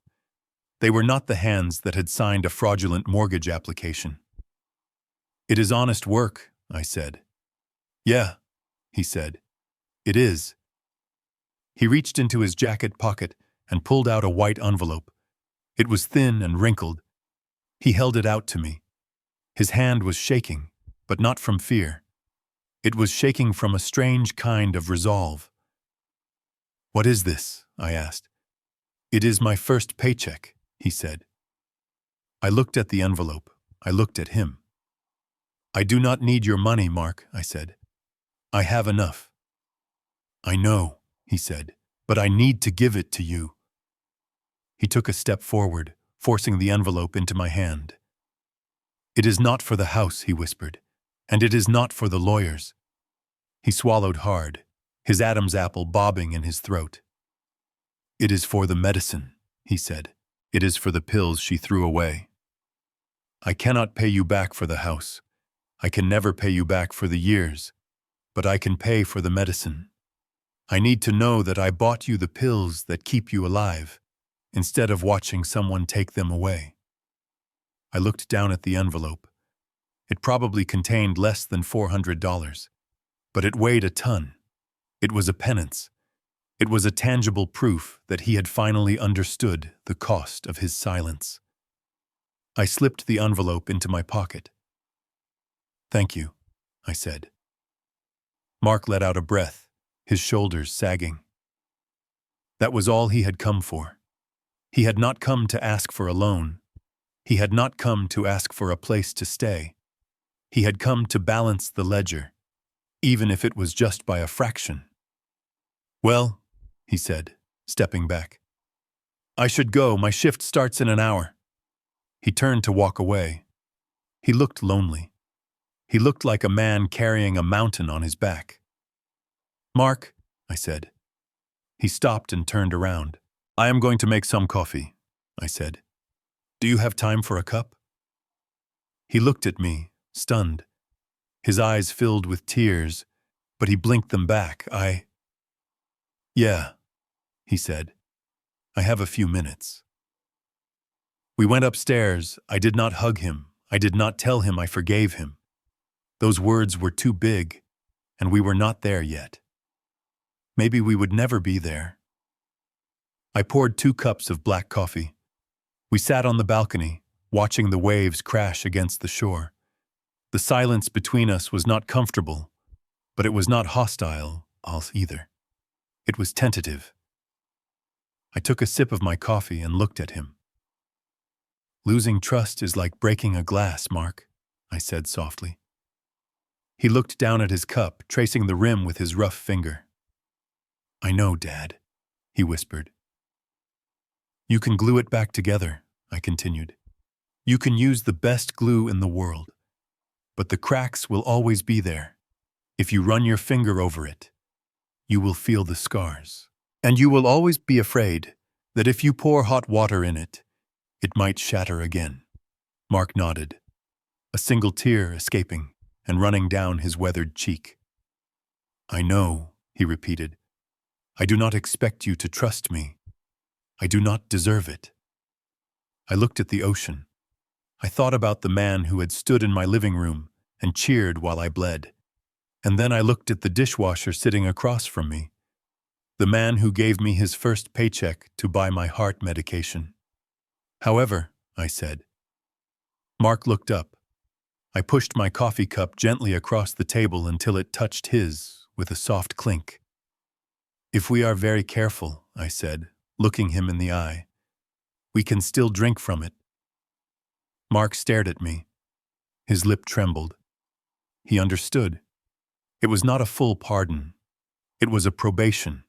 They were not the hands that had signed a fraudulent mortgage application. "It is honest work," I said. "Yeah," he said. "It is." He reached into his jacket pocket and pulled out a white envelope. It was thin and wrinkled. He held it out to me. His hand was shaking, but not from fear. It was shaking from a strange kind of resolve. "What is this?" I asked. "It is my first paycheck," he said. I looked at the envelope. I looked at him. "I do not need your money, Mark," I said. "I have enough." "I know," he said, "but I need to give it to you." He took a step forward, forcing the envelope into my hand. "It is not for the house," he whispered, "and it is not for the lawyers." He swallowed hard, his Adam's apple bobbing in his throat. "It is for the medicine," he said. "It is for the pills she threw away. I cannot pay you back for the house. I can never pay you back for the years, but I can pay for the medicine. I need to know that I bought you the pills that keep you alive, instead of watching someone take them away." I looked down at the envelope. It probably contained less than $400, but it weighed a ton. It was a penance. It was a tangible proof that he had finally understood the cost of his silence. I slipped the envelope into my pocket. "Thank you," I said. Mark let out a breath, his shoulders sagging. That was all he had come for. He had not come to ask for a loan. He had not come to ask for a place to stay. He had come to balance the ledger, even if it was just by a fraction. "Well," he said, stepping back. "I should go. My shift starts in an hour." He turned to walk away. He looked lonely. He looked like a man carrying a mountain on his back. "Mark," I said. He stopped and turned around. "I am going to make some coffee," I said. "Do you have time for a cup?" He looked at me, stunned. His eyes filled with tears, but he blinked them back. "Yeah," he said. "I have a few minutes." We went upstairs. I did not hug him. I did not tell him I forgave him. Those words were too big, and we were not there yet. Maybe we would never be there. I poured 2 cups of black coffee. We sat on the balcony, watching the waves crash against the shore. The silence between us was not comfortable, but it was not hostile either. It was tentative. I took a sip of my coffee and looked at him. "Losing trust is like breaking a glass, Mark," I said softly. He looked down at his cup, tracing the rim with his rough finger. "I know, Dad," he whispered. "You can glue it back together," I continued. "You can use the best glue in the world, but the cracks will always be there. If you run your finger over it, you will feel the scars. And you will always be afraid that if you pour hot water in it, it might shatter again." Mark nodded, a single tear escaping and running down his weathered cheek. "I know," he repeated. "I do not expect you to trust me. I do not deserve it." I looked at the ocean. I thought about the man who had stood in my living room and cheered while I bled. And then I looked at the dishwasher sitting across from me. The man who gave me his first paycheck to buy my heart medication. However, I said. Mark looked up. I pushed my coffee cup gently across the table until it touched his with a soft clink. If we are very careful, I said, looking him in the eye, we can still drink from it. Mark stared at me. His lip trembled. He understood. It was not a full pardon. It was a probation.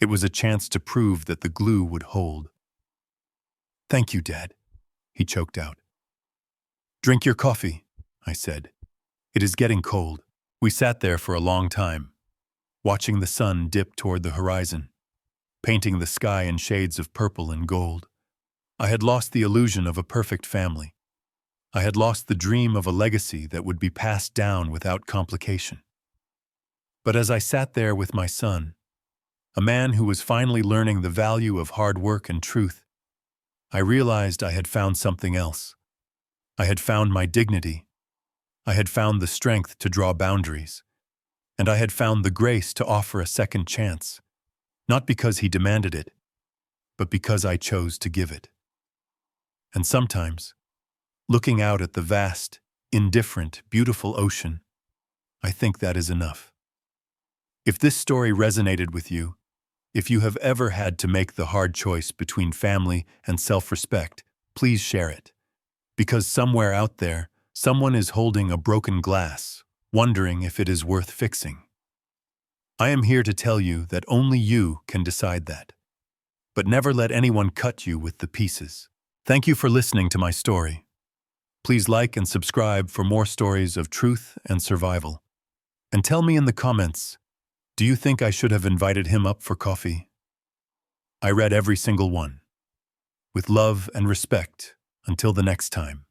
It was a chance to prove that the glue would hold. Thank you, Dad, he choked out. Drink your coffee, I said. It is getting cold. We sat there for a long time, watching the sun dip toward the horizon, painting the sky in shades of purple and gold. I had lost the illusion of a perfect family. I had lost the dream of a legacy that would be passed down without complication. But as I sat there with my son, a man who was finally learning the value of hard work and truth, I realized I had found something else. I had found my dignity. I had found the strength to draw boundaries. And I had found the grace to offer a second chance, not because he demanded it, but because I chose to give it. And sometimes, looking out at the vast, indifferent, beautiful ocean, I think that is enough. If this story resonated with you, if you have ever had to make the hard choice between family and self-respect, please share it. Because somewhere out there, someone is holding a broken glass, wondering if it is worth fixing. I am here to tell you that only you can decide that. But never let anyone cut you with the pieces. Thank you for listening to my story. Please like and subscribe for more stories of truth and survival. And tell me in the comments, do you think I should have invited him up for coffee? I read every single one. With love and respect, until the next time.